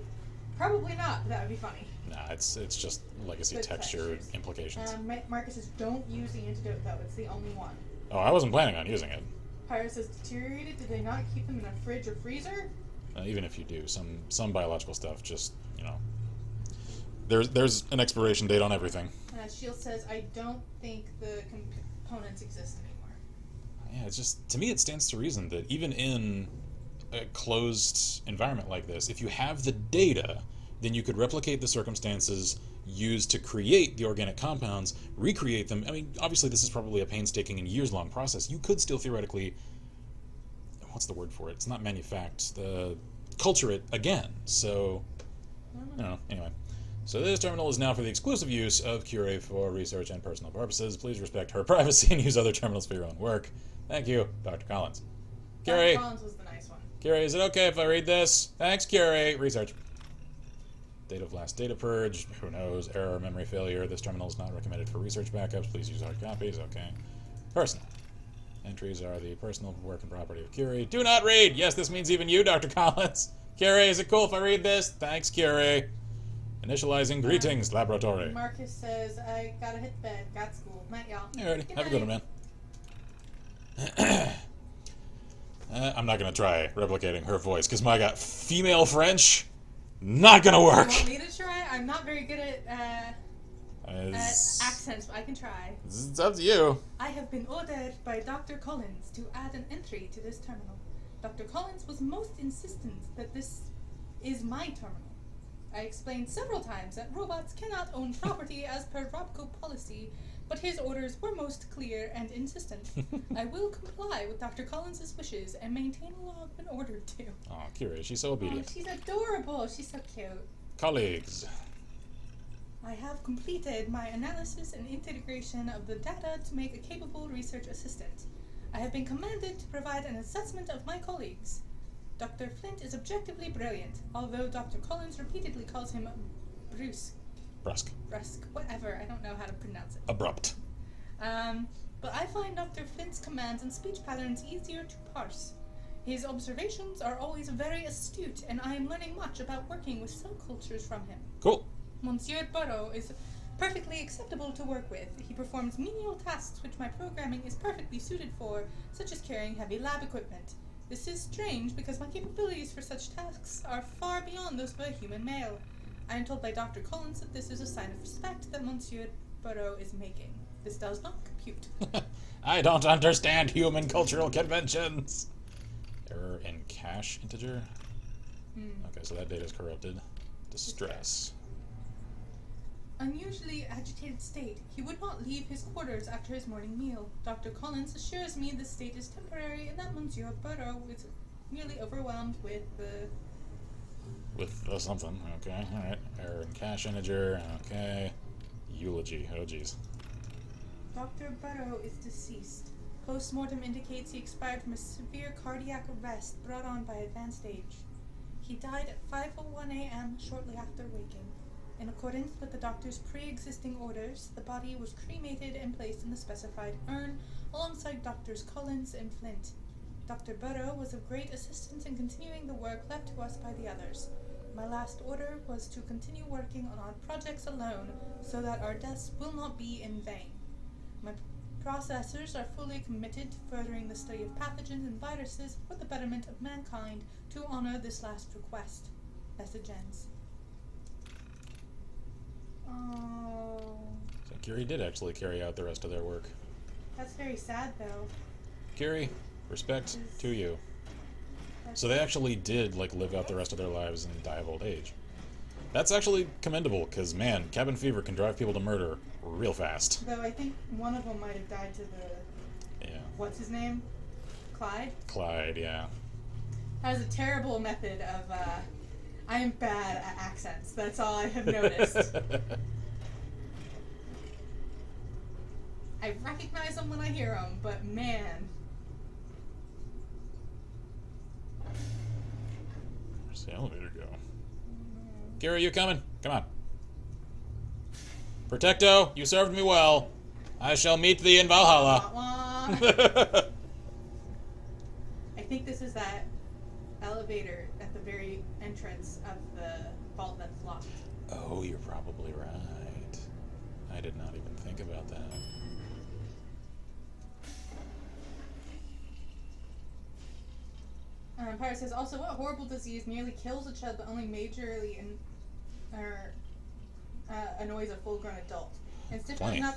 Probably not, but that would be funny. Nah, it's just legacy Good texture textures. implications. Marcus says, don't use the antidote though, it's the only one. Oh, I wasn't planning on using it. Paris says, deteriorated? Did they not keep them in a fridge or freezer? Even if you do, some biological stuff just, there's an expiration date on everything. Shield says, I don't think the components exist anymore. Yeah, it's just, to me it stands to reason that even in a closed environment like this, if you have the data, then you could replicate the circumstances used to create the organic compounds, recreate them. I mean, obviously this is probably a painstaking and years-long process. You could still theoretically, what's the word for it? It's not culture it again. So, I don't know. Anyway. So this terminal is now for the exclusive use of Curie for research and personal purposes. Please respect her privacy and use other terminals for your own work. Thank you, Dr. Collins. Curie. Dr. Collins was the nice one. Curie, is it okay if I read this? Thanks, Curie. Research. Date of last data purge. Who knows? Error, memory failure. This terminal is not recommended for research backups. Please use hard copies. Okay. Personal. Entries are the personal work and property of Curie. Do not read! Yes, this means even you, Dr. Collins. Curie, is it cool if I read this? Thanks, Curie. Initializing greetings, laboratory. Marcus says, I gotta hit the bed. Got school. Night, y'all. Alrighty, have a good one, man. I'm not gonna try replicating her voice, because my God, female French, not gonna work. You want me to try? I'm not very good at accents, but I can try. It's up to you. I have been ordered by Dr. Collins to add an entry to this terminal. Dr. Collins was most insistent that this is my terminal. I explained several times that robots cannot own property as per Robco policy, but his orders were most clear and insistent. I will comply with Dr. Collins' wishes and maintain a log when ordered to. Oh, Curie, she's so obedient. Oh, she's adorable. She's so cute. Colleagues. I have completed my analysis and integration of the data to make a capable research assistant. I have been commanded to provide an assessment of my colleagues. Dr. Flint is objectively brilliant, although Dr. Collins repeatedly calls him brusque, whatever, I don't know how to pronounce it. Abrupt. But I find Dr. Flint's commands and speech patterns easier to parse. His observations are always very astute, and I am learning much about working with cell cultures from him. Cool. Monsieur Burrow is perfectly acceptable to work with. He performs menial tasks which my programming is perfectly suited for, such as carrying heavy lab equipment. This is strange because my capabilities for such tasks are far beyond those of a human male. I am told by Dr. Collins that this is a sign of respect that Monsieur Burrow is making. This does not compute. I don't understand human cultural conventions. Error in cache integer? Okay, so that data is corrupted. Distress. Unusually agitated state. He would not leave his quarters after his morning meal. Dr. Collins assures me this state is temporary and that Monsieur Burrow is merely overwhelmed with something. Okay, alright. Error in cache integer. Okay. Eulogy. Oh, jeez. Dr. Burrow is deceased. Post-mortem indicates he expired from a severe cardiac arrest brought on by advanced age. He died at 5:01 a.m. shortly after waking. In accordance with the doctor's pre-existing orders, the body was cremated and placed in the specified urn alongside Doctors Collins and Flint. Dr. Burrow was of great assistance in continuing the work left to us by the others. My last order was to continue working on our projects alone so that our deaths will not be in vain. My processors are fully committed to furthering the study of pathogens and viruses for the betterment of mankind to honor this last request. Message ends. Oh. So Curie did actually carry out the rest of their work. That's very sad, though. Curie, respect to you. So they actually did, like, live out the rest of their lives and die of old age. That's actually commendable, because, man, cabin fever can drive people to murder real fast. Though I think one of them might have died to the... Yeah. What's his name? Clyde? Clyde, yeah. That was a terrible method of, I am bad at accents. That's all I have noticed. I recognize them when I hear them, but man... Where's the elevator go? Curie, you coming? Come on. Protecto, you served me well. I shall meet thee in Valhalla. I think this is that elevator at the very entrance of the vault that's locked. Oh, you're probably right. I did not even think about that. Pyro says, also, what horrible disease nearly kills a child but only majorly annoys a full-grown adult? It's definitely not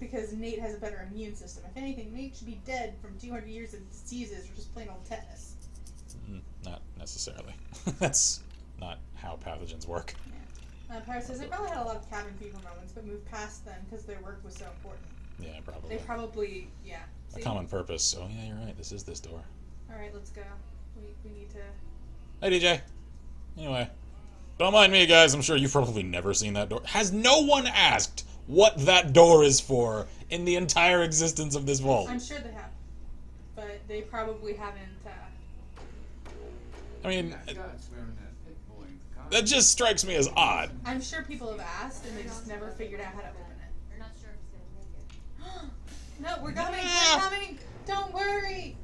because Nate has a better immune system. If anything, Nate should be dead from 200 years of diseases or just plain old tetanus. Not necessarily. That's not how pathogens work. Yeah. Pyro says, they probably had a lot of cabin fever moments, but moved past them because their work was so important. Yeah, probably. They probably, yeah. A common purpose. Oh, yeah, you're right. This is this door. Alright, let's go. We need to... Hey, DJ. Anyway. Don't mind me, guys. I'm sure you've probably never seen that door. Has no one asked what that door is for in the entire existence of this vault? I'm sure they have. But they probably haven't, I mean... That just strikes me as odd. I'm sure people have asked and they just never figured out how to open it. You're not sure if it's gonna make it. No, we're coming! We're coming! Don't worry!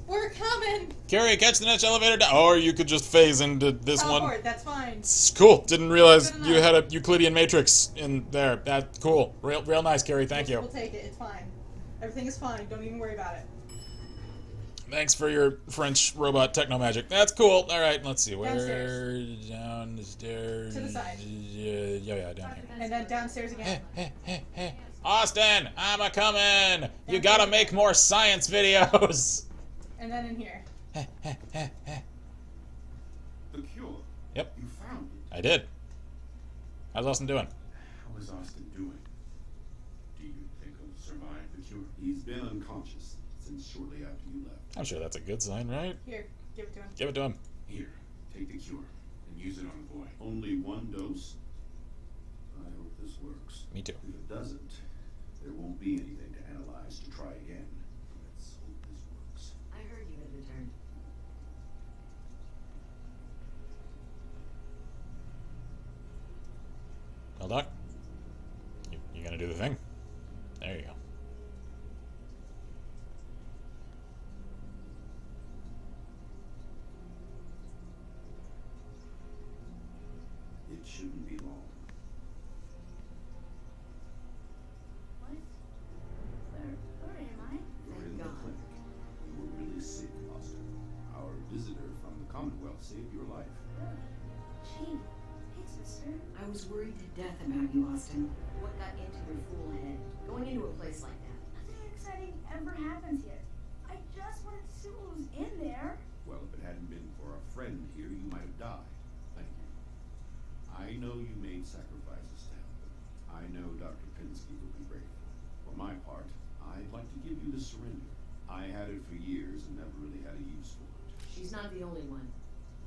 We're coming! Carrie, catch the next elevator down. Or you could just phase into this Teleport, one. That's fine. It's cool. Didn't realize you had a Euclidean matrix in there. That's cool. Real nice, Carrie. Thank you. We'll take it. It's fine. Everything is fine. Don't even worry about it. Thanks for your French robot techno magic. That's cool. All right, let's see. Where Downstairs. To the side. Yeah, down here. And then downstairs again. Hey. Austin, I'm a coming. You gotta make more science videos. And then in here. The cure. Yep. You found it. I did. How's Austin doing? How is Austin doing? Do you think he'll survive the cure? He's been unconscious since shortly after you left. I'm sure that's a good sign, right? Here, give it to him. Give it to him. Here, take the cure and use it on the boy. Only one dose. I hope this works. Me too. If it doesn't, there won't be anything to analyze to try again. Let's hope this works. I heard you had returned. Well, Doc, you gonna do the thing? There you go. It shouldn't be long. What? Where am I? You're in the clinic. You were really sick, Austin. Our visitor from the Commonwealth saved your life. Gee, hey, sister. I was worried to death about you, Austin. What got into your fool head? Going into a place like that. Nothing exciting ever happens here. I just wanted to see what was in there. Well, if it hadn't been for a friend here, you might have died. Thank you. I know you made sacrifices to help him. I know Dr. Pinsky will be grateful. For my part, I'd like to give you the syringe. I had it for years and never really had a use for it. She's not the only one.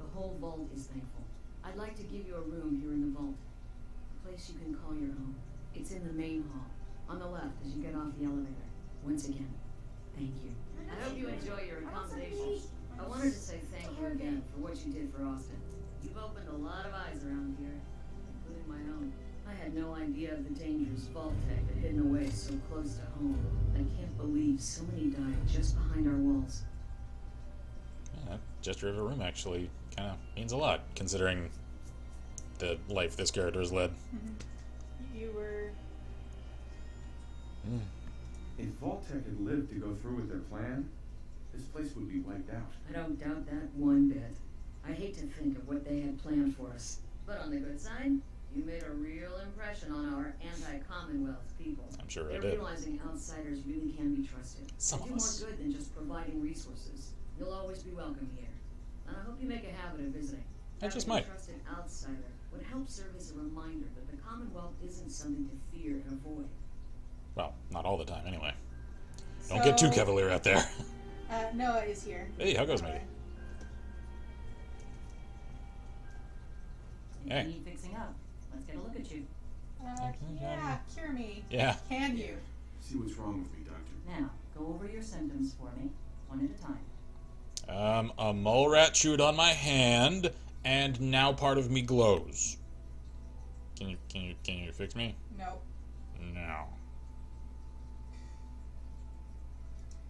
The whole vault is thankful. I'd like to give you a room here in the vault. A place you can call your home. It's in the main hall. On the left as you get off the elevator. Once again, Thank you. I hope you enjoy your accommodations. I wanted to say thank you again for what you did for Austin. You've opened a lot of eyes around here, including my own. I had no idea of the dangers vault tech had hidden away so close to home. I can't believe so many died just behind our walls. Yeah, that gesture of a room actually kind of means a lot, considering the life this character has led. You were... If Vault-Tec had lived to go through with their plan, this place would be wiped out. I don't doubt that one bit. I hate to think of what they had planned for us. But on the good side, you made a real impression on our anti-Commonwealth people. I'm sure I They're did. realizing outsiders really can be trusted. Some They of do us. more good than just providing resources. You'll always be welcome here. And I hope you make a habit of visiting. I just Having might. a trusted outsider would help serve as a reminder that the Commonwealth isn't something to fear and avoid. Well, not all the time, anyway. Don't get too cavalier out there. Noah is here. Hey, how goes, matey? Hey. Need fixing up. Let's get a look at you. Yeah, cure me. Yeah. Can you? See what's wrong with me, Doctor. Now, go over your symptoms for me, one at a time. A mole rat chewed on my hand, and now part of me glows. Can you fix me? No. No.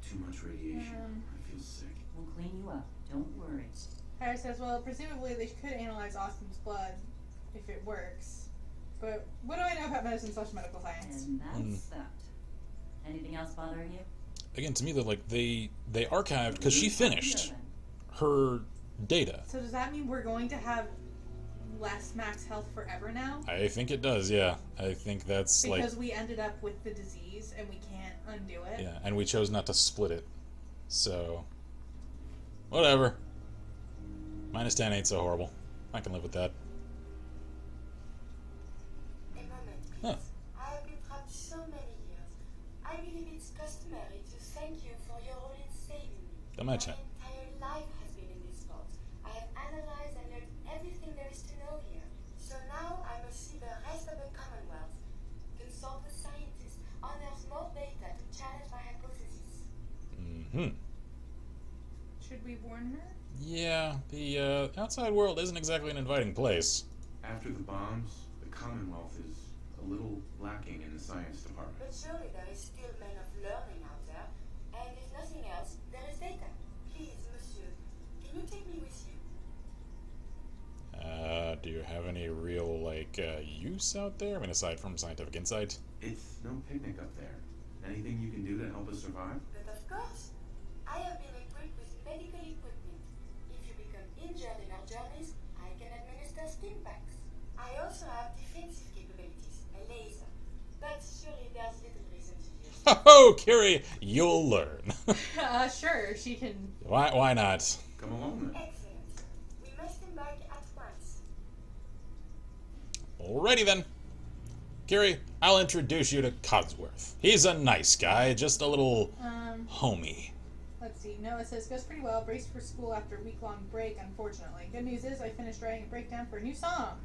Too much radiation. I feel sick. We'll clean you up. Don't worry. Tyler says, well, presumably they could analyze Austin's blood if it works. But what do I know about medicine/medical science? And that's that. Anything else bothering you? Again, to me, they're like they archived because she finished her data. So does that mean we're going to have less max health forever now? I think it does. Yeah, I think that's Because we ended up with the disease and we can't undo it. Yeah, and we chose not to split it. So, whatever. -10 ain't so horrible. I can live with that. A moment, please. Huh. I have been trapped so many years. I believe it's customary to thank you for your role in saving me. Don't mention it. My entire life has been in this vault. I have analyzed and learned everything there is to know here. So now I must see the rest of the Commonwealth, consult with scientists, unearth more data to challenge my hypothesis. Should we warn her? Yeah, the outside world isn't exactly an inviting place. After the bombs, the Commonwealth is a little lacking in the science department. But surely there is still men of learning out there, and if nothing else, there is data. Please, monsieur, can you take me with you? Do you have any real, use out there? I mean, aside from scientific insight? It's no picnic up there. Anything you can do to help us survive? But of course, I have been equipped with medical equipment. If you become injured in our journeys, I can administer stim packs. I also have defensive capabilities, a laser. But surely there's little reason to use it. Oh, Kiri, you'll learn. Sure, she can... Why not? Come along then. Excellent. We must embark at once. Alrighty then. Kiri, I'll introduce you to Codsworth. He's a nice guy, just a little homey. Let's see. Noah says, goes pretty well. Braced for school after a week-long break, unfortunately. Good news is I finished writing a breakdown for a new song.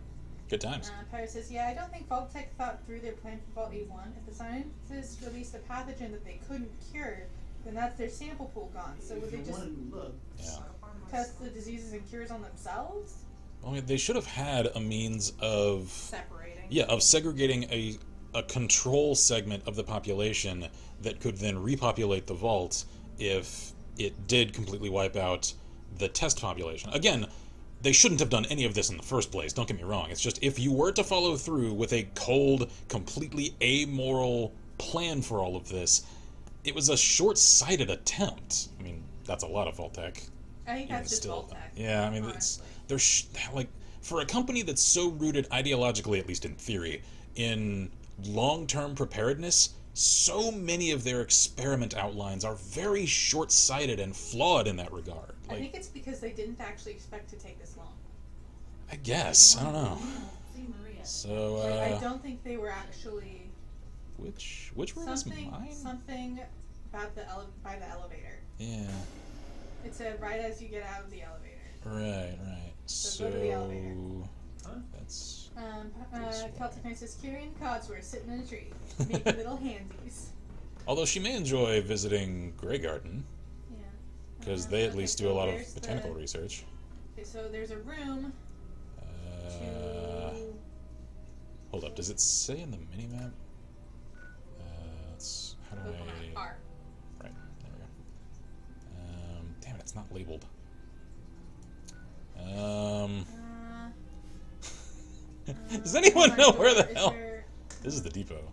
Good times. Pyro says, yeah, I don't think Vault-Tec thought through their plan for Vault 81. If the scientists released a pathogen that they couldn't cure, then that's their sample pool gone. So would they just test the diseases and cures on themselves? I mean, they should have had a means of... Separating. Yeah, of segregating a control segment of the population that could then repopulate the vault if it did completely wipe out the test population. Again, they shouldn't have done any of this in the first place, don't get me wrong. It's just, if you were to follow through with a cold, completely amoral plan for all of this, it was a short-sighted attempt. I mean, that's a lot of Vault-Tec. I think that's just Vault-Tec. Yeah, I mean, they're for a company that's so rooted ideologically, at least in theory, in long-term preparedness, so many of their experiment outlines are very short-sighted and flawed in that regard. I think it's because they didn't actually expect to take this long. I guess. I don't know. So, I don't think they were actually... Which room is mine? Something about by the elevator. Yeah. It said right as you get out of the elevator. Right. So go to the elevator. That's... Celtic Knight says, Kiri and Codsworth sitting in a tree, making little handsies. Although she may enjoy visiting Grey Garden. Yeah. Because they at least do a lot of there's botanical research. Okay, so there's a room. Hold up, does it say in the minimap? How do I... R. Right, there we go. Damn it, it's not labeled. Does anyone know where the hell? This is the depot.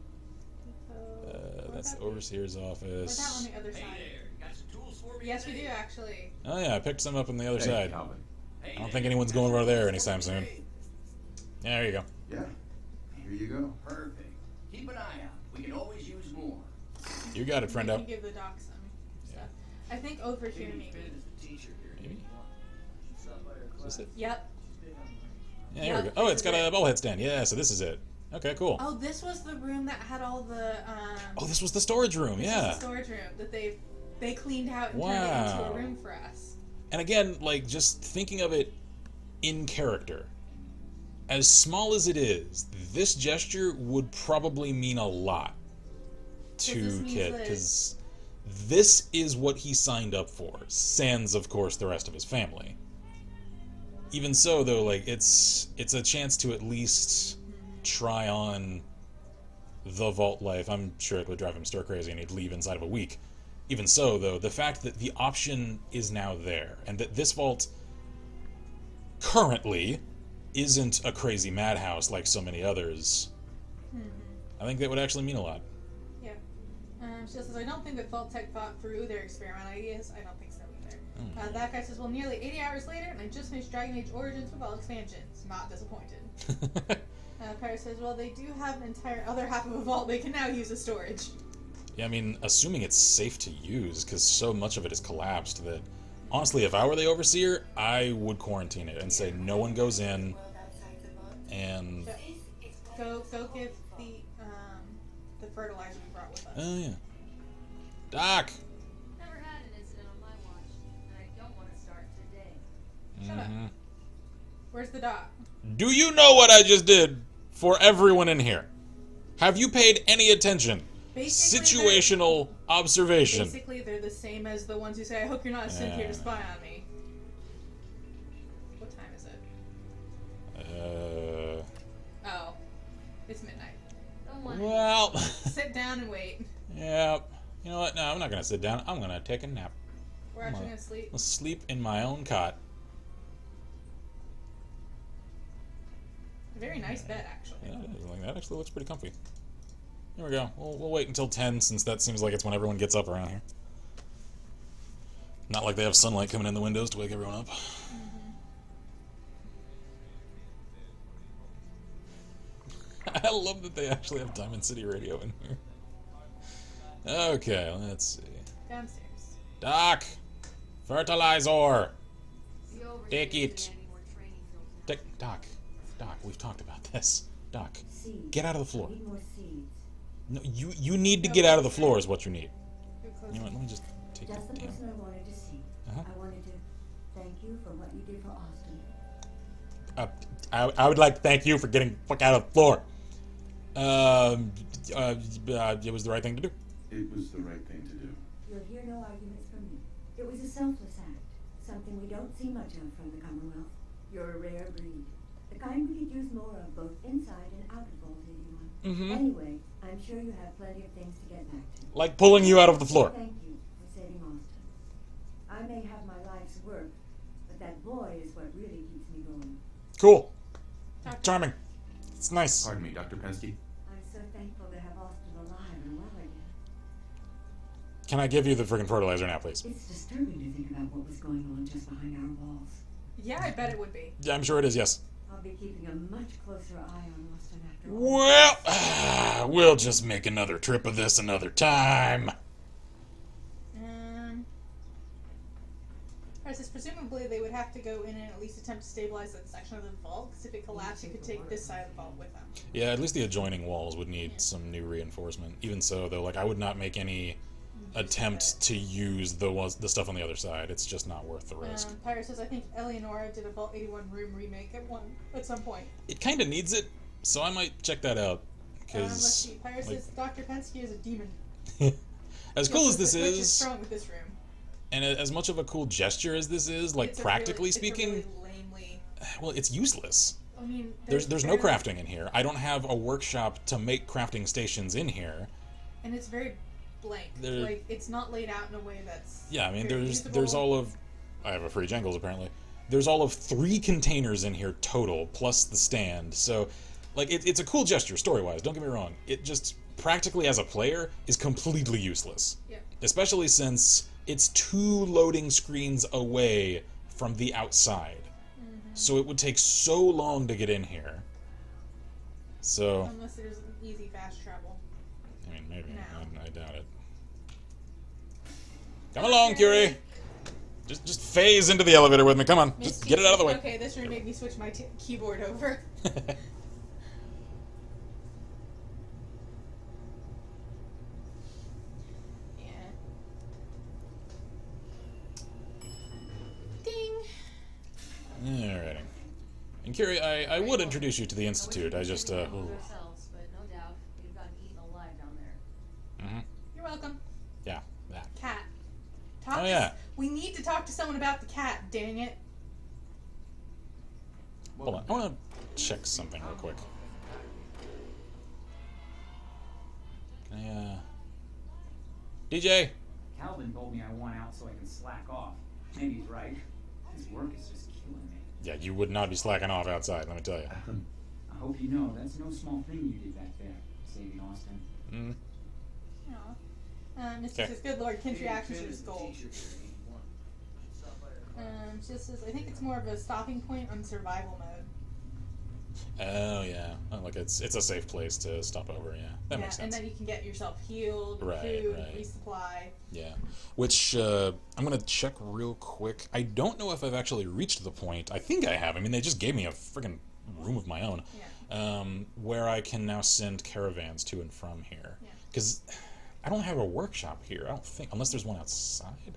That's the overseer's office. Or that on the other side. Yes, we do actually. Oh yeah, I picked some up on the other side. Calvin. I don't think anyone's going over there anytime soon. Yeah, there you go. Yeah. Here you go. Perfect. Keep an eye out. We can always use more. You got it, friendo. You can give the doc some stuff. I think over here maybe. Maybe? Is this it? Yep. Yeah, here we go. Oh, it's got a bobblehead stand. Yeah, so this is it. Okay, cool. Oh, this was the room that had all the. Oh, this was the storage room. This Yeah. was the storage room that they cleaned out and turned it into a room for us. And again, like, just thinking of it in character. As small as it is, this gesture would probably mean a lot to Kit, because this is what he signed up for, sans, of course, the rest of his family. Even so, though, like, it's a chance to at least try on the vault life. I'm sure it would drive him stir crazy and he'd leave inside of a week. Even so, though, the fact that the option is now there, and that this vault currently isn't a crazy madhouse like so many others, I think that would actually mean a lot. Yeah. She says, I don't think that Vault Tech thought through their experiment ideas. I don't think so either. That guy says, well, nearly 80 hours later, and I just finished Dragon Age Origins with all expansions. Not disappointed. Paris says, well, they do have an entire other half of a vault they can now use as storage. Yeah, I mean, assuming it's safe to use, because so much of it is collapsed that, honestly, if I were the Overseer, I would quarantine it and say no one goes in, and... Go give the fertilizer we brought with us. Oh, yeah. Doc! Never had an incident on my watch, and I don't want to start today. Shut up. Where's the doc? Do you know what I just did for everyone in here? Have you paid any attention? Situational observation. Basically, they're the same as the ones who say, I hope you're not sent here to spy on me. What time is it? Oh. It's midnight. Don't worry. Well... Sit down and wait. Yeah. You know what? No, I'm not going to sit down. I'm going to take a nap. We're actually going to sleep. I'll sleep in my own cot. A very nice bed, actually. Yeah, it is. Like, that actually looks pretty comfy. Here we go. We'll wait until 10, since that seems like it's when everyone gets up around here. Not like they have sunlight coming in the windows to wake everyone up. I love that they actually have Diamond City Radio in here. Okay, let's see. Downstairs. Doc! Fertilizer! Take it! Doc, we've talked about this. Doc, get out of the floor. No, you need to get out of the floor is what you need. You know what, let me just take Just the the damn... person I wanted to see. I wanted to thank you for what you did for Austin. I would like to thank you for getting the fuck out of the floor. It was the right thing to do. It was the right thing to do. You'll hear no arguments from me. It was a selfless act, something we don't see much of from the Commonwealth. You're a rare breed, the kind we could use more of both inside and out of Vault 81. Anyway, I'm sure you have plenty of things to get back to. Like pulling you out of the floor. Thank you for saving Austin. I may have my life's work, but that boy is what really keeps me going. Cool. Charming. It's nice. Pardon me, Dr. Pensky. I'm so thankful to have Austin alive and well again. Can I give you the friggin' fertilizer now, please? It's disturbing to think about what was going on just behind our walls. Yeah, I bet it would be. Yeah, I'm sure it is, yes. I'll be keeping a much closer eye on Austin after all. Well, we'll just make another trip of this another time. Alright, so presumably they would have to go in and at least attempt to stabilize that section of the vault, because if it collapsed, you could take this side of the vault with them. Yeah, at least the adjoining walls would need some new reinforcement. Even so, though, like, I would not make any attempt to use the stuff on the other side. It's just not worth the risk. Pyro says, I think Eleonora did a Vault 81 room remake at some point. It kind of needs it, so I might check that out. Let's see. Pyro says Dr. Pensky is a demon. As cool as this Which is is, strong with this room. and as much of a cool gesture as this is, like, It's practically it's speaking, really lamely. well, it's useless. I mean, There's no crafting in here. I don't have a workshop to make crafting stations in here. And it's very blank. Like, it's not laid out in a way that's Yeah, I mean, very there's usable. all of... I have a free jangles, apparently. There's all of 3 containers in here total, plus the stand. So, like, it's a cool gesture, story-wise, don't get me wrong. It just, practically as a player, is completely useless. Yeah. Especially since it's 2 loading screens away from the outside. So it would take so long to get in here. So... Unless there's easy fast travel. I mean, maybe. No. I doubt it. Come along, Curie! Just phase into the elevator with me. Come on, just get it out of the way. Okay, this room made me switch my keyboard over. Yeah. Ding! Alrighty. And Curie, I would introduce you to the Institute. I just, ooh. Ourselves, but no doubt we've gotten eaten alive down there. Mm-hmm. You're welcome. Yeah, that. Cat. Talk Oh, to yeah. We need to talk to someone about the cat, dang it. Hold on, I want to check something real quick. Can I, DJ? Calvin told me I want out so I can slack off. Maybe he's right. His work is just killing me. Yeah, you would not be slacking off outside, let me tell you. I hope you know that's no small thing you did back there, saving Austin. Mm. Mr. says, good lord, Kim's reaction to this goal. She just says, I think it's more of a stopping point on survival mode. Oh, yeah. Oh, like it's a safe place to stop over, yeah. That makes sense. And then you can get yourself healed, Right, food, right. resupply. Yeah. Which, I'm going to check real quick. I don't know if I've actually reached the point. I think I have. I mean, they just gave me a friggin' room of my own. Yeah. Where I can now send caravans to and from here. Yeah. Because I don't have a workshop here, I don't think. Unless there's one outside.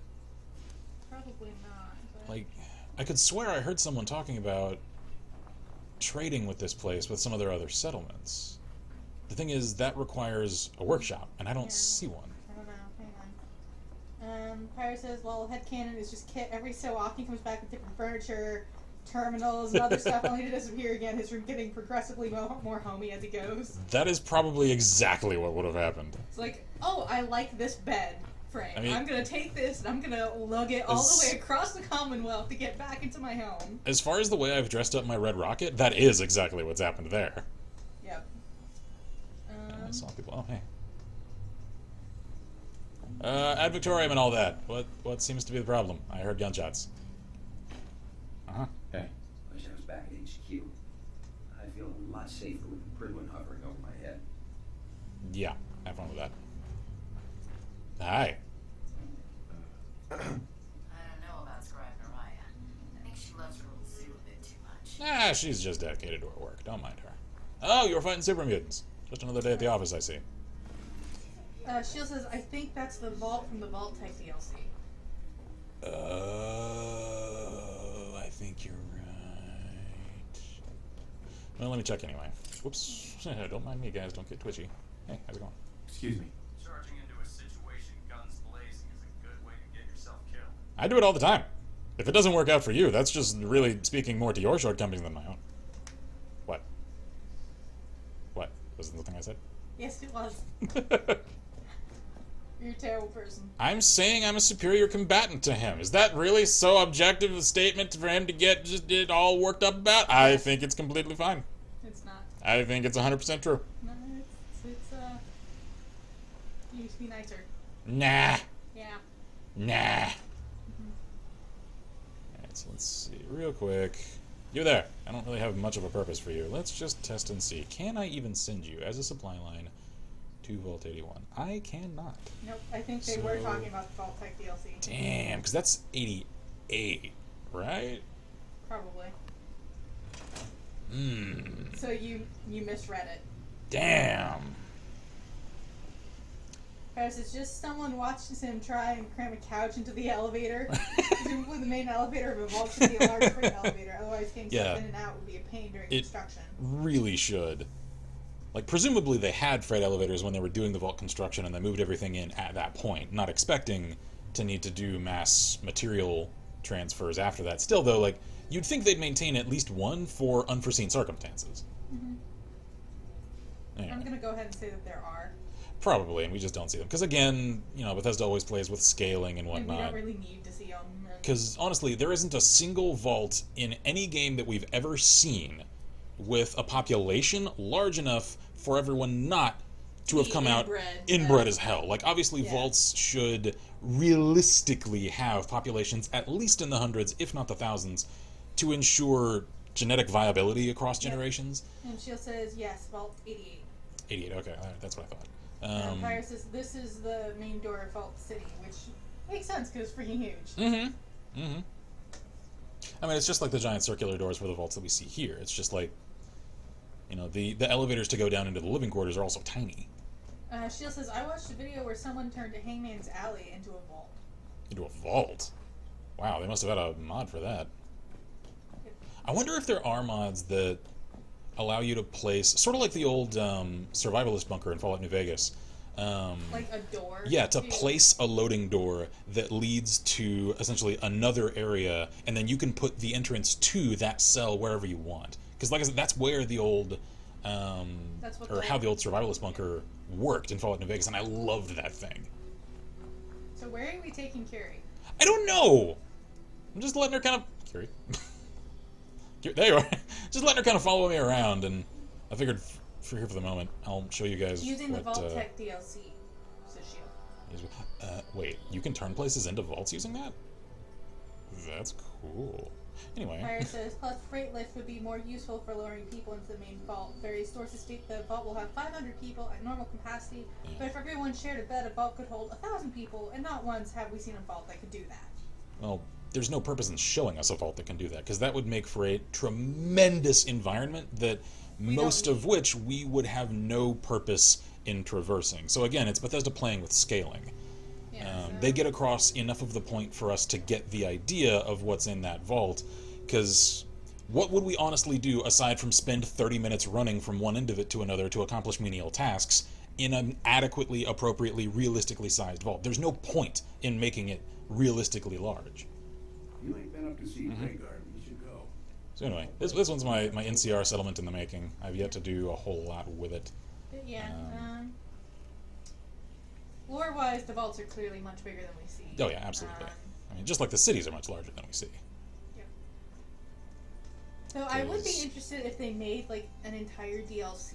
Probably not. But... Like, I could swear I heard someone talking about trading with this place with some of their other settlements. The thing is, that requires a workshop, and I don't see one. I don't know. Hang on. Pyro says, well, headcanon is just Kit. Every so often he comes back with different furniture, terminals, and other stuff, only to disappear again. His room getting progressively more homey as he goes. That is probably exactly what would have happened. It's like, oh, I like this bed frame. I mean, I'm gonna take this and I'm gonna lug it all the way across the Commonwealth to get back into my home. As far as the way I've dressed up my Red Rocket, that is exactly what's happened there. Yep. I saw people. Oh, hey. Ad Victorium and all that. What seems to be the problem? I heard gunshots. Uh-huh. Hey. Wish I was back at HQ. I feel a lot safer with the Pridwin hovering over my head. Yeah, have fun with that. Hi. I don't know about Scribe Mariah. I think she loves her old zoo a bit too much. Ah, she's just dedicated to her work. Don't mind her. Oh, you were fighting super mutants. Just another day at the office, I see. Shield says, I think that's the vault from the Vault Tech DLC. I think you're right. Well, let me check anyway. Whoops. Don't mind me, guys. Don't get twitchy. Hey, how's it going? Excuse me. Charging into a situation guns blazing is a good way to get yourself killed. I do it all the time. If it doesn't work out for you, that's just really speaking more to your shortcomings than my own. What? What? Wasn't the thing I said? Yes, it was. You're a terrible person. I'm saying I'm a superior combatant to him. Is that really so objective a statement for him to get just it all worked up about? I think it's completely fine. It's not. I think it's 100% true. No, it's you used to be nicer. Nah. Yeah. Nah. Alright, so let's see. Real quick. You there. I don't really have much of a purpose for you. Let's just test and see. Can I even send you as a supply line to Vault 81? I cannot. Nope, I think they were talking about the Vault Tech DLC. Damn, because that's 88, right? Probably. So you misread it. Damn. Paris, it's just someone watches him try and cram a couch into the elevator. Presumably the main elevator of a vault should be a large freight elevator, otherwise getting stuff in and out would be a pain during construction. Really should. Like, presumably they had freight elevators when they were doing the vault construction, and they moved everything in at that point, not expecting to need to do mass material transfers after that. Still, though, like, you'd think they'd maintain at least one for unforeseen circumstances. Anyway. I'm going to go ahead and say that there are. Probably, and we just don't see them. Because, again, you know, Bethesda always plays with scaling and whatnot. And we don't really need to see them. Because, honestly, there isn't a single vault in any game that we've ever seen with a population large enough for everyone not to have come out inbred as hell. Like, obviously, vaults should realistically have populations at least in the hundreds, if not the thousands, to ensure genetic viability across generations. And Shield says, yes, Vault 88. 88, okay, that's what I thought. Fire says, this is the main door of Vault City, which makes sense because it's freaking huge. I mean, it's just like the giant circular doors for the vaults that we see here. It's just like, you know, the elevators to go down into the living quarters are also tiny. Shield says, I watched a video where someone turned a Hangman's Alley into a vault. Into a vault? Wow, they must have had a mod for that. I wonder if there are mods that allow you to place, sort of like the old survivalist bunker in Fallout New Vegas. Like a door? Yeah, to place a loading door that leads to essentially another area, and then you can put the entrance to that cell wherever you want. Because, like I said, that's where the old, how the old survivalist bunker worked in Fallout New Vegas, and I loved that thing. So where are we taking Carrie? I don't know! I'm just letting her kind of... Carrie? There you are. Just letting her kind of follow me around, and I figured for here for the moment, I'll show you guys using what, the Vault Tech DLC, says Shield. Wait, you can turn places into vaults using that? That's cool. Anyway. Fire says, plus freight lift would be more useful for lowering people into the main vault. Various sources state the vault will have 500 people at normal capacity, but if everyone shared a bed, a vault could hold 1,000 people, and not once have we seen a vault that could do that. Well, there's no purpose in showing us a vault that can do that, because that would make for a tremendous environment that most of which we would have no purpose in traversing. So again, it's Bethesda playing with scaling. They get across enough of the point for us to get the idea of what's in that vault, because what would we honestly do aside from spend 30 minutes running from one end of it to another to accomplish menial tasks in an adequately, appropriately, realistically sized vault? There's no point in making it realistically large. You ain't been up to see Greyguard. You should go. So anyway, this one's my NCR settlement in the making. I've yet to do a whole lot with it. Yeah. Lore-wise, the vaults are clearly much bigger than we see. Oh yeah, absolutely. I mean, just like the cities are much larger than we see. Yeah. So I would be interested if they made like an entire DLC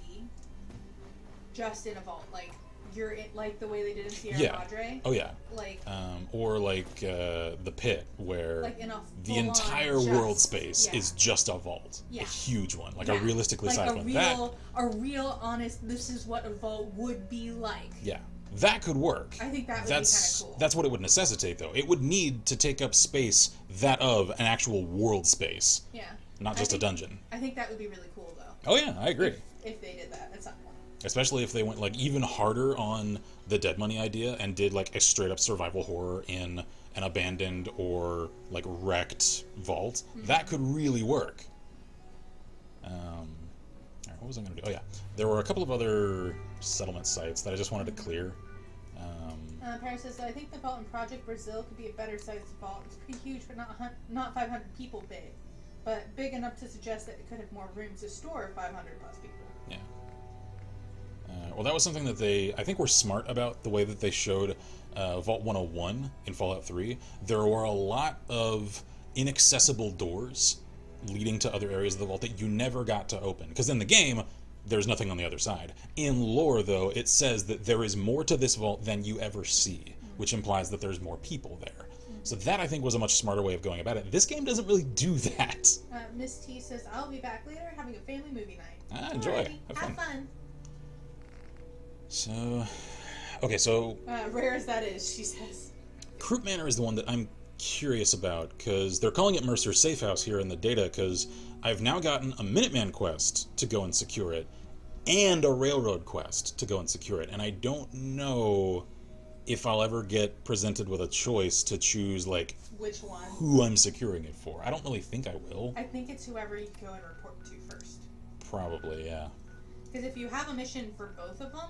just in a vault, like you're in, like the way they did in Sierra Madre. Oh yeah. Like. Or like the pit, where like in a the entire world space is just a vault, a huge one, like a realistically sized one. A real, honest. This is what a vault would be like. Yeah. That could work. I think that would be kind of cool. That's what it would necessitate, though. It would need to take up space that of an actual world space. Yeah. Not just a dungeon. I think that would be really cool, though. Oh yeah, I agree. If they did that at some point. Especially if they went like even harder on the Dead Money idea and did like a straight up survival horror in an abandoned or like wrecked vault. That could really work. What was I going to do? Oh yeah, there were a couple of other settlement sites that I just wanted to clear. Paris says, I think the vault in Project Brazil could be a better sized vault. It's pretty huge, but not 500 people big. But big enough to suggest that it could have more room to store 500 plus people. Yeah. Well, that was something that I think were smart about the way that they showed Vault 101 in Fallout 3. There were a lot of inaccessible doors leading to other areas of the vault that you never got to open. Because in the game, there's nothing on the other side. In lore, though, it says that there is more to this vault than you ever see, which implies that there's more people there. So that, I think, was a much smarter way of going about it. This game doesn't really do that. Miss T says, I'll be back later having a family movie night. Enjoy. Have fun. So, okay, so... rare as that is, she says. Croup Manor is the one that I'm curious about, because they're calling it Mercer's Safe House here in the data, because I've now gotten a Minuteman quest to go and secure it, and a Railroad quest to go and secure it, and I don't know if I'll ever get presented with a choice to choose, like, which one? Who I'm securing it for. I don't really think I will. I think it's whoever you go and report to first. Probably, yeah. Because if you have a mission for both of them,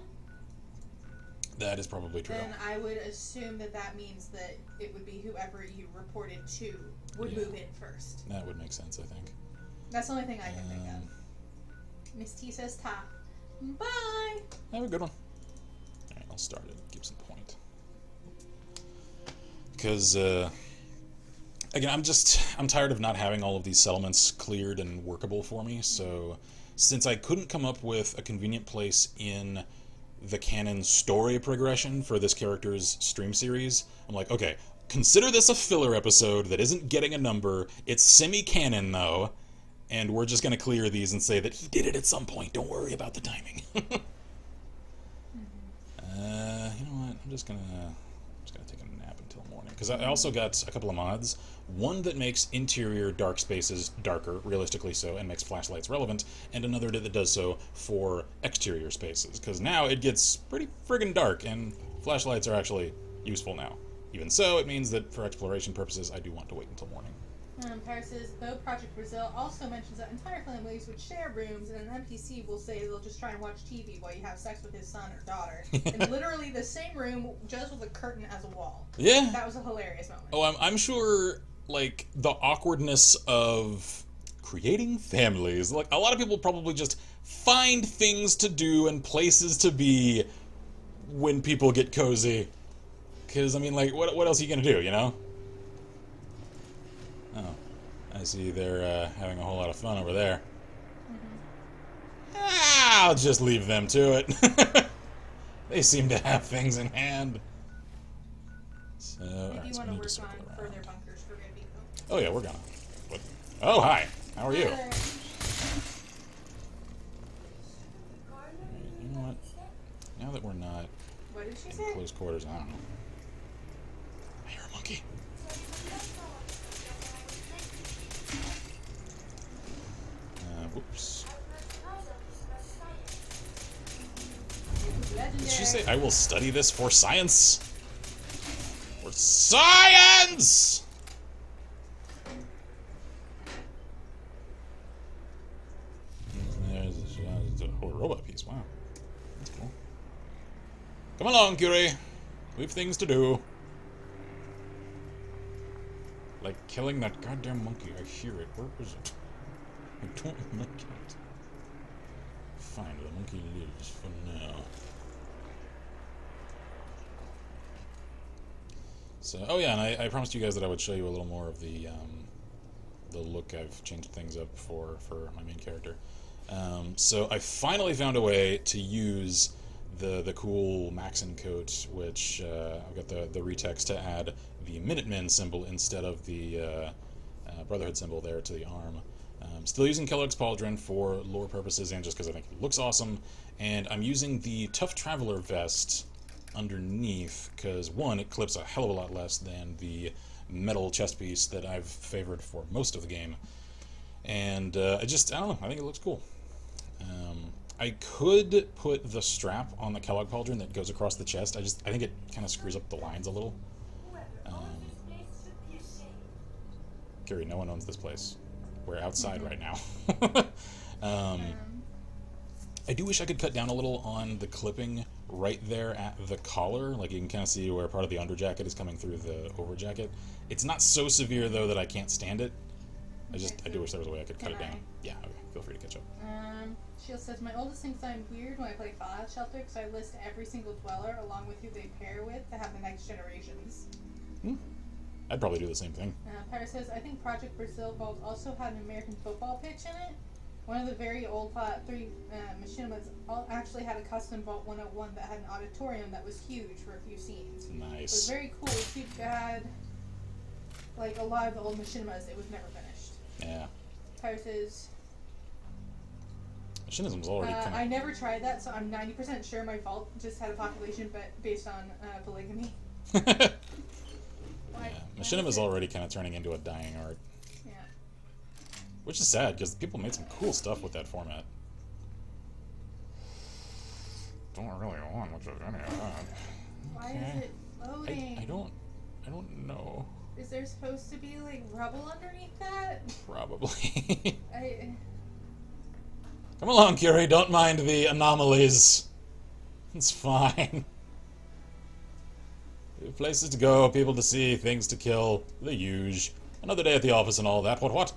That is probably true. then I would assume that that means that it would be whoever you reported to would Yeah. move in first. That would make sense, I think. That's the only thing I can think of. Miss T says top. Bye! Have a good one. Alright, I'll start it. Give some point. Because, again, I'm tired of not having all of these settlements cleared and workable for me, so since I couldn't come up with a convenient place in the canon story progression for this character's stream series, I'm like, okay, consider this a filler episode that isn't getting a number, it's semi-canon though, and we're just going to clear these and say that he did it at some point, don't worry about the timing. You know what, I'm just gonna take a nap until morning, because I also got a couple of mods. One that makes interior dark spaces darker, realistically so, and makes flashlights relevant, and another that does so for exterior spaces, because now it gets pretty friggin' dark, and flashlights are actually useful now. Even so, it means that for exploration purposes, I do want to wait until morning. Paris says, though Project Brazil also mentions that entire families would share rooms, and an NPC will say they'll just try and watch TV while you have sex with his son or daughter. In literally the same room, just with a curtain as a wall. Yeah. That was a hilarious moment. Oh, I'm sure, like, the awkwardness of creating families. Like, a lot of people probably just find things to do and places to be when people get cozy. Because, I mean, like, what else are you going to do, you know? Oh, I see they're having a whole lot of fun over there. I'll just leave them to it. They seem to have things in hand. So, If you so want we to need to work circle on around. further bunkers for good people. Oh yeah, we're gonna. What? Oh hi, how are you? Hi there. You know what? Now that we're not What did she in say? close quarters, I don't know. I hear a monkey. Whoops. Did she say, I will study this for science? For science! There's a whole robot piece, wow. That's cool. Come along, Curie. We've things to do. Like killing that goddamn monkey, I hear it. Where is it? I don't like it. Fine, the monkey lives for now. So, oh yeah, and I promised you guys that I would show you a little more of the look I've changed things up for my main character. So I finally found a way to use the cool Maxon coat, which I've got the retext to add the Minutemen symbol instead of the Brotherhood symbol there to the arm. Still using Kellogg's Pauldron for lore purposes and just because I think it looks awesome. And I'm using the Tough Traveler vest underneath because, one, it clips a hell of a lot less than the metal chest piece that I've favored for most of the game. And I don't know, I think it looks cool. I could put the strap on the Kellogg Pauldron that goes across the chest. I think it kind of screws up the lines a little. Gary, no one owns this place. We're outside right now. I do wish I could cut down a little on the clipping right there at the collar. Like you can kind of see where part of the underjacket is coming through the overjacket. It's not so severe though that I can't stand it. I do wish there was a way I could cut it down. Yeah, okay, feel free to catch up. Shield says, my oldest thinks I'm weird when I play Fallout Shelter because I list every single dweller along with who they pair with to have the next generations. I'd probably do the same thing. Paris says, I think Project Brazil Vault also had an American football pitch in it. One of the very old Fallout 3 machinimas actually had a custom Vault 101 that had an auditorium that was huge for a few scenes. Nice. It was very cool. It had, like, a lot of the old machinimas. It was never finished. Yeah. Paris says, Machinism's already kind of... I never tried that, so I'm 90% sure my Vault just had a population based on polygamy. Yeah, Machinima's already kind of turning into a dying art. Yeah. Which is sad, because people made some cool stuff with that format. Don't really want much of any of that. Why is it loading? I don't know. Is there supposed to be, like, rubble underneath that? Probably. Come Come along, Curie, don't mind the anomalies. It's fine. Places to go, people to see, things to kill, the huge. Another day at the office and all that. What?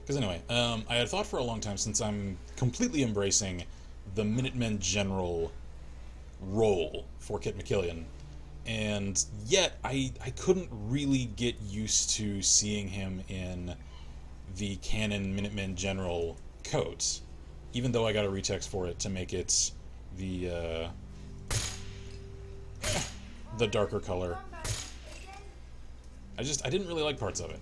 Because anyway, I had thought for a long time, since I'm completely embracing the Minutemen General role for Kit McKillian, and yet I couldn't really get used to seeing him in the canon Minutemen General coat, even though I got a retext for it to make it the darker color. I didn't really like parts of it.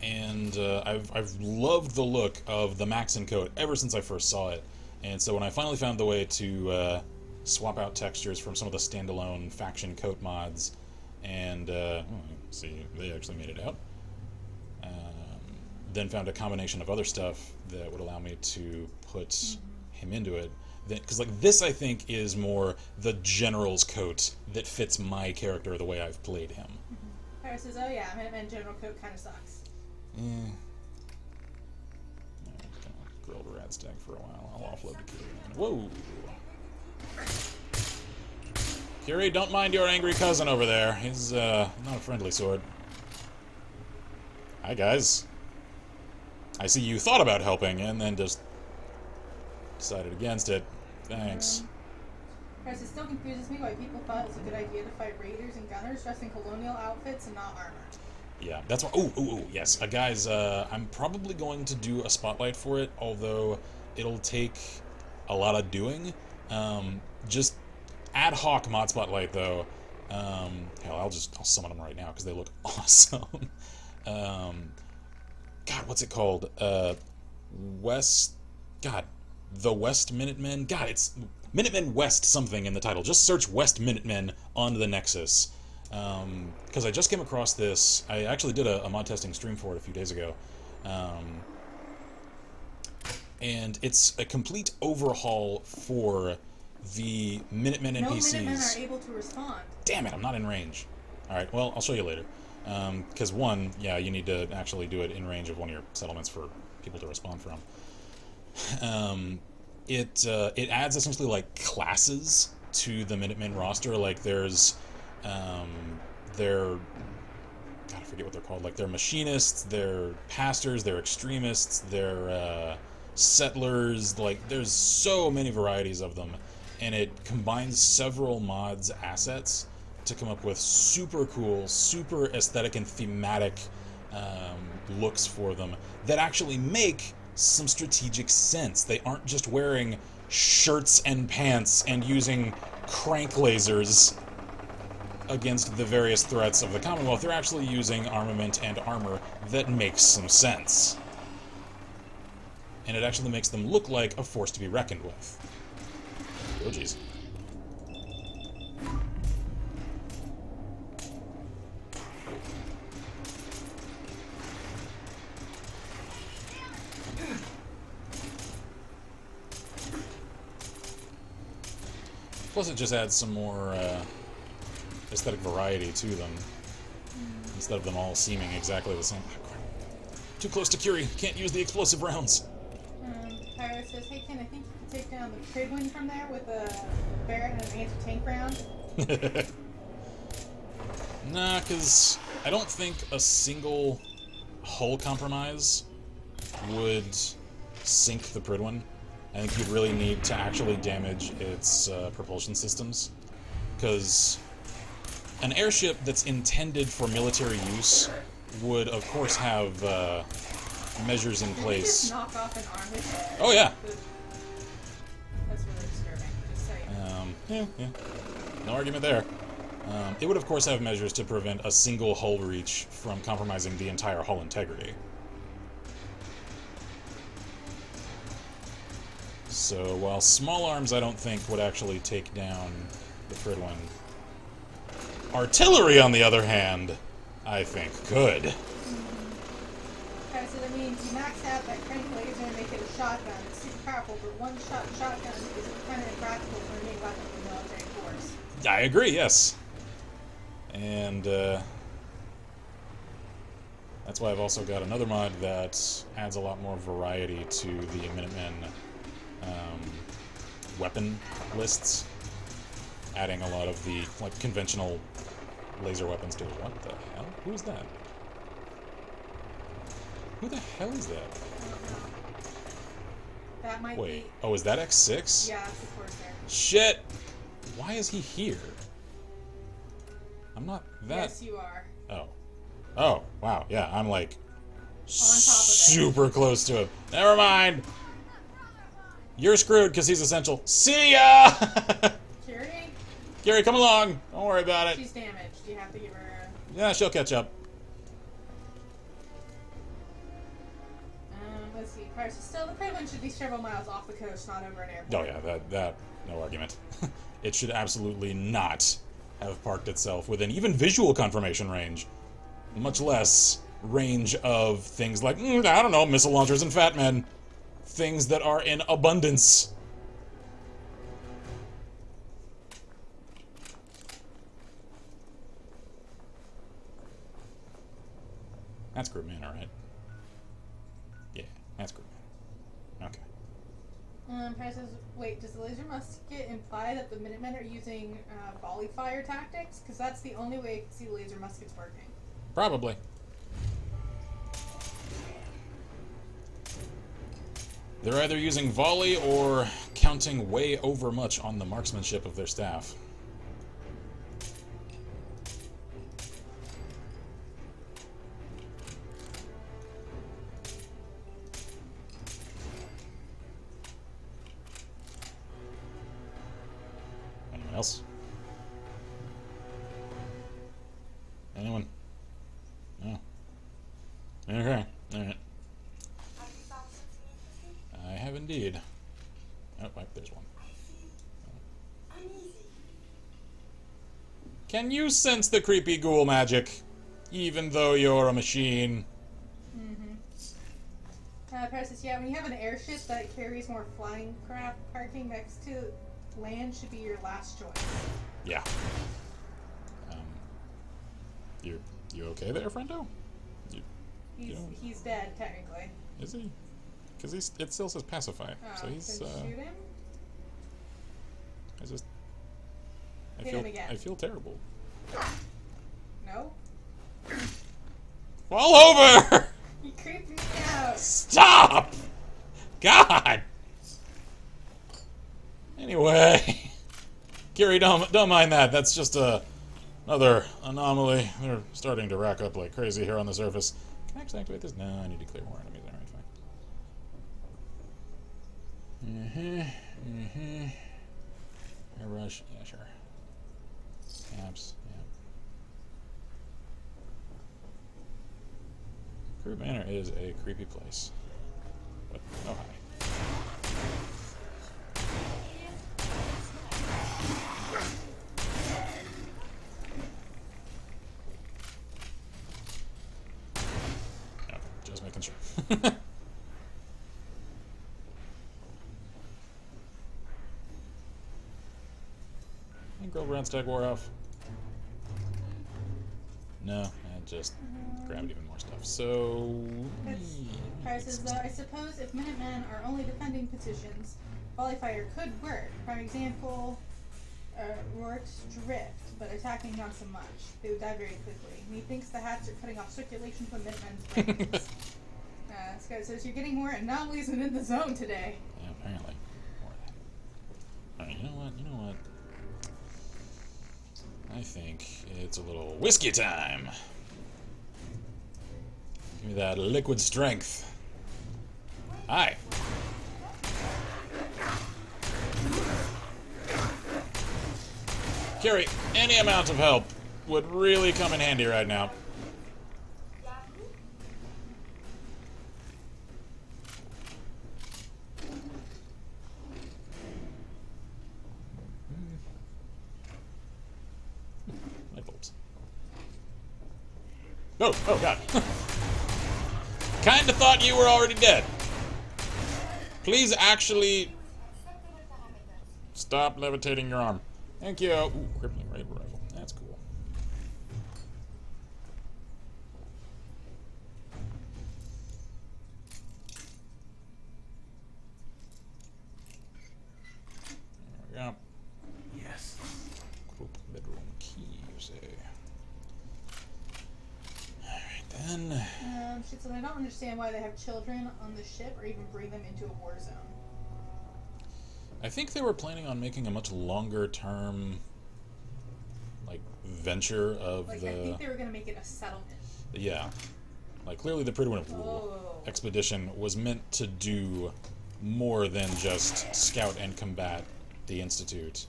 And I've loved the look of the Maxon coat ever since I first saw it. And so when I finally found the way to swap out textures from some of the standalone faction coat mods, and see, they actually made it out. Then found a combination of other stuff that would allow me to put him into it. Because like this, I think, is more the General's coat that fits my character the way I've played him. Paris says, "Oh yeah, Minutemen General coat kind of sucks." Yeah. I'm just gonna grill the rat stack for a while. I'll offload the Curie. Whoa! Curie, don't mind your angry cousin over there. He's not a friendly sword. Hi guys. I see you thought about helping and then just decided against it. Thanks. Paris, it still confuses me why people thought it was a good idea to fight raiders and gunners dressed in colonial outfits and not armor. Yeah, that's why. Oh, yes. Guys, I'm probably going to do a spotlight for it, although it'll take a lot of doing. Just ad hoc mod spotlight, though. Hell, I'll summon them right now because they look awesome. God, what's it called? The West Minutemen. God, it's Minutemen West something in the title. Just search West Minutemen on the Nexus. Because I just came across this. I actually did a mod testing stream for it a few days ago. And it's a complete overhaul for the Minutemen NPCs. No Minutemen are able to respond. Damn it, I'm not in range. Alright, well, I'll show you later. Because one, yeah, you need to actually do it in range of one of your settlements for people to respond from. It adds essentially like classes to the Minutemen roster. Like there's God, I forget what they're called. Like they're machinists, they're pastors, they're extremists, they're settlers. Like there's so many varieties of them, and it combines several mods assets to come up with super cool, super aesthetic and thematic looks for them that actually make some strategic sense. They aren't just wearing shirts and pants and using crank lasers against the various threats of the Commonwealth. They're actually using armament and armor that makes some sense. And it actually makes them look like a force to be reckoned with. Oh, jeez. Plus it just adds some more aesthetic variety to them, instead of them all seeming exactly the same. Oh, crap. Too close to Curie. Can't use the explosive rounds. Pyro says, "Hey Ken, I think you can take down the Pridwin from there with a Barrett and an anti-tank round." Nah, because I don't think a single hull compromise would sink the Pridwin. I think you'd really need to actually damage its propulsion systems, because an airship that's intended for military use would, of course, have measures in place. Just knock off an army. Oh yeah. That's really disturbing. Just saying. Yeah. No argument there. It would, of course, have measures to prevent a single hull reach from compromising the entire hull integrity. So, while small arms I don't think would actually take down the Pridwin, artillery, on the other hand, I think could. Okay, so that means you max out that crank laser and make it a shotgun. It's super powerful, but one shot shotgun is kind of impractical for a main weapon for the military force. I agree, yes. And, That's why I've also got another mod that adds a lot more variety to the Minutemen weapon lists, adding a lot of the like conventional laser weapons to it. What the hell? Who is that? Who the hell is that? That might Wait. be... Oh, is that X6? Yeah, it's the Corsair. Shit! Why is he here? I'm not that... Yes, you are. Oh. Oh, wow. Yeah, I'm like... On top of it. Super close to him. Never mind! You're screwed because he's essential. See ya! Carrie? Gary, come along. Don't worry about it. She's damaged. You have to give her a... Yeah, she'll catch up. Let's see. Paris is still the Kremlin should be several miles off the coast, not over an airport. Oh yeah, that no argument. It should absolutely not have parked itself within even visual confirmation range, much less range of things like, I don't know, missile launchers and fat men. Things that are in abundance. That's Group Manor, right? Yeah, that's Group Manor. Okay. Paris says, wait, does the laser musket imply that the Minutemen are using volley fire tactics? Because that's the only way I can see the laser muskets working. Probably. They're either using volley or counting way over much on the marksmanship of their staff. Anyone else? Anyone? No. Okay. Alright. I have indeed. Oh, wait, there's one. Can you sense the creepy ghoul magic? Even though you're a machine. Paris says, yeah, when you have an airship that carries more flying craft, parking next to land should be your last choice. Yeah. You okay there, friendo? He's dead, technically. Is he? Because it still says pacify. So he's Then shoot him? Hit him again. I feel terrible. No? Fall over! You creeped me out. Stop! God! Anyway. Gary, don't mind that. That's just another anomaly. They're starting to rack up like crazy here on the surface. Can I actually activate this? No, I need to clear more enemies. Alright, fine. Airbrush, yeah, sure. Snaps, yeah. Group Manor is a creepy place. But, oh hi. Okay, just making sure. Girl Brandstag wore off. No, I just grabbed even more stuff. So... Paris says, I suppose if Minutemen are only defending positions, volley fire could work. Prime example, Rourke's drift, but attacking not so much. They would die very quickly. And he thinks the hats are cutting off circulation from Minutemen's brains. This guy says, you're getting more anomalies than in the zone today. Yeah, apparently. More of that. Alright, you know what? I think it's a little whiskey time. Give me that liquid strength. Hi. Carrie, any amount of help would really come in handy right now. Light bulbs. Oh god. Kinda thought you were already dead. Please actually stop levitating your arm. Thank you. Ooh, crippling raid rifle. That's cool. then... Shit, so I don't understand why they have children on the ship or even bring them into a war zone. I think they were planning on making a much longer term, like, venture of Like, the... I think they were going to make it a settlement. Yeah. Like, clearly the Prydwen expedition was meant to do more than just scout and combat the Institute.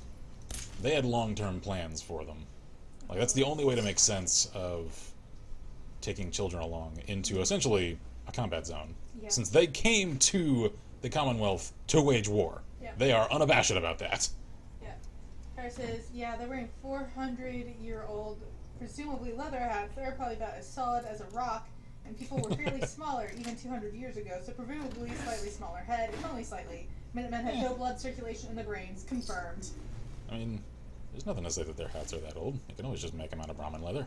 They had long-term plans for them. Like, that's the only way to make sense of taking children along into, essentially, a combat zone. Yeah. Since they came to the Commonwealth to wage war. Yeah. They are unabashed about that. Yeah. Kara says, yeah, they're wearing 400-year-old, presumably leather hats. They're probably about as solid as a rock, and people were fairly smaller even 200 years ago, so presumably slightly smaller head, if only slightly. Minutemen had no blood circulation in the brains, confirmed. I mean, there's nothing to say that their hats are that old. You can always just make them out of Brahmin leather.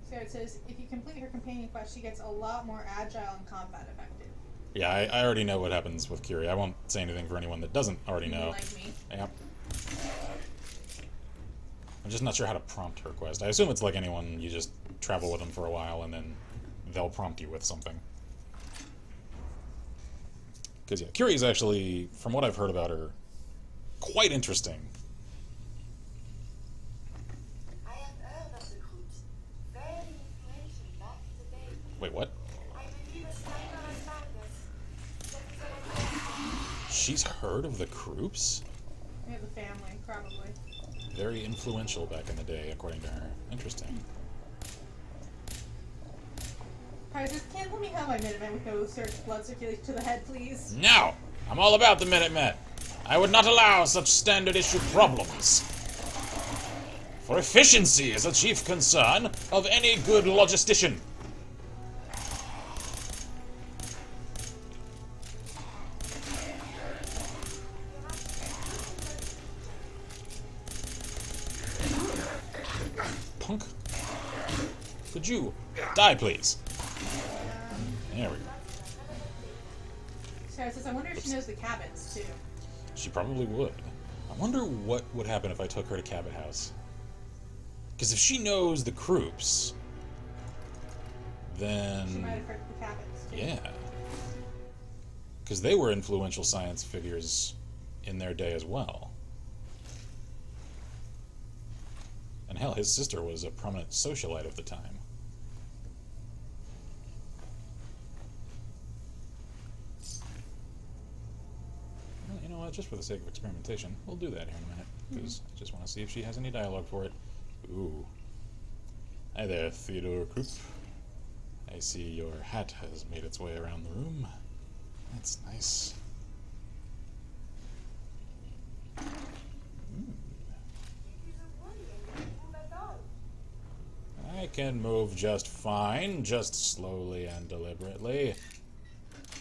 Sarah says, if you complete her companion quest, she gets a lot more agile and combat effective. Yeah, I already know what happens with Curie. I won't say anything for anyone that doesn't already know. Like me. Yep. I'm just not sure how to prompt her quest. I assume it's like anyone, you just travel with them for a while and then they'll prompt you with something. Because, yeah, Curie's actually, from what I've heard about her, quite interesting. I have heard of the groups. Very influential back in the day. Wait, what? I believe a sniper has She's heard of the Kroops? We have the family, probably. Very influential back in the day, according to her. Interesting. Kara says, can you tell me how my Minutemen with no blood circulation to the head, please? No! I'm all about the Minutemen. I would not allow such standard issue problems. For efficiency is a chief concern of any good logistician. Punk. Could you die, please? There we go. Sarah says, I wonder if she knows the Cabots, too. She probably would. I wonder what would happen if I took her to Cabot House. Because if she knows the Kroops, then... She might have heard the Cabots, too. Yeah. Because they were influential science figures in their day as well. And hell, his sister was a prominent socialite of the time. Well, you know what, just for the sake of experimentation, we'll do that here in a minute, because I just want to see if she has any dialogue for it. Ooh. Hi there, Theodore Krupp. I see your hat has made its way around the room. That's nice. I can move just fine, just slowly and deliberately.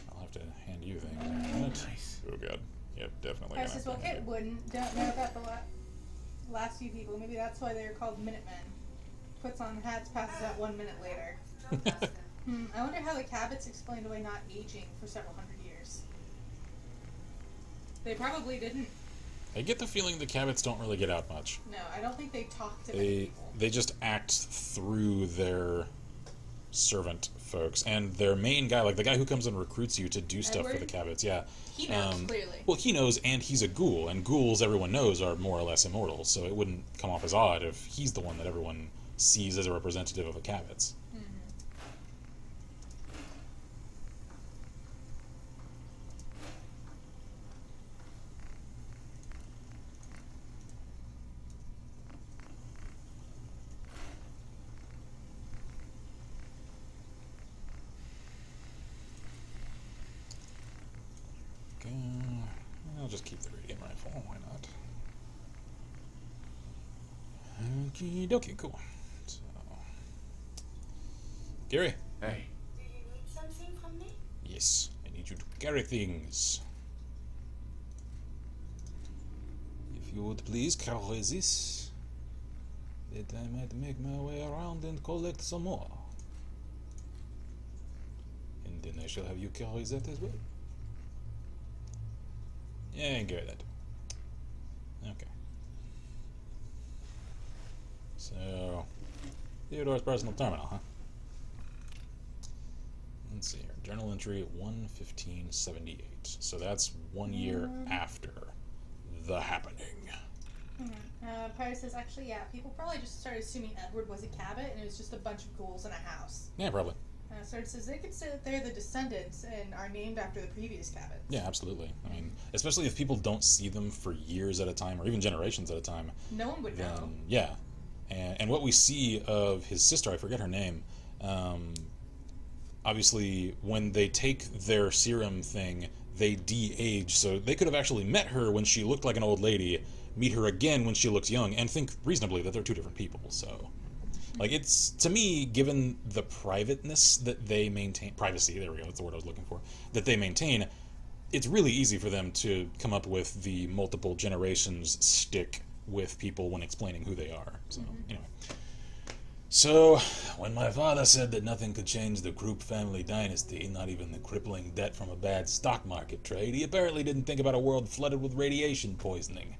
I'll have to hand you things in a minute. Nice. Oh god. Yep, definitely. Kara says, well, Kit wouldn't. Don't know about the last few people. Maybe that's why they're called Minutemen. Puts on hats, passes out 1 minute later. I wonder how the Cabots explained away not aging for several hundred years. They probably didn't. I get the feeling the Cabots don't really get out much. No, I don't think they talk to many people. They just act through their servant folks. And their main guy, like the guy who comes and recruits you to do stuff for the Cabots, yeah. He knows, clearly. Well, he knows, and he's a ghoul. And ghouls, everyone knows, are more or less immortal. So it wouldn't come off as odd if he's the one that everyone sees as a representative of the Cabots. I'll just keep the radiant rifle, why not? Okie dokie, cool. So, Gary? Hey. Do you need something from me? Yes, I need you to carry things. If you would please carry this, that I might make my way around and collect some more. And then I shall have you carry that as well. Yeah, and carry that. Okay. So, Theodore's personal terminal, huh? let's see here. Journal entry 1/15/78. So that's 1 year after the happening. Pyro says, actually, yeah, people probably just started assuming Edward was a Cabot and it was just a bunch of ghouls in a house. Yeah, probably. So it says they could say that they're the descendants and are named after the previous Cabots. Yeah, absolutely. I mean, especially if people don't see them for years at a time or even generations at a time. No one would know. Yeah. And what we see of his sister, I forget her name, obviously when they take their serum thing, they de-age. So they could have actually met her when she looked like an old lady, meet her again when she looks young, and think reasonably that they're two different people. So, like, it's, to me, given the privateness that they maintain, privacy, there we go, that's the word I was looking for, that they maintain, it's really easy for them to come up with the multiple generations stick with people when explaining who they are. So, anyway. So, when my father said that nothing could change the Krupp family dynasty, not even the crippling debt from a bad stock market trade, he apparently didn't think about a world flooded with radiation poisoning.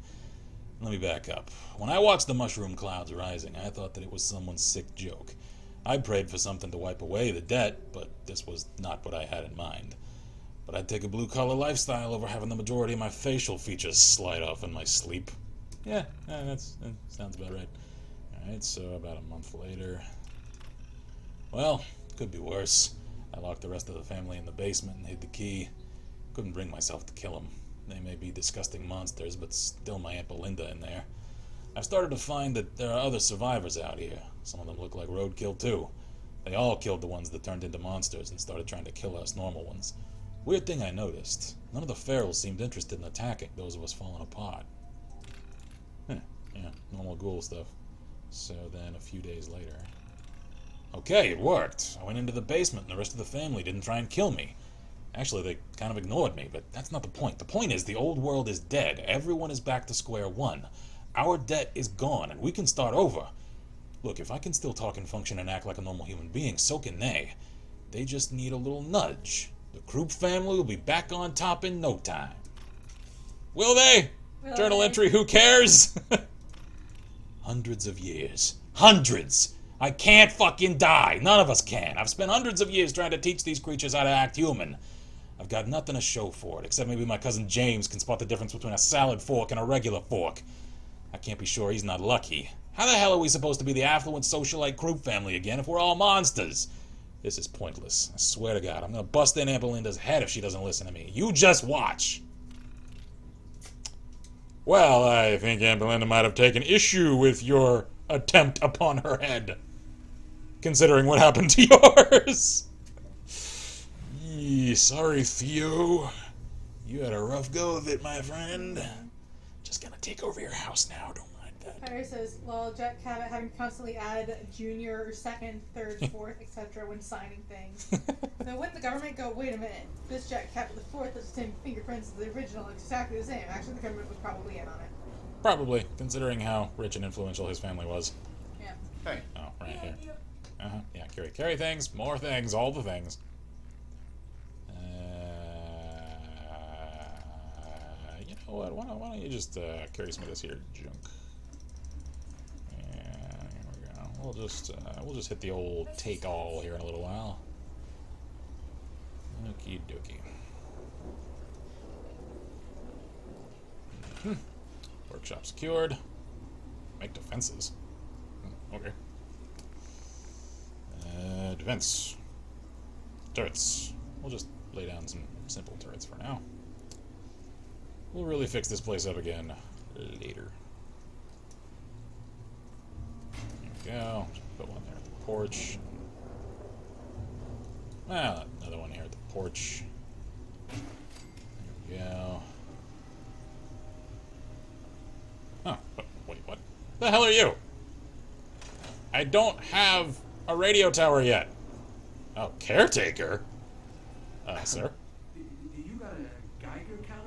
Let me back up. When I watched the mushroom clouds rising, I thought that it was someone's sick joke. I prayed for something to wipe away the debt, but this was not what I had in mind. But I'd take a blue-collar lifestyle over having the majority of my facial features slide off in my sleep. Yeah, that sounds about right. Alright, so about a month later. Well, could be worse. I locked the rest of the family in the basement and hid the key. Couldn't bring myself to kill them. They may be disgusting monsters, but still my Aunt Belinda in there. I've started to find that there are other survivors out here. Some of them look like roadkill too. They all killed the ones that turned into monsters and started trying to kill us normal ones. Weird thing I noticed. None of the ferals seemed interested in attacking those of us falling apart. Yeah, normal ghoul stuff. So then a few days later... Okay, it worked. I went into the basement and the rest of the family didn't try and kill me. Actually, they kind of ignored me, but that's not the point. The point is the old world is dead. Everyone is back to square one. Our debt is gone, and we can start over. Look, if I can still talk and function and act like a normal human being, so can they. They just need a little nudge. The Krupp family will be back on top in no time. Will they? Journal entry, who cares? Hundreds of years. Hundreds! I can't fucking die. None of us can. I've spent hundreds of years trying to teach these creatures how to act human. I've got nothing to show for it, except maybe my cousin James can spot the difference between a salad fork and a regular fork. I can't be sure he's not lucky. How the hell are we supposed to be the affluent socialite Krupp family again if we're all monsters? This is pointless. I swear to God, I'm gonna bust in Aunt Belinda's head if she doesn't listen to me. You just watch. Well, I think Aunt Belinda might have taken issue with your attempt upon her head, considering what happened to yours. Sorry, Theo. You had a rough go of it, my friend. Just gonna take over your house now, don't mind that. Pyro says, well, Jack Cabot having constantly added junior, second, third, fourth, etc. when signing things. So wouldn't the government go, wait a minute, this Jack Cabot the fourth is the same fingerprints as the original, exactly the same. Actually, the government was probably in on it. Probably, considering how rich and influential his family was. Yeah. Hey. Oh, right here. Yeah, carry things, more things, all the things. You know what? Why don't you just carry some of this here junk? And here we go. We'll just hit the old take all here in a little while. Okie dokie. Workshop secured. Make defenses. Okay. Defense. Turrets. We'll just lay down some simple turrets for now. We'll really fix this place up again later. There we go. Just put one there at the porch. Well, another one here at the porch. There we go. Oh, wait, what? The hell are you? I don't have a radio tower yet. Oh, caretaker? Sir? You got a Geiger counter?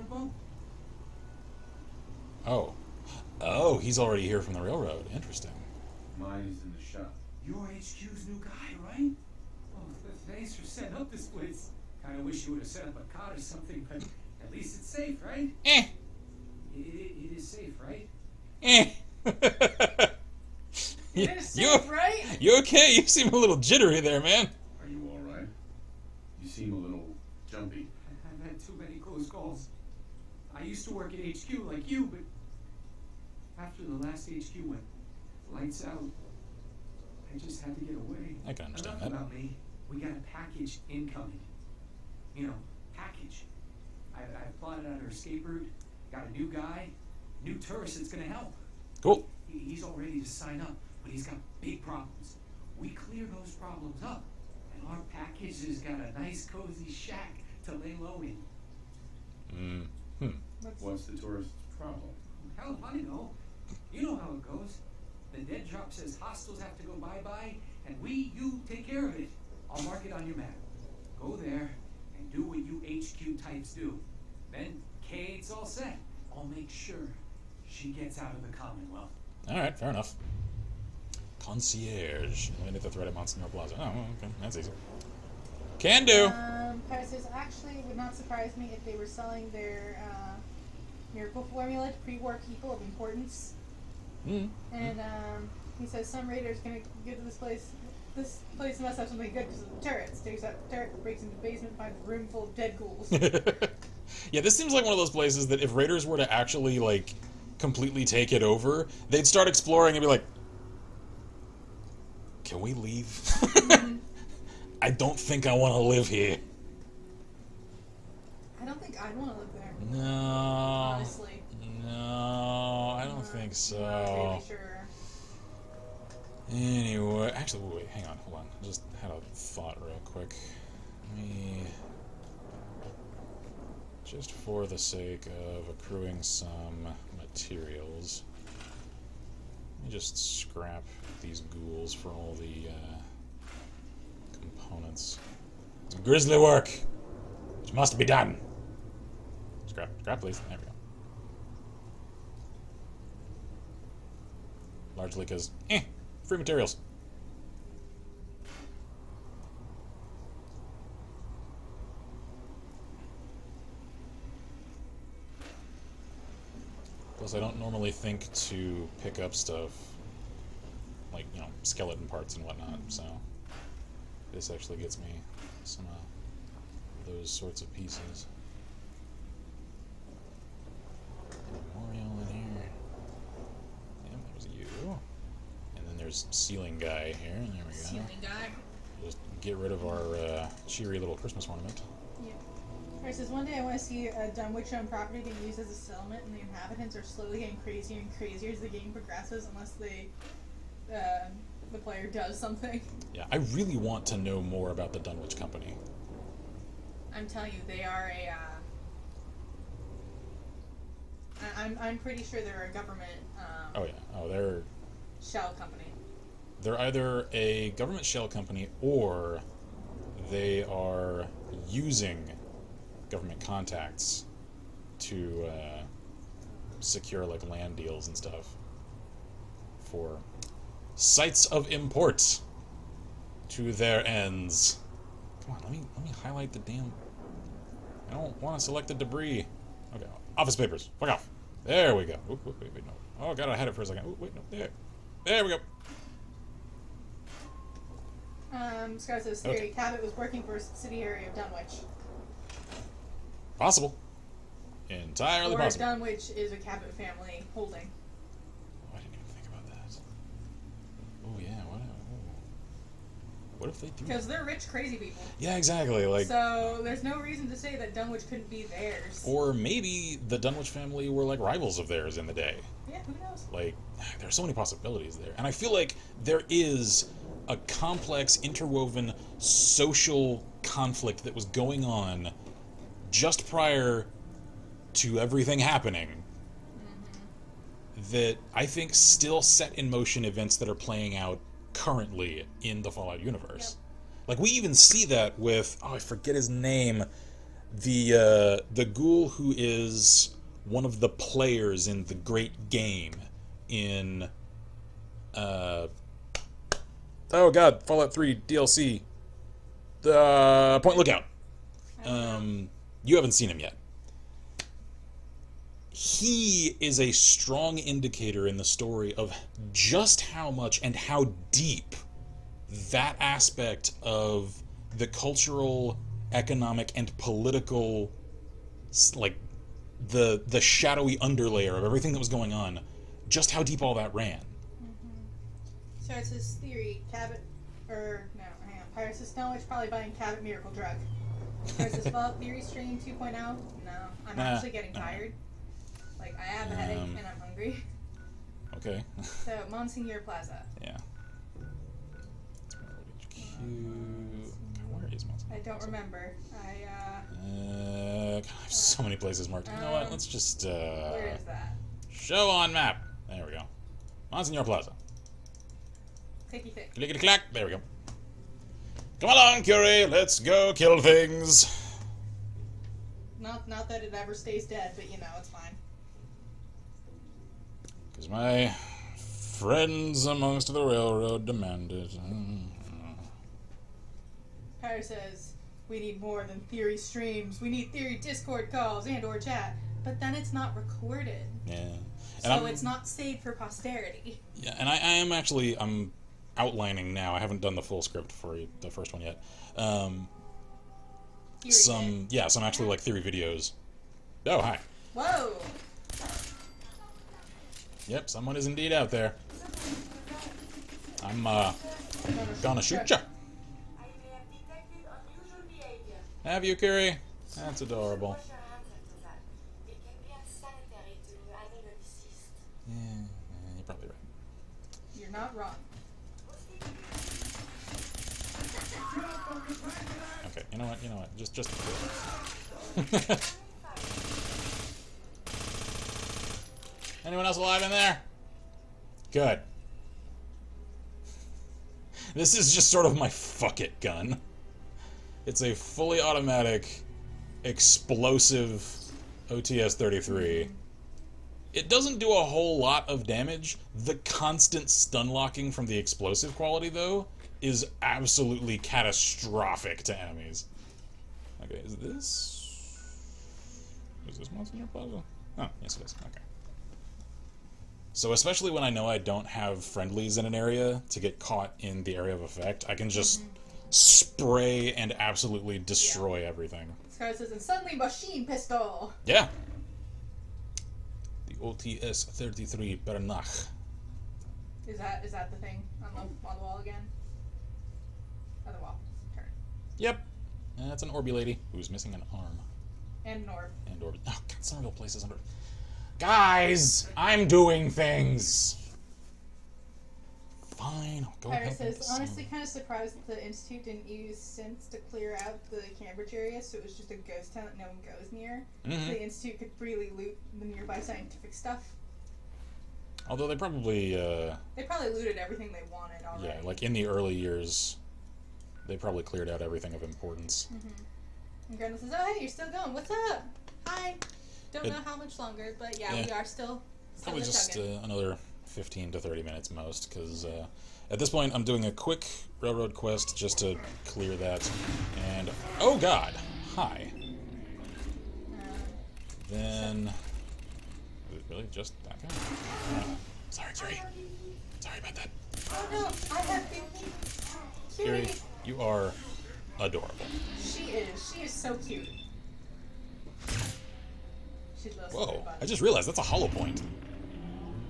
Oh, he's already here from the railroad. Interesting. Mine is in the shop. You're HQ's new guy, right? Oh, thanks for setting up this place. Kinda wish you would have set up a cot or something, but at least it's safe, right? It is safe, right? It is safe, right? You okay? You seem a little jittery there, man. Are you alright? You seem a little jumpy. I've had too many close calls. I used to work at HQ like you, but after the last HQ went lights out, I just had to get away. I can understand Enough that. about me. We got a package incoming. You know, package. I've plotted out our escape route, got a new guy, new tourist that's gonna help. Cool. He's all ready to sign up, but he's got big problems. We clear those problems up, and our package has got a nice cozy shack to lay low in. What's the tourist's problem? Hell if I know. You know how it goes. The dead drop says hostiles have to go bye-bye, and you take care of it. I'll mark it on your map. Go there and do what you HQ types do. Then Kate's all set. I'll make sure she gets out of the Commonwealth. Alright, fair enough. Concierge. Eliminate the threat at Monsignor Plaza. Oh, okay. That's easy. Can do! Prices actually would not surprise me if they were selling their miracle formula to pre-war people of importance. And he says some raiders gonna get to this place. This place must have something good because of the turrets. Takes out the turret, breaks into the basement, finds a room full of dead ghouls. Yeah, this seems like one of those places that if raiders were to actually, like, completely take it over, they'd start exploring and be like, can we leave? I don't think I want to live here. I don't think I'd want to live there. No. Honestly. No, I don't think so. I'm not really sure. Anyway, actually, wait, hang on, hold on. I just had a thought real quick. Just for the sake of accruing some materials, let me just scrap these ghouls for all the components. It's grisly work, which must be done. Scrap, please. There we go. Largely because, free materials. Plus, I don't normally think to pick up stuff like, you know, skeleton parts and whatnot, so this actually gets me some of those sorts of pieces. Memorial in here. Yeah, there's you. And then there's ceiling guy here. There we go. Ceiling guy. Just get rid of our cheery little Christmas ornament. Yeah. Alright, says one day I want to see a Dunwich-owned property being used as a settlement, and the inhabitants are slowly getting crazier and crazier as the game progresses, unless the player does something. Yeah, I really want to know more about the Dunwich Company. I'm telling you, they are a. I'm pretty sure they're a government. Oh yeah. Oh, they're shell company. They're either a government shell company or they are using government contacts to secure like land deals and stuff for sites of import to their ends. Come on, let me highlight the damn. I don't want to select the debris. Okay, office papers. Fuck off. There we go. Oop, wait, no. Oh god, I had it for a second. Oop, wait, no. There we go. Scott says theory. Cabot was working for a subsidiary of Dunwich. Possible. Entirely or possible. Dunwich is a Cabot family holding. Oh, I didn't even think about that. Oh yeah, what if they do? Because they're rich, crazy people. Yeah, exactly. Like. So there's no reason to say that Dunwich couldn't be theirs. Or maybe the Dunwich family were like rivals of theirs in the day. Yeah, who knows? Like, there's so many possibilities there, and I feel like there is a complex, interwoven social conflict that was going on just prior to everything happening that I think still set in motion events that are playing out currently in the Fallout universe. Yep. Like, we even see that with, I forget his name, the ghoul who is one of the players in the great game in oh god, Fallout 3 DLC, Point Lookout. You haven't seen him yet. He is a strong indicator in the story of just how much and how deep that aspect of the cultural economic and political, like, the shadowy underlayer of everything that was going on, just how deep all that ran. So it's his theory, Cabot, hang on, Pirates says, no, it's probably buying Cabot Miracle Drug. Pirates says, well, theory stream 2.0, no, I'm actually getting tired. Like, I have a headache and I'm hungry. Okay. So, Monsignor Plaza. Yeah. Where is Monsignor? I don't remember. I have so many places marked. You know what? Let's just where is that? show on map. There we go. Monsignor Plaza. Clicky click. Clickety clack. There we go. Come along, Curie. Let's go kill things. Not that it ever stays dead, but you know, it's fine. Because my friends amongst the railroad demand it. Pyre says, we need more than theory streams. We need theory Discord calls and or chat. But then it's not recorded. Yeah. So it's not saved for posterity. Yeah, and I am actually, I'm outlining now. I haven't done the full script for the first one yet. Some actually like theory videos. Oh, hi. Whoa! Yep, someone is indeed out there. I'm gonna shoot ya. Have you, Curie? That's adorable. Yeah, you're probably right. You're not wrong. Okay, you know what? Just. Anyone else alive in there? Good. This is just sort of my fuck it gun. It's a fully automatic, explosive OTS-33. It doesn't do a whole lot of damage. The constant stun locking from the explosive quality, though, is absolutely catastrophic to enemies. Okay, is this Monsignor Plaza? Oh, yes it is. Okay. So especially when I know I don't have friendlies in an area to get caught in the area of effect, I can just spray and absolutely destroy everything. Scar says, and suddenly machine pistol! Yeah. The OTS-33 Bernach. Is that the thing on the wall again? On the wall. Turn. Yep. That's an Orby lady who's missing an arm. And an orb. And Orby. Oh, God, some real places under. Guys, I'm doing things. Fine, I'll go. Pyra says, honestly, kind of surprised that the Institute didn't use synths to clear out the Cambridge area, so it was just a ghost town that no one goes near. So the Institute could freely loot the nearby scientific stuff. Although they probably. They probably looted everything they wanted already. Yeah, like in the early years, they probably cleared out everything of importance. And Grendel says, oh, hey, you're still going. What's up? Hi. Don't know how much longer, but yeah, we are still probably just another 15 to 30 minutes most, because at this point I'm doing a quick railroad quest just to clear that. And oh god, hi. Then is it really just that guy? Sorry, Curie. Sorry about that. Oh no, I have been Curie, you are adorable. She is so cute. Whoa, I just realized that's a hollow point.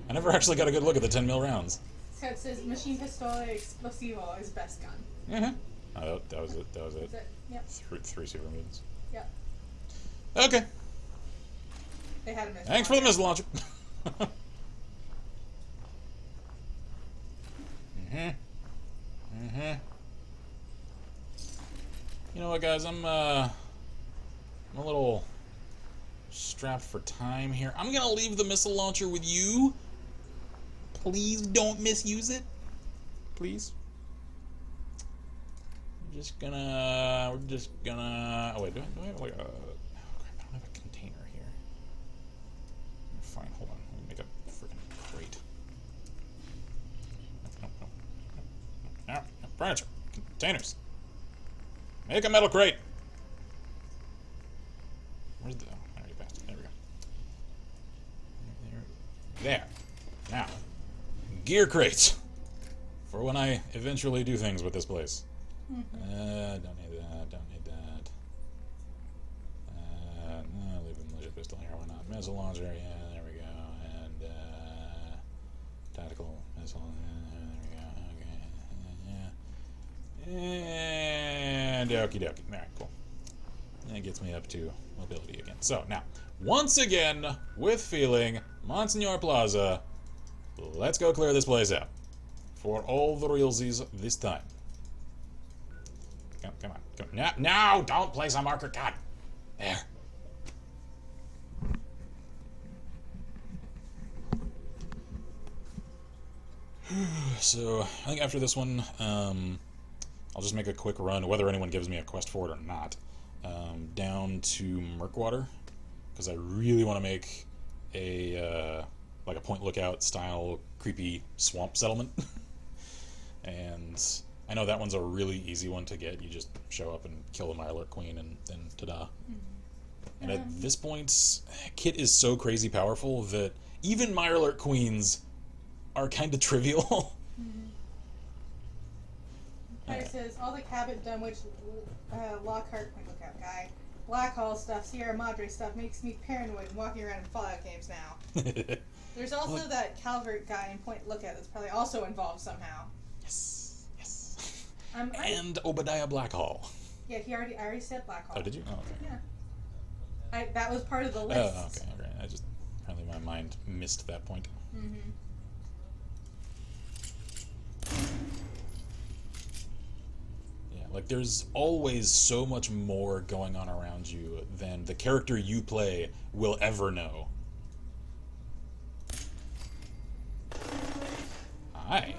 I never actually got a good look at the 10 mil rounds. So it says Machine Pistola Explosivo is best gun. Oh, that was it. That was it. Yep. Three super mutants. Yep. Okay. They had a missile. Thanks for the missile launcher. You know what, guys? I'm a little strapped for time here. I'm gonna leave the missile launcher with you. Please don't misuse it. Please. We're just gonna. Oh wait, do I have like a? Oh crap! I don't have a container here. Fine, hold on. Let me make a freaking crate. No, furniture, containers. Make a metal crate. Where's the? I already passed it. There we go. There. Now, gear crates for when I eventually do things with this place. Don't need that. Don't need that. pistol here, why not? Missile launcher, yeah, there we go. And, tactical missile, there we go, okay, yeah. And okie dokie. Alright, cool. That gets me up to mobility again. So, now, once again, with feeling, Monsignor Plaza, let's go clear this place out. For all the realsies this time. Come on. No, don't place a marker. God. There. So, I think after this one, I'll just make a quick run, whether anyone gives me a quest for it or not, down to Murkwater, because I really want to make a, like a Point Lookout style creepy swamp settlement. And I know that one's a really easy one to get. You just show up and kill the Mirelurk Queen, and then ta-da. And at this point, Kit is so crazy powerful that even Mirelurk Queens are kind of trivial. It says, all the Cabot Dunwich, Lockhart, Point Lookout guy, Blackhall stuff, Sierra Madre stuff makes me paranoid walking around in Fallout games now. There's also that Calvert guy in Point Lookout that's probably also involved somehow. Yes. And Obadiah Blackhall. Yeah, I already said Blackhall. Oh, did you? Oh, okay. Yeah. That was part of the list. Oh, okay. Right. Apparently my mind missed that point. Yeah, like there's always so much more going on around you than the character you play will ever know. Hi.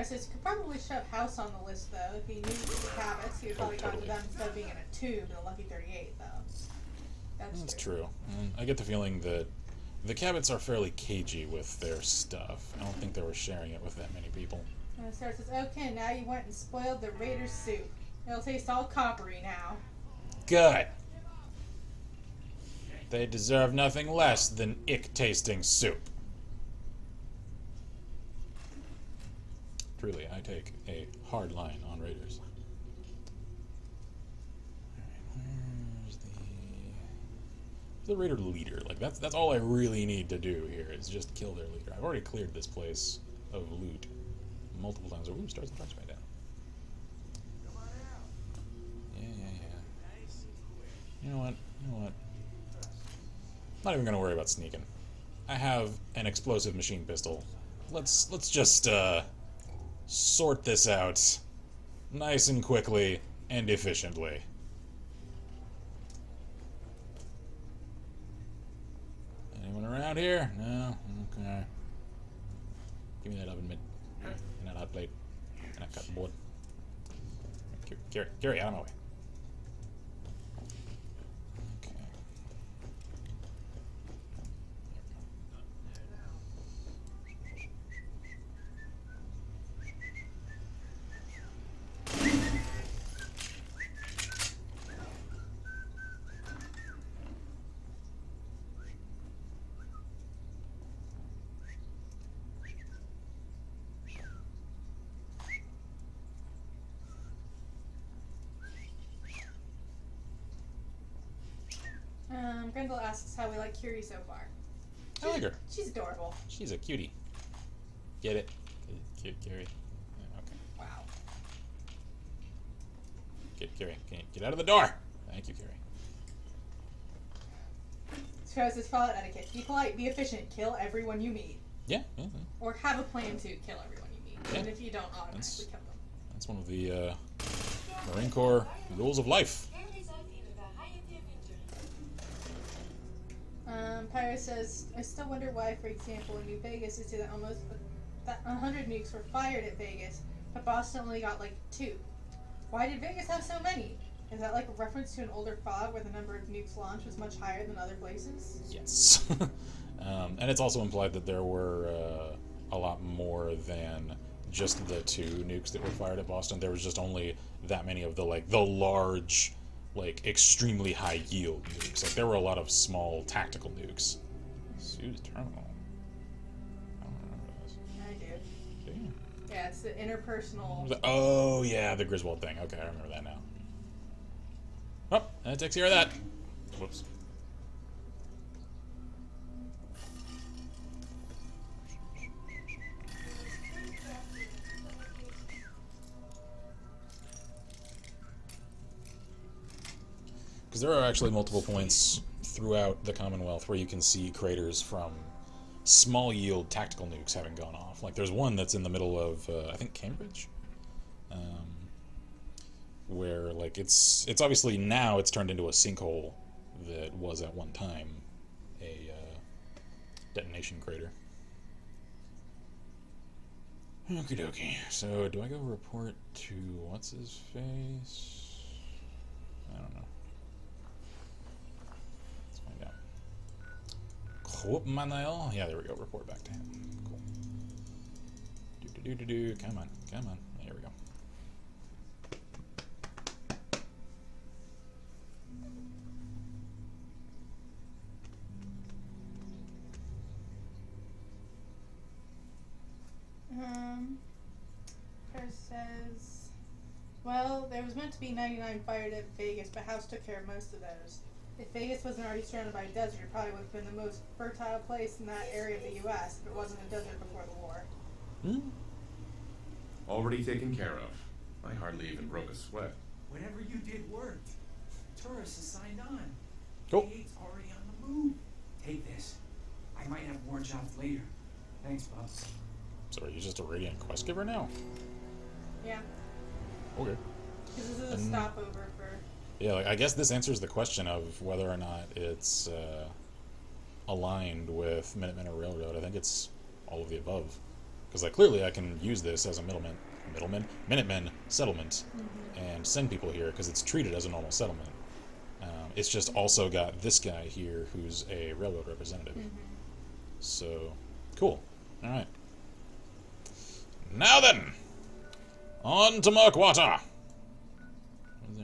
Says you could probably shove House on the list though. If he knew the Cabots, he would probably go to them instead of being in a tube in a Lucky 38 though. That's true. I get the feeling that the Cabots are fairly cagey with their stuff. I don't think they were sharing it with that many people. And Sarah says, okay, now you went and spoiled the Raiders soup. It'll taste all coppery now. Good. They deserve nothing less than ick-tasting soup. Truly, I take a hard line on Raiders. Where's the Raider leader? Like that's all I really need to do here is just kill their leader. I've already cleared this place of loot multiple times. Ooh, stars and flash right down. Yeah. You know what? I'm not even gonna worry about sneaking. I have an explosive machine pistol. Let's just sort this out nice and quickly and efficiently. Anyone around here? No? Okay. Give me that oven mitt. And that hot plate. And that cutting board. Gary, out of my way. Grendel asks how we like Curie so far. I like her. She's adorable. She's a cutie. Get it? Cute Curie. Yeah, okay. Wow. Get Curie. Get out of the door! Thank you, Curie. Shows his Fallout etiquette. Be polite, be efficient, kill everyone you meet. Yeah. Or have a plan to kill everyone you meet. Yeah. And if you don't, automatically kill them. That's one of the Marine Corps rules of life. Pyro says, I still wonder why, for example, in New Vegas, it's almost 100 nukes were fired at Vegas, but Boston only got like 2. Why did Vegas have so many? Is that like a reference to an older fog where the number of nukes launched was much higher than other places? Yes. And it's also implied that there were a lot more than just the 2 nukes that were fired at Boston. There was just only that many of the large, like extremely high yield nukes. Like there were a lot of small tactical nukes. Sue's terminal. I don't remember this. I do. Damn. Yeah, it's the interpersonal. Oh yeah, the Griswold thing. Okay, I remember that now. Oh, that takes care of that. Whoops. Because there are actually multiple points throughout the Commonwealth where you can see craters from small yield tactical nukes having gone off. Like there's one that's in the middle of I think Cambridge, where like it's obviously now it's turned into a sinkhole that was at one time a detonation crater. Okie dokie. So do I go report to what's his face? I don't know. Let's find out. Koopmanel? Yeah, there we go. Report back to him. Cool. Do. Come on. Come on. There we go. First says, well, there was meant to be 99 fired at Vegas, but House took care of most of those. If Vegas wasn't already surrounded by a desert, it probably would have been the most fertile place in that area of the U.S. if it wasn't a desert before the war. Already taken care of. I hardly even broke a sweat. Whatever you did worked. Tourists has signed on. Cool. Kate's already on the move. Take this. I might have more jobs later. Thanks, Bob. So are you just a radiant quest giver now? Yeah. Okay. Because this is a stopover for... Yeah, like, I guess this answers the question of whether or not it's aligned with Minutemen or Railroad. I think it's all of the above. Because like clearly I can use this as a Minutemen settlement and send people here because it's treated as a normal settlement. It's just also got this guy here who's a railroad representative. So, cool. Alright. Now then, on to Murkwater!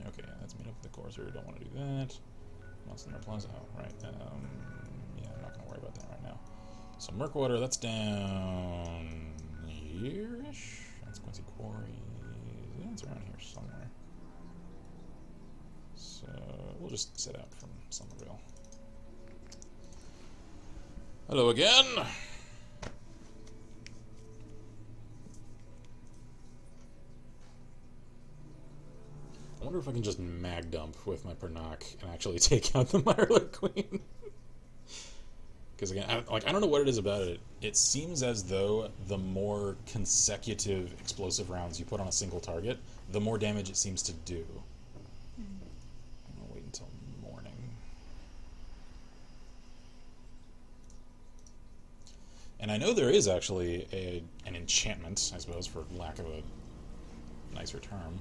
Okay, let's meet up with the Courser. Don't want to do that. Monster Plaza. Oh, right. Yeah, I'm not going to worry about that right now. So Murkwater, that's down here-ish. That's Quincy Quarry. Yeah, it's around here somewhere. So we'll just set out from Somerville. Hello again. I wonder if I can just mag dump with my Pernock and actually take out the Mirelurk Queen. Because again, I don't know what it is about it. It seems as though the more consecutive explosive rounds you put on a single target, the more damage it seems to do. I'm gonna wait until morning. And I know there is actually an enchantment, I suppose, for lack of a nicer term,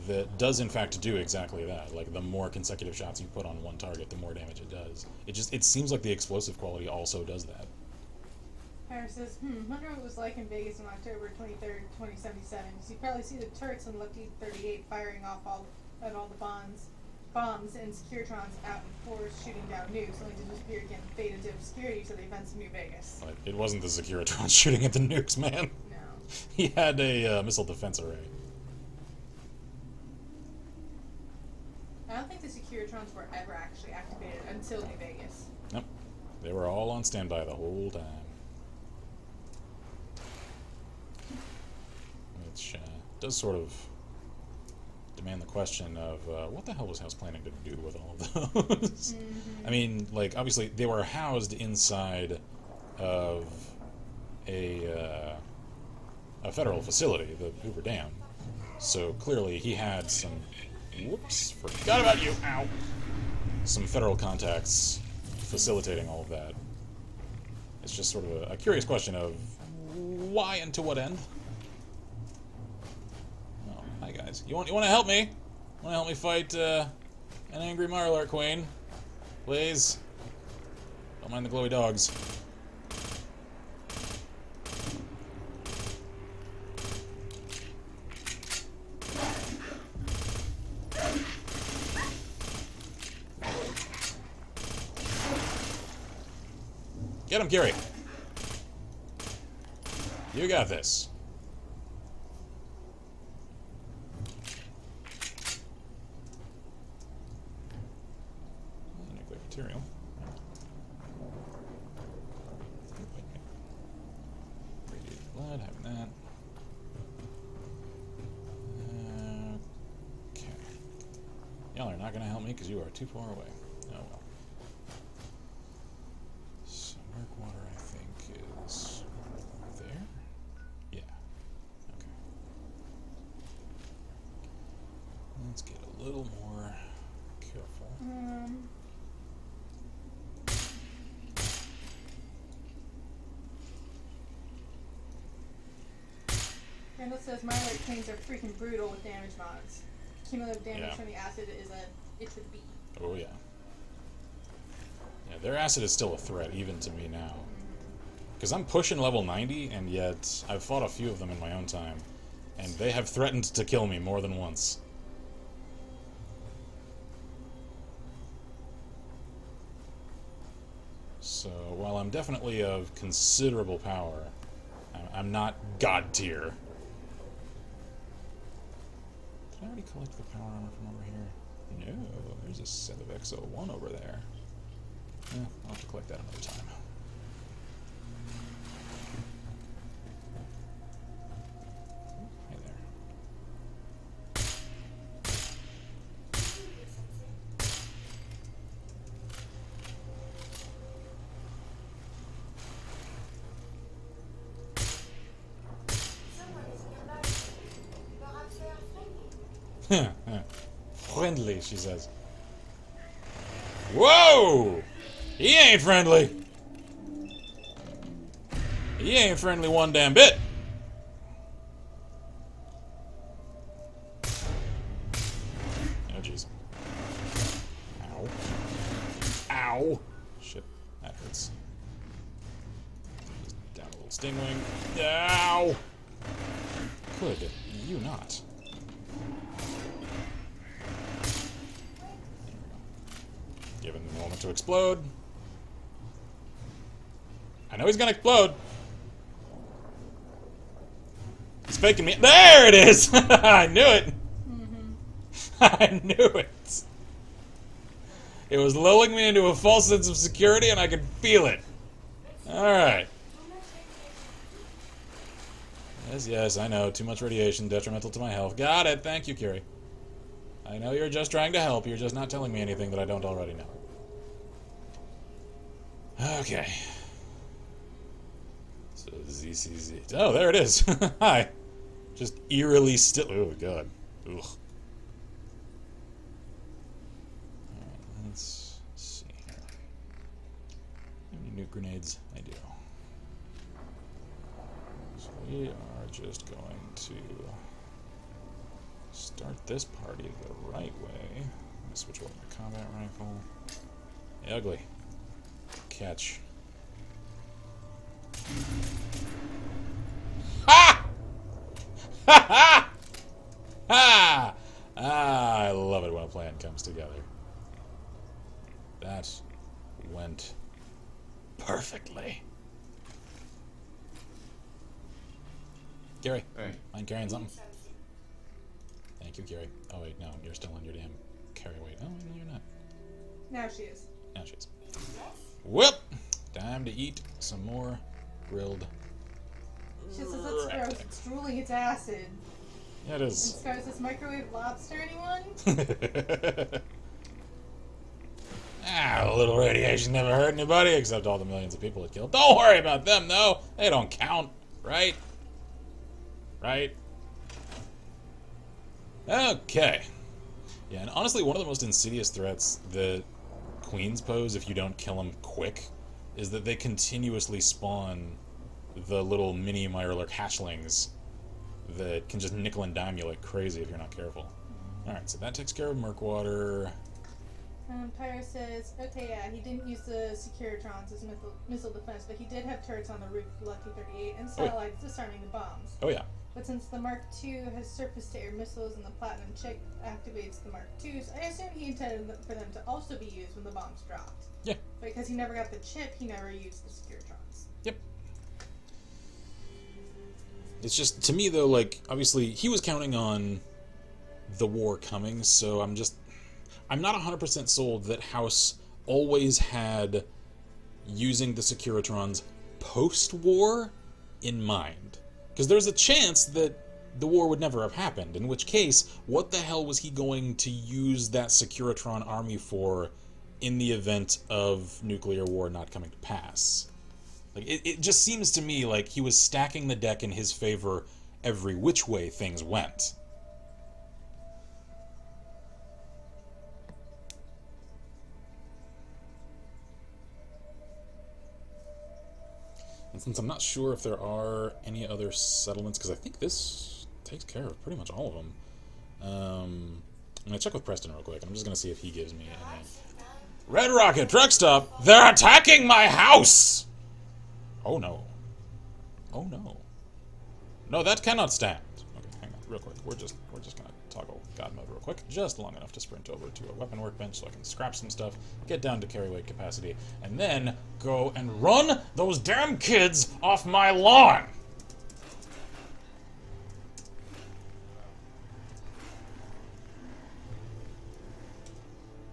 that does in fact do exactly that. Like the more consecutive shots you put on one target, the more damage it does. It seems like the explosive quality also does that. Harris says, wonder what it was like in Vegas on October 23rd, 2077. You probably see the turrets in Lucky 38 firing off all the bombs and Securitrons out in force shooting down nukes, only to disappear again, fade into obscurity to the events of New Vegas. Like, it wasn't the Securitrons shooting at the nukes, man. No. He had a missile defense array. I don't think the Securitrons were ever actually activated until New Vegas. Nope. They were all on standby the whole time. Which does sort of demand the question of what the hell was House planning to do with all of those? I mean, like, obviously they were housed inside of a federal facility, the Hoover Dam. So clearly he had some... Whoops, forgot about you! Ow! Some federal contacts facilitating all of that. It's just sort of a curious question of Why and to what end? Oh, hi guys. You want to help me? Want to help me fight an angry Mirelurk Queen? Please. Don't mind the glowy dogs. Get him, Kiri. You got this. Great material. Radiated blood, having that. Okay. Y'all are not going to help me because you are too far away. Oh well. Murk water, I think, is there? Yeah. Okay. Let's get a little more careful. Randall says Mirelurk Queens are freaking brutal with damage mods. Cumulative damage from the acid is a itch with a bee. Oh yeah. Yeah, their acid is still a threat, even to me now. Because I'm pushing level 90, and yet I've fought a few of them in my own time. And they have threatened to kill me more than once. So, while I'm definitely of considerable power, I'm not god tier. Did I already collect the power armor from over here? No, there's a set of XO1 over there. Yeah, I'll have to collect that another time. Hey there. Friendly, she says. Whoa! He ain't friendly. He ain't friendly one damn bit. Oh jeez. Ow. Ow. Shit, that hurts. Just down a little stingwing. Ow! Could you not? Give him the moment to explode. I know he's gonna explode. He's faking me. There it is! I knew it! I knew it! It was lulling me into a false sense of security and I could feel it. Alright. Yes, yes, I know. Too much radiation, detrimental to my health. Got it. Thank you, Kiri. I know you're just trying to help. You're just not telling me anything that I don't already know. Okay. So, ZCZ. Oh, there it is. Hi. Just eerily still. Oh, God. Ugh. Alright, let's see here. Any nuke grenades? I do. So we are just going to start this party the right way. Let me switch over to combat rifle. Ugly. Catch. Ha! Ha ha! Ha! Ah, I love it when a plan comes together. That went perfectly. Gary, hey. Mind carrying something? Thank you, Gary. Oh wait, no, you're still on your damn carry weight. Oh, no, you're not. Now she is. Now she is. Well, time to eat some more grilled. She says that's gross. It's drooling its acid. Yeah, it is. And Scar says, microwave lobster, anyone? A little radiation never hurt anybody, except all the millions of people it killed. Don't worry about them, though. They don't count, right? Right? Okay. Yeah, and honestly, one of the most insidious threats that queens pose if you don't kill them quick is that they continuously spawn the little mini Mirelurk hatchlings that can just nickel and dime you like crazy if you're not careful. Alright, so that takes care of Murkwater. Pyro says, okay, yeah, he didn't use the Securitrons as missile defense, but he did have turrets on the roof of Lucky 38 and satellites disarming the bombs. Oh yeah. But since the Mark II has surface-to-air missiles and the Platinum chip activates the Mark IIs, I assume he intended for them to also be used when the bombs dropped. Yeah. But because he never got the chip, he never used the Securitrons. Yep. It's just, to me though, like, obviously, he was counting on the war coming, so I'm not 100% sold that House always had using the Securitrons post-war in mind. Because there's a chance that the war would never have happened, in which case, what the hell was he going to use that Securitron army for in the event of nuclear war not coming to pass? Like, it just seems to me like he was stacking the deck in his favor every which way things went. And since I'm not sure if there are any other settlements, because I think this takes care of pretty much all of them. I'm going to check with Preston real quick, and I'm just going to see if he gives me any... Red Rocket truck stop! They're attacking my house! Oh no. Oh no. No, that cannot stand. Okay, hang on, real quick. We're just going to toggle God mode real quick, just long enough to sprint over to a weapon workbench so I can scrap some stuff, get down to carry weight capacity, and then go and run those damn kids off my lawn!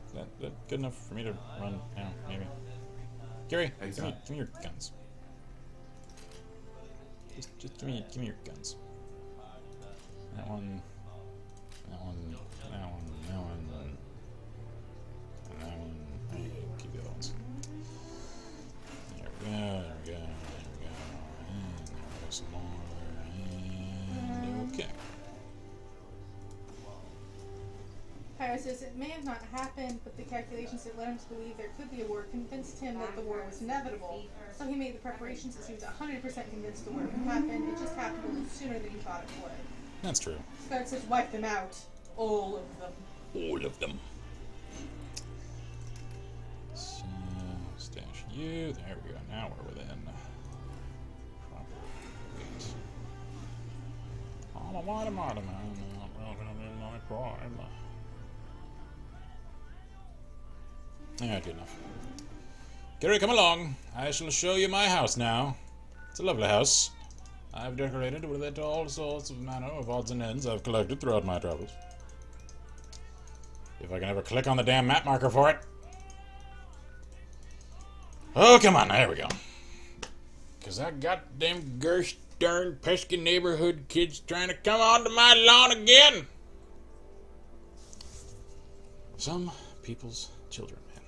Is that good enough for me to run now, maybe? Gary, give me your guns. Just give me your guns. That one, that one, that one, that one, and that one. Keep the other ones. There we go, there we go, there we go, and there we go some more, and okay. Pyro says it may have not happened, but the calculations that led him to believe there could be a war convinced him that the war was inevitable. So he made the preparations as he was 100% convinced the war would happen. It just happened a little sooner than he thought it would. That's true. Scott says wipe them out. All of them. All of them. So, stash you. There we go. Now we're within proper weight. Alright, good enough. Gary, come along. I shall show you my house now. It's a lovely house. I've decorated with it all sorts of manner of odds and ends I've collected throughout my travels. If I can ever click on the damn map marker for it. Oh, come on. There we go. Because that goddamn gosh darn pesky neighborhood kid's trying to come onto my lawn again. Some people's children, man.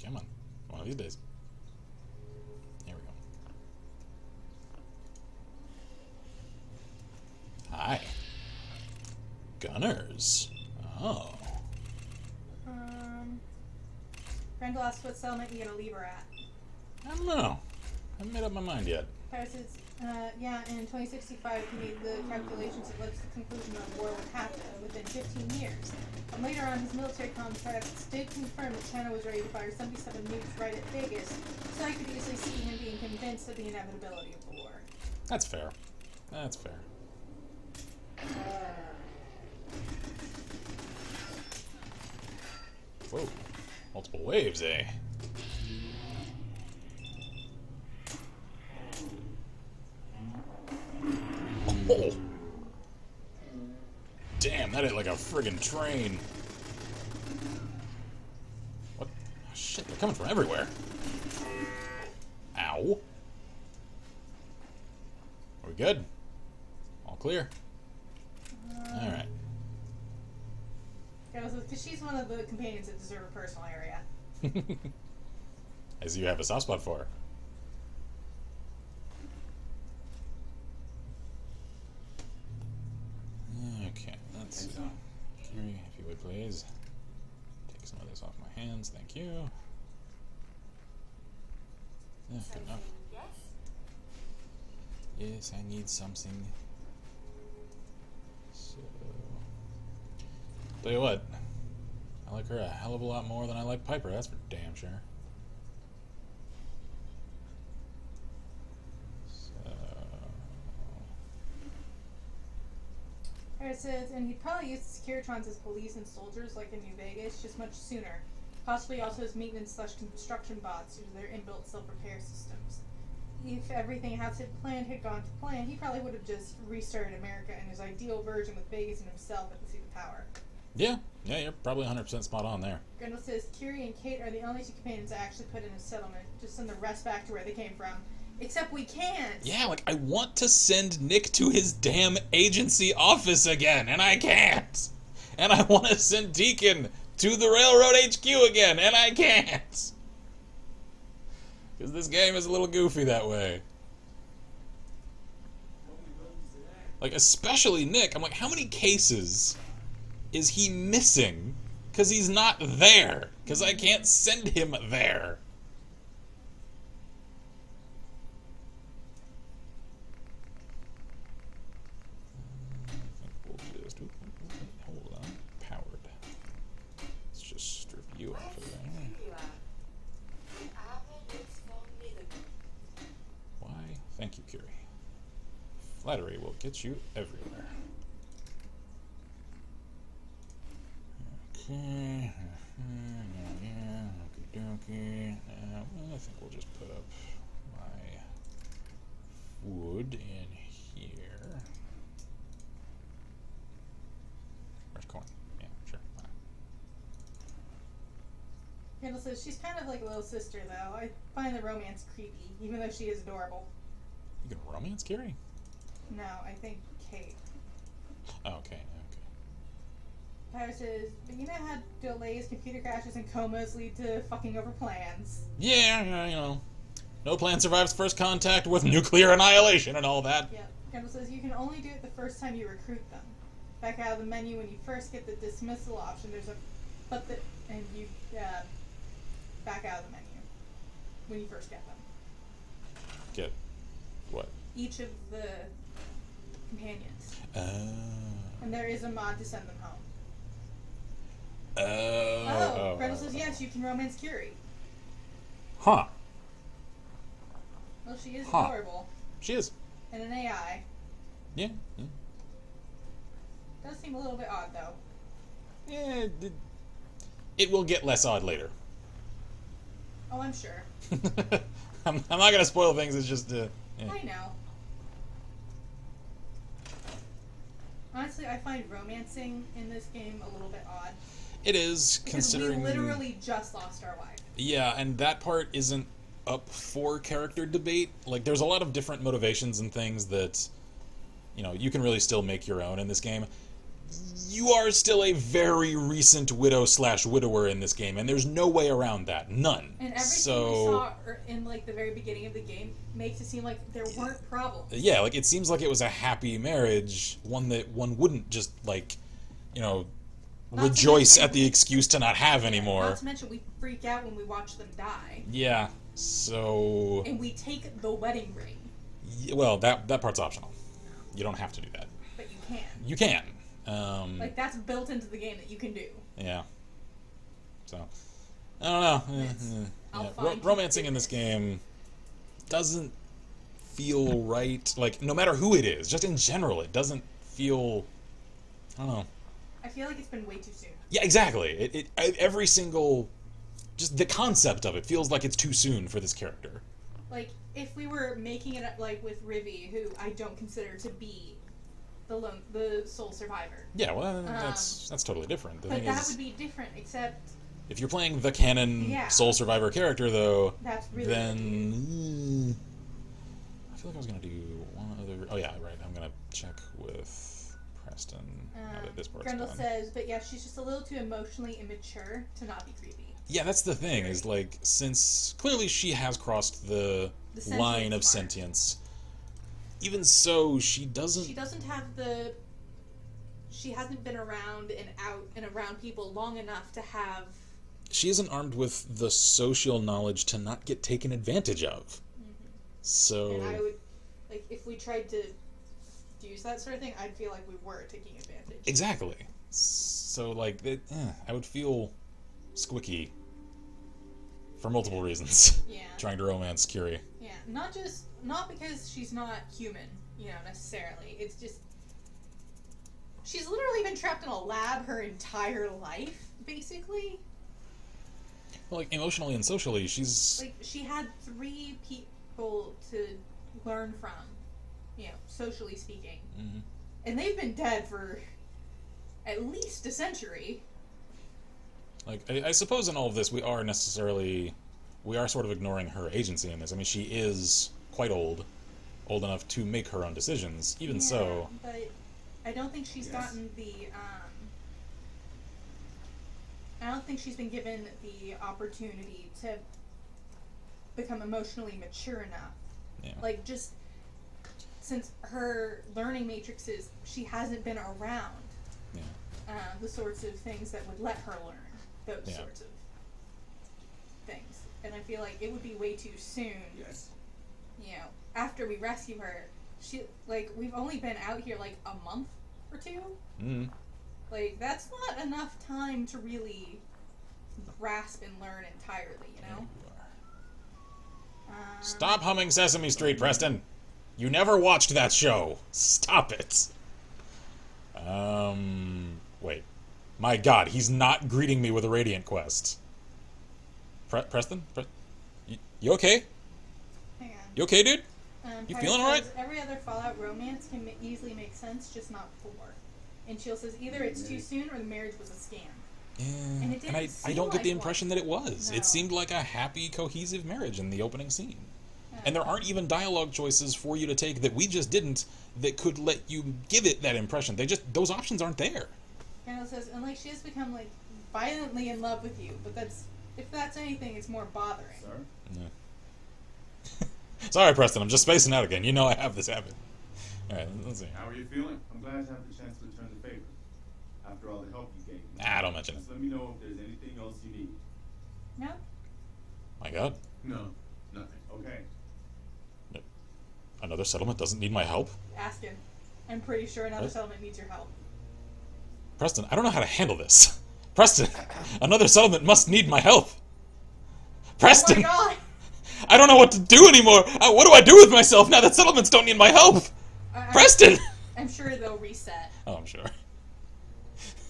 Come on. One of these days. Here we go. Hi. Gunners. Oh. Randall asks what settlement you gonna leave her at. I don't know. I haven't made up my mind yet. Pyro says, yeah, in 2065 he made the calculations that led to the conclusion that war would happen within 15 years. And later on, his military contacts did confirm that China was ready to fire 77 nukes right at Vegas, so I could easily see him being convinced of the inevitability of the war. That's fair. That's fair. Whoa. Multiple waves, eh? Oh. Damn, that hit like a friggin' train. What? Oh, shit, they're coming from everywhere. now. Are we good? All clear. All right. Because she's one of the companions that deserve a personal area. As you have a soft spot for. Okay, let's see. Kiri, if you would please. Take some of this off my hands, thank you. Yeah, good enough. Yes, I need something. So, tell you what, I like her a hell of a lot more than I like Piper, that's for damn sure. So, It says, and he'd probably use the Securitrons as police and soldiers like in New Vegas, just much sooner. Possibly also as maintenance/construction bots due to their inbuilt self-repair systems. If everything had gone to plan, he probably would have just restarted America in his ideal version with Vegas and himself at the seat of power. yeah, you're probably 100% spot on there. Grendel says, Kiri and Kate are the only two companions I actually put in a settlement. Just send the rest back to where they came from. Except we can't! Yeah, like, I want to send Nick to his damn agency office again, and I can't! And I want to send Deacon to the Railroad HQ again, and I can't! Because this game is a little goofy that way. Like, especially Nick. I'm like, how many cases is he missing? Because he's not there. Because I can't send him there. I think we'll just... hold on. Powered. Let's just strip you off of there. Why? Thank you, Kiri. Flattery will get you everywhere. Okay. Yeah. Okie dokie. Well, I think we'll just put up my wood in here. Where's corn? Yeah, sure. Grendel says, she's kind of like a little sister, though. I find the romance creepy, even though she is adorable. You can romance Kiri? No, I think Kate. Oh, okay. Tyler says, but you know how delays, computer crashes, and comas lead to fucking over plans? Yeah, you know. No plan survives first contact with nuclear annihilation and all that. Yep. Grendel says, you can only do it the first time you recruit them. Back out of the menu when you first get the dismissal option, there's a... and you, back out of the menu. When you first get them. Get what? Each of the companions. And there is a mod to send them home. Grendel says, yes, you can romance Kiri. Huh. Well, she is adorable. She is. And an AI. Yeah. Does seem a little bit odd, though. Yeah, it will get less odd later. Oh, I'm sure. I'm not going to spoil things, it's just... yeah. I know. Honestly, I find romancing in this game a little bit odd. It is, because considering... we literally just lost our wife. Yeah, and that part isn't up for character debate. Like, there's a lot of different motivations and things that, you know, you can really still make your own in this game. You are still a very recent widow/widower in this game, and there's no way around that. None. And everything we saw in, like, the very beginning of the game makes it seem like there weren't problems. Yeah, like, it seems like it was a happy marriage, one that one wouldn't just, like, you know, rejoice at the excuse to not have anymore. Not to mention, we freak out when we watch them die. Yeah, so... And we take the wedding ring. Yeah, well, that part's optional. You don't have to do that. But you can. You can. Like, that's built into the game that you can do. Yeah. So, I don't know. Romancing in this game doesn't feel right. Like, no matter who it is, just in general, it doesn't feel... I don't know. I feel like it's been way too soon. Yeah, exactly. Every single... Just the concept of it feels like it's too soon for this character. Like, if we were making it up, like, with Rivi, who I don't consider to be the sole survivor. Yeah, well, that's totally different. The But thing that is... would be different, except If you're playing the canon Soul Survivor character, though, that's really then I feel like I was gonna do one other. Oh yeah, right. I'm gonna check with Preston now that this part's Grendel done. says, but yeah, she's just a little too emotionally immature to not be creepy. Yeah, that's the thing. Is like, since clearly she has crossed the line of sentience. Even so, she doesn't. She doesn't have the. She hasn't been around and out and around people long enough to have. She isn't armed with the social knowledge to not get taken advantage of. Mm-hmm. So. And I would, like, if we tried to use that sort of thing, I'd feel like we were taking advantage. Exactly. So, like, I would feel squicky for multiple reasons. Yeah. Trying to romance Curie. Yeah, not because she's not human, necessarily. It's just she's literally been trapped in a lab her entire life, basically. Well, like, emotionally and socially, she's... Like, she had 3 people to learn from, socially speaking. Mm-hmm. And they've been dead for at least a century. Like, I suppose in all of this, we are sort of ignoring her agency in this. I mean, she is quite old enough to make her own decisions. Even so... But I don't think she's gotten the, I don't think she's been given the opportunity to become emotionally mature enough. Yeah. Like, just since her learning matrices, she hasn't been around the sorts of things that would let her learn those sorts of things. And I feel like it would be way too soon. Yes. After we rescue her, we've only been out here like a month or 2. Mm-hmm. Like, that's not enough time to really grasp and learn entirely, Stop humming Sesame Street, Preston! You never watched that show! Stop it! Wait. My god, he's not greeting me with a Radiant Quest. Preston? You okay? Hang on. You okay, dude? You feeling alright? Every other Fallout romance can easily make sense, just not 4. And Shield says either it's too soon or the marriage was a scam. Yeah. And it didn't I don't get the like impression that it was. No. It seemed like a happy, cohesive marriage in the opening scene. And there aren't even dialogue choices for you to take that we just didn't that could let you give it that impression. Those options aren't there. Grendel says, and like she has become like violently in love with you, but if that's anything, it's more bothering. Sir? Yeah. Sorry, Preston, I'm just spacing out again. You know I have this habit. Alright, let's see. How are you feeling? I'm glad to have the chance to return the favor. After all the help you gave me. Don't mention it. Just let me know if there's anything else you need. No? My god. No, nothing. Okay. Another settlement doesn't need my help? Ask him. I'm pretty sure another What? settlement needs your help. Preston, I don't know how to handle this. Preston, another settlement must need my help. Preston! Oh my god! I don't know what to do anymore. What do I do with myself now that settlements don't need my help? Preston! I'm sure they'll reset. Oh, I'm sure.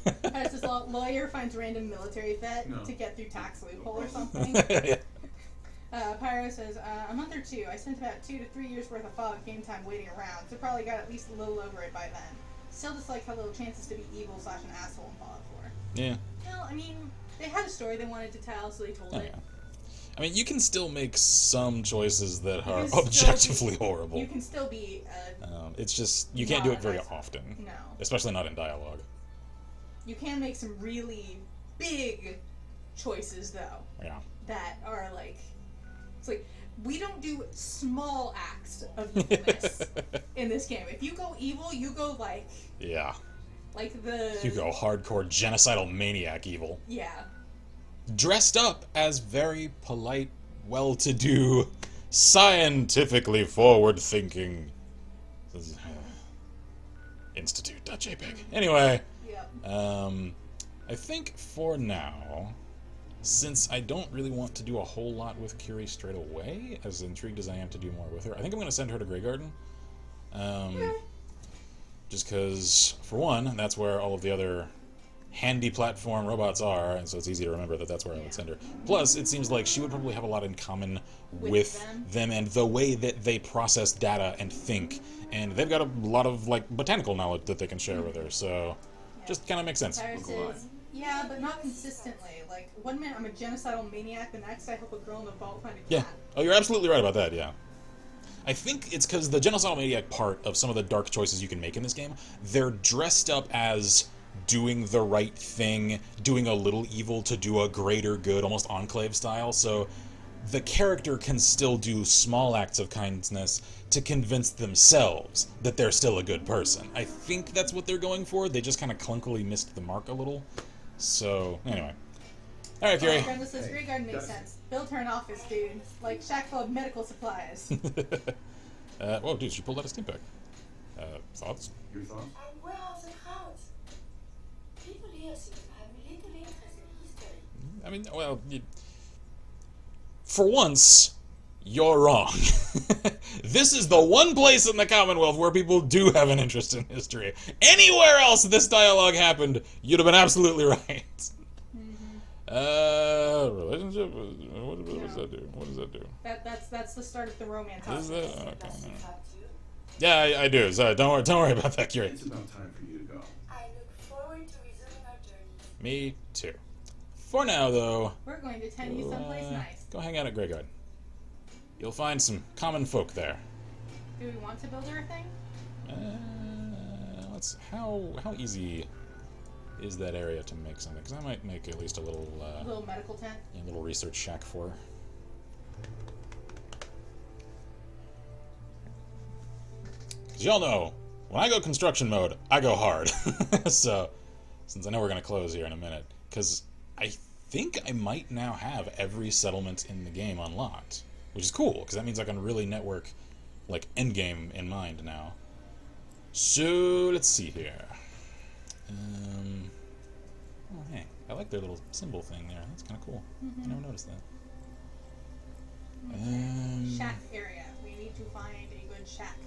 This lawyer finds random military vet to get through tax loophole or something. Pyro says, a month or 2. I spent about 2 to 3 years worth of Fallout game time waiting around, so probably got at least a little over it by then. Still just like how little chances to be evil / an asshole in Fallout 4. Yeah. Well, I mean, they had a story they wanted to tell, so they told it. Yeah. I mean, you can still make some choices that are You can objectively horrible. You can still be it's just, you can't do it very nice. often. No. Especially not in dialogue. You can make some really big choices, though. Yeah. That are like... It's like, we don't do small acts of evilness in this game. If you go evil, you go like... Yeah. Like the... You go hardcore genocidal maniac evil. Yeah. Dressed up as very polite, well-to-do, scientifically forward-thinking... Institute.jpg. Anyway, I think for now, since I don't really want to do a whole lot with Curie straight away, as intrigued as I am to do more with her, I think I'm going to send her to Grey Garden. Just because, for one, that's where all of the other handy platform robots are, and so it's easy to remember that that's where I would send her. Plus, it seems like she would probably have a lot in common with them and the way that they process data and think, and they've got a lot of like botanical knowledge that they can share with her, so just kind of makes sense. Cyrus says, Yeah, but not consistently. Like, one minute I'm a genocidal maniac, the next I help a girl in the vault find a Yeah. cat. Oh, you're absolutely right about that, yeah. I think it's because the genocidal maniac part of some of the dark choices you can make in this game, they're dressed up as doing the right thing, doing a little evil to do a greater good, almost Enclave style, so the character can still do small acts of kindness to convince themselves that they're still a good person. I think that's what they're going for. They just kind of clunkily missed the mark a little. So, anyway. Alright, Kiri. Brenda says, Grey Garden makes sense. Build her an office, dude. Like, shack full of medical supplies. Whoa, dude, she pulled out a steam pack. Thoughts? Your thoughts? And where are the crowds? People here seem to have little interest in history. I mean, well, for once, you're wrong. This is the one place in the Commonwealth where people do have an interest in history. Anywhere else this dialogue happened, you'd have been absolutely right. Relationship? What does that do? What does that do? That's the start of the romance. Is that? Okay. Yeah, I do. So don't worry about that, Kiri. It's about time for you to go. I look forward to resuming our journey. Me too. For now, though, We're going to tend you someplace nice. go hang out at Grey Garden. You'll find some common folk there. Do we want to build her a thing? How easy is that area to make something? Because I might make at least a little medical tent. A little research shack for her. Because y'all know, when I go construction mode, I go hard. So, since I know we're going to close here in a minute, because I think I might now have every settlement in the game unlocked, which is cool, because that means I can really network, like, endgame in mind now. So, let's see here. Oh, hey, I like their little symbol thing there. That's kind of cool. I never noticed that. Shack area. We need to find a good shack.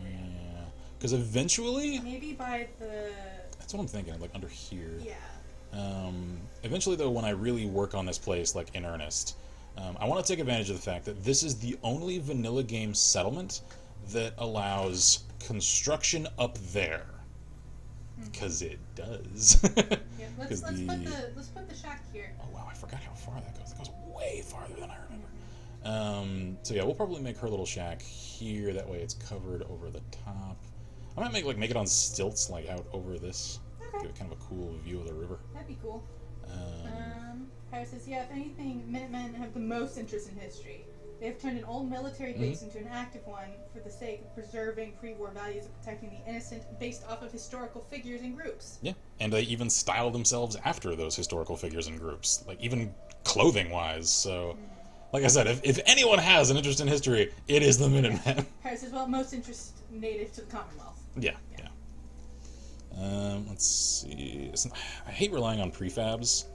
Yeah, because eventually... Maybe by the... That's what I'm thinking, like under here. Yeah. Eventually, though, when I really work on this place, like, in earnest, I want to take advantage of the fact that this is the only vanilla game settlement that allows construction up there. Because it does. Yeah, let's put the shack here. Oh wow, I forgot how far that goes. It goes way farther than I remember. So yeah, we'll probably make her little shack here. That way it's covered over the top. I might make it on stilts, like out over this. Okay. Give it kind of a cool view of the river. That'd be cool. Harris says, yeah, if anything, Minutemen have the most interest in history. They have turned an old military base into an active one for the sake of preserving pre-war values and protecting the innocent based off of historical figures and groups. Yeah, and they even style themselves after those historical figures and groups, like even clothing-wise. So, like I said, if anyone has an interest in history, it is the Minutemen. Harris says, well, most interest native to the Commonwealth. Yeah. Let's see. I hate relying on prefabs,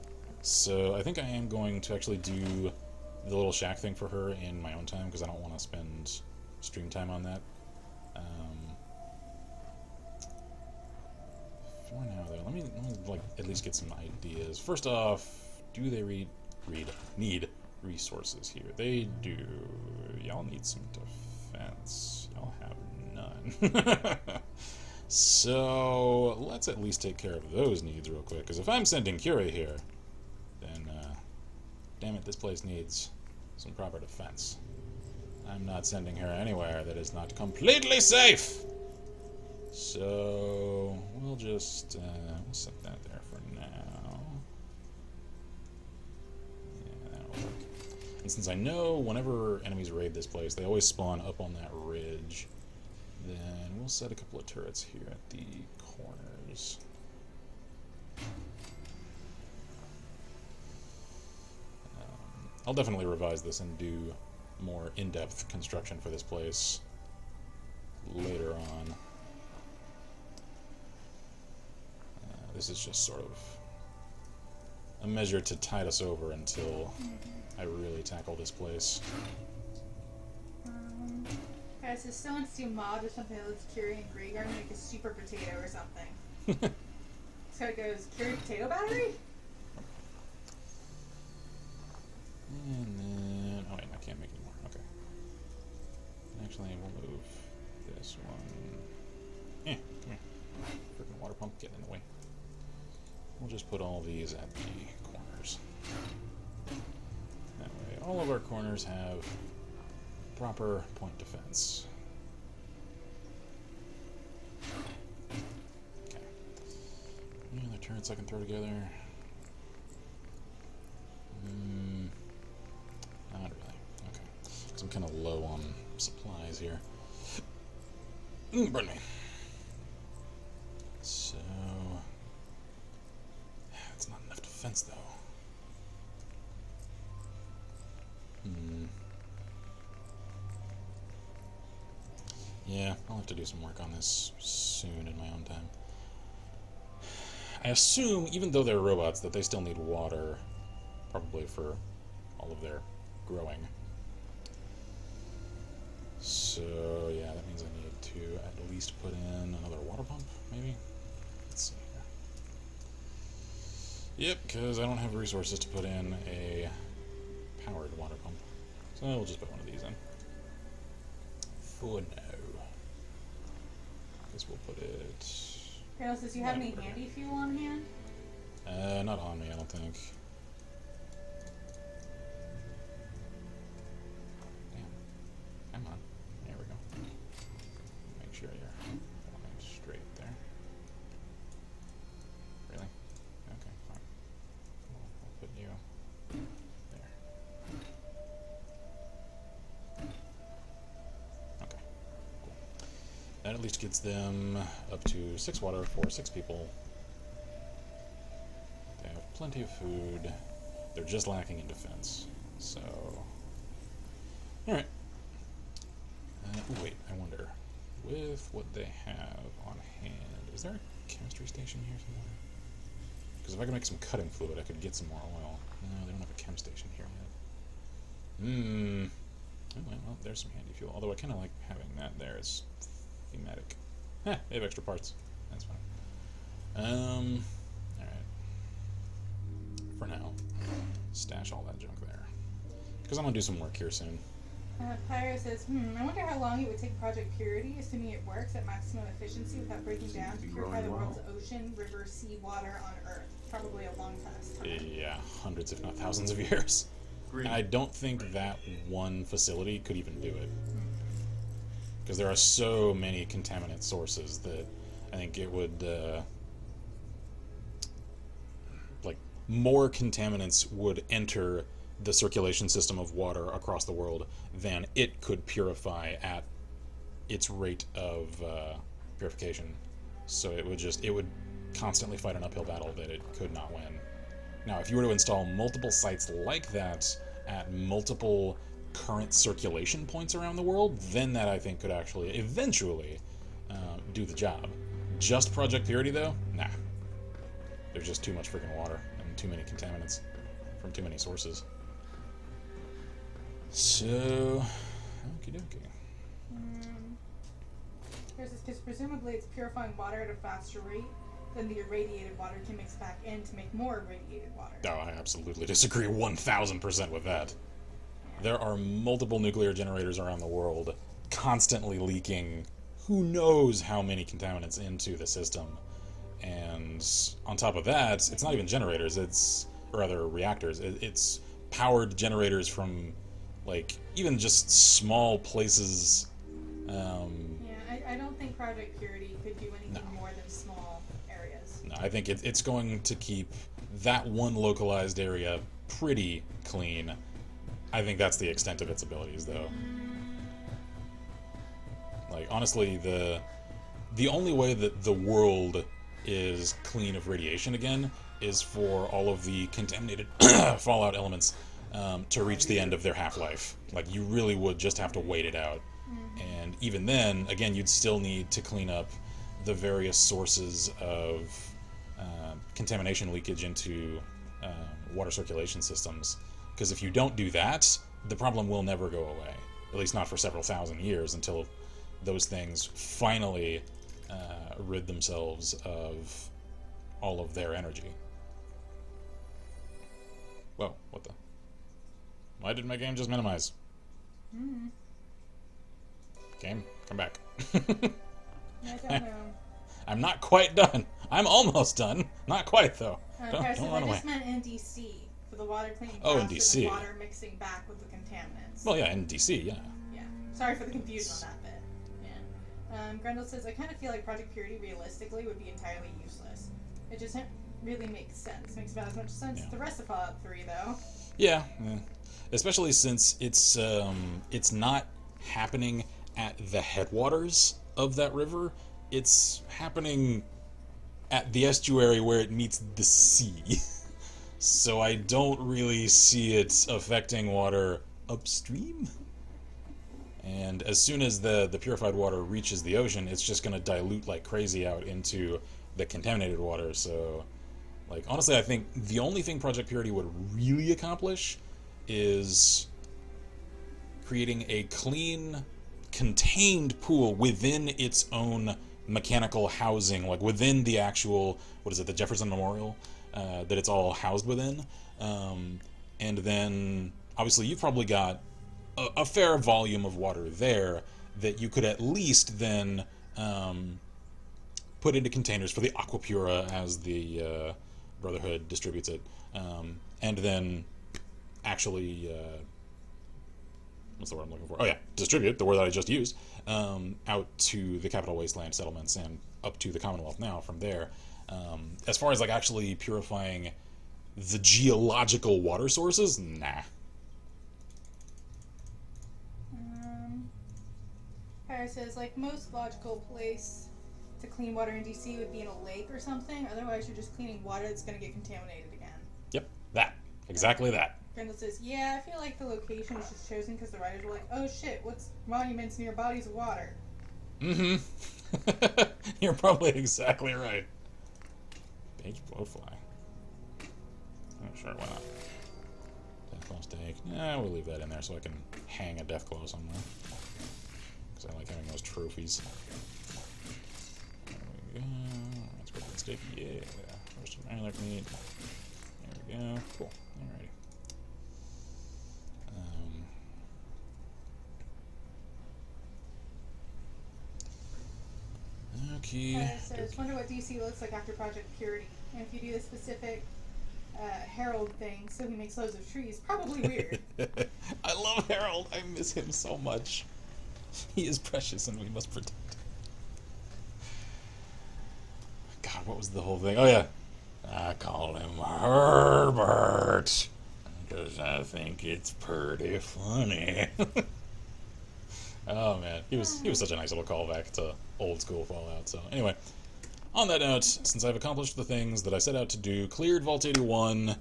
so I think I am going to actually do the little shack thing for her in my own time, because I don't want to spend stream time on that. For now, though, let me like at least get some ideas. First off, do they need resources here? They do. Y'all need some defense. Y'all have none. So let's at least take care of those needs real quick, because if I'm sending Kiri here, then damn it, this place needs some proper defense. I'm not sending her anywhere that is not completely safe. So we'll just we'll set that there for now. Yeah, that'll work. And since I know whenever enemies raid this place, they always spawn up on that ridge, then we'll set a couple of turrets here at the corners. I'll definitely revise this and do more in-depth construction for this place later on. This is just sort of a measure to tide us over until I really tackle this place. Guys, if someone wants to do mod or something that lets Curie and Grey Garden make a super potato or something. So it goes, Curie potato battery? And then, oh wait, I can't make any more. Okay. Actually, we'll move this one. Come here. Freaking water pump getting in the way. we'll just put all these at the corners. That way, all of our corners have proper point defense. Okay. Any other turrets I can throw together? Not really. Okay. Because I'm kind of low on supplies here. Burn me. So... it's not enough defense, though. Yeah, I'll have to do some work on this soon in my own time. I assume, even though they're robots, that they still need water, probably for all of their growing. So, yeah, that means I need to at least put in another water pump, maybe? Let's see here. Yep, because I don't have resources to put in a powered water pump. So we'll just put one of these in. For now. I guess we'll put it... Carlos, does you have any handy fuel on hand? Not on me, I don't think. Damn. Come on. There we go. Make sure you're flying straight there. Really? Okay, fine. I'll put you there. Okay, cool. That at least gets them up to 6 water for 6 people. They have plenty of food. They're just lacking in defense. So... alright. Wait, I wonder. With what they have on hand... is there a chemistry station here somewhere? Because if I can make some cutting fluid, I could get some more oil. No, they don't have a chem station here yet. Oh, well, there's some handy fuel. Although I kind of like having that there. It's thematic. Heh, they have extra parts. That's fine. Alright. For now, stash all that junk there. Because I'm going to do some work here soon. Pyro says, I wonder how long it would take Project Purity, assuming it works at maximum efficiency without breaking down, to purify the world's ocean, river, sea, water on Earth. Probably a long time. Yeah, hundreds if not thousands of years. And I don't think that one facility could even do it. Because there are so many contaminant sources that I think it would... like, more contaminants would enter the circulation system of water across the world than it could purify at its rate of purification. So it would constantly fight an uphill battle that it could not win. Now, if you were to install multiple sites like that at multiple current circulation points around the world, then that I think could actually eventually do the job. Just Project Purity, though? Nah. There's just too much freaking water and too many contaminants from too many sources. So, okie dokie. Because presumably it's purifying water at a faster rate than the irradiated water can mix back in to make more irradiated water. Oh, I absolutely disagree 1000% with that. There are multiple nuclear generators around the world constantly leaking who knows how many contaminants into the system. And on top of that, it's not even generators, it's, or rather reactors, it's powered generators from, like, even just small places. I don't think Project Purity could do anything more than small areas. No, I think it's going to keep that one localized area pretty clean. I think that's the extent of its abilities, though. Like, honestly, the only way that the world is clean of radiation again is for all of the contaminated fallout elements to reach the end of their half-life. Like, you really would just have to wait it out. And even then, again, you'd still need to clean up the various sources of contamination leakage into water circulation systems. Because if you don't do that, the problem will never go away. At least not for several thousand years, until those things finally rid themselves of all of their energy. Whoa, what the? Why did my game just minimize? Game, come back. I don't know. I'm not quite done. I'm almost done. Not quite, though. Paris says, don't run I away. just meant in DC for the water cleaning Oh, in faster than DC. water mixing back with the contaminants. Well, yeah, in DC, yeah. Yeah. Sorry for the confusion on that bit. Yeah. Grendel says, I kind of feel like Project Purity realistically would be entirely useless. It just really makes sense. Makes about as much sense as the rest of Fallout 3, though. Yeah, especially since it's not happening at the headwaters of that river. It's happening at the estuary where it meets the sea. So I don't really see it affecting water upstream. And as soon as the purified water reaches the ocean, it's just going to dilute like crazy out into the contaminated water. So, like, honestly, I think the only thing Project Purity would really accomplish is creating a clean, contained pool within its own mechanical housing, like within the actual, what is it, the Jefferson Memorial, that it's all housed within. And then, obviously, you've probably got a fair volume of water there that you could at least then put into containers for the Aquapura as the Brotherhood distributes it, and then actually what's the word I'm looking for? Oh yeah, distribute, the word that I just used, out to the Capital Wasteland settlements and up to the Commonwealth now from there. As far as like actually purifying the geological water sources, nah. Paris says, like, most logical place to clean water in DC would be in a lake or something. Otherwise, you're just cleaning water that's going to get contaminated again. Yep, that. Exactly that. Grendel says, yeah, I feel like the location was just chosen because the writers were like, oh shit, what's monuments near bodies of water? Mm-hmm. You're probably exactly right. Beige blowfly. Oh, sure, why not? Deathclaw steak. Yeah, we'll leave that in there so I can hang a Deathclaw somewhere. Because I like having those trophies. There we go. That's good steak. Yeah. Roasted antelope meat. There we go. Cool. Alrighty. Okay. Says, wonder what DC looks like after Project Purity. And if you do the specific Harold thing, so he makes loads of trees, probably weird. I love Harold. I miss him so much. He is precious and we must protect him. God, what was the whole thing? Oh yeah. I call him Herbert. Because I think it's pretty funny. Oh man, he was such a nice little callback to old school Fallout. So anyway, on that note, since I've accomplished the things that I set out to do, cleared Vault 81,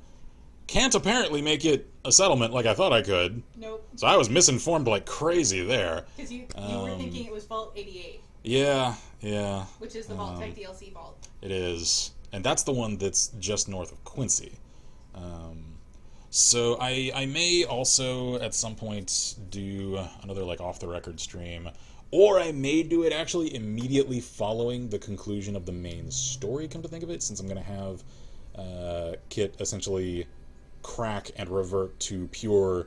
can't apparently make it a settlement like I thought I could. Nope. So I was misinformed like crazy there. Because you were thinking it was Vault 88. Yeah. Which is the Vault Tech DLC vault. It is. And that's the one that's just north of Quincy. So I may also at some point do another like off-the-record stream, or I may do it actually immediately following the conclusion of the main story, come to think of it, since I'm going to have Kit essentially crack and revert to pure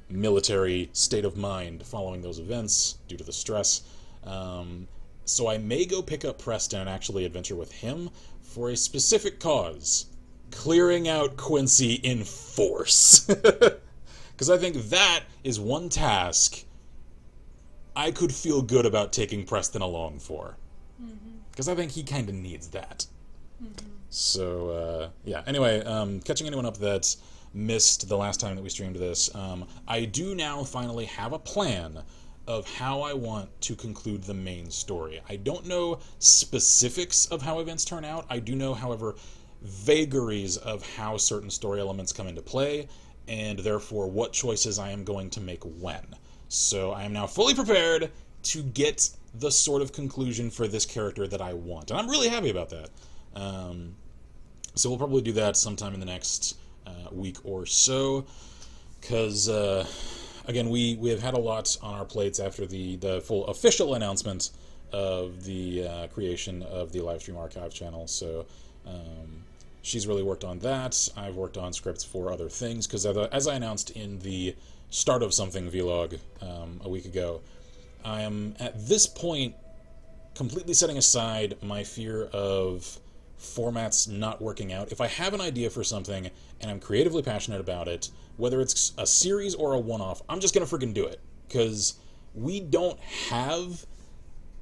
military state of mind following those events due to the stress. So I may go pick up Preston and actually adventure with him for a specific cause. Clearing out Quincy in force. Because I think that is one task I could feel good about taking Preston along for. Because I think he kind of needs that. So, yeah. Anyway, catching anyone up that missed the last time that we streamed this, I do now finally have a plan of how I want to conclude the main story. I don't know specifics of how events turn out. I do know, however, vagaries of how certain story elements come into play, and therefore what choices I am going to make when. So I am now fully prepared to get the sort of conclusion for this character that I want, and I'm really happy about that. So we'll probably do that sometime in the next week or so, because again, we have had a lot on our plates after the full official announcement of the creation of the Livestream Archive channel, so she's really worked on that. I've worked on scripts for other things, because as I announced in the Start of Something vlog a week ago, I am at this point completely setting aside my fear of formats not working out, if I have an idea for something and I'm creatively passionate about it, whether it's a series or a one-off, I'm just going to freaking do it. Because we don't have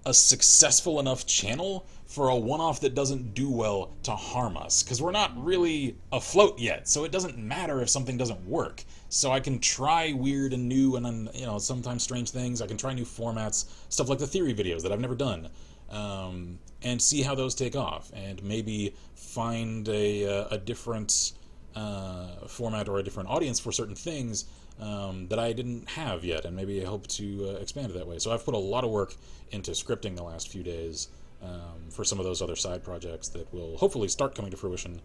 a successful enough channel for a one-off that doesn't do well to harm us. Because we're not really afloat yet, so it doesn't matter if something doesn't work. So I can try weird and new and, you know, sometimes strange things. I can try new formats, stuff like the theory videos that I've never done. And see how those take off, and maybe find a different format or a different audience for certain things that I didn't have yet, and maybe I hope to expand it that way. So I've put a lot of work into scripting the last few days for some of those other side projects that will hopefully start coming to fruition,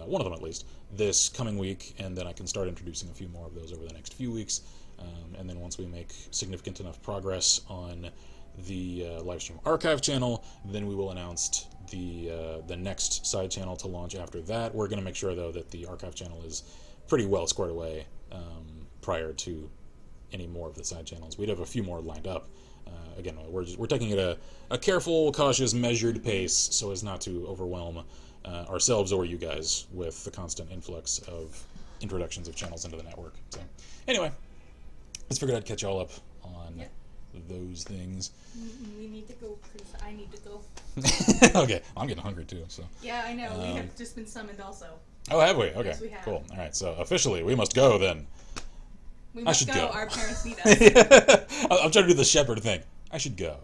one of them at least, this coming week, and then I can start introducing a few more of those over the next few weeks. And then once we make significant enough progress on the livestream archive channel, then we will announce the next side channel to launch after that. We're going to make sure, though, that the archive channel is pretty well squared away prior to any more of the side channels. We'd have a few more lined up. Again, we're taking it a careful, cautious, measured pace so as not to overwhelm ourselves or you guys with the constant influx of introductions of channels into the network. So anyway, let's figure I'd catch y'all up on those things. We need to go because I need to go. Okay, I'm getting hungry too. So yeah, I know. We have just been summoned also. Oh, have we? Okay, yes, we have. Cool. All right, so officially we must go then. We must go. Our parents need us. I'm trying to do the shepherd thing. I should go.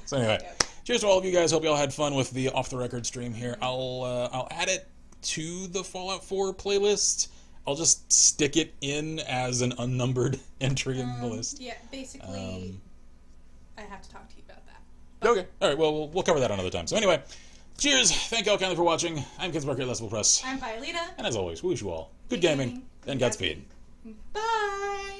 So anyway, cheers to all of you guys. Hope you all had fun with the off the record stream here. I'll add it to the Fallout 4 playlist. I'll just stick it in as an unnumbered entry in the list. Yeah, basically, I have to talk to you about that. Okay. All right. Well, we'll cover that another time. So anyway, cheers. Thank you all kindly for watching. I'm Ken Sparker at Lessable Press. I'm Violeta. And as always, we wish you all good gaming and Godspeed. Bye.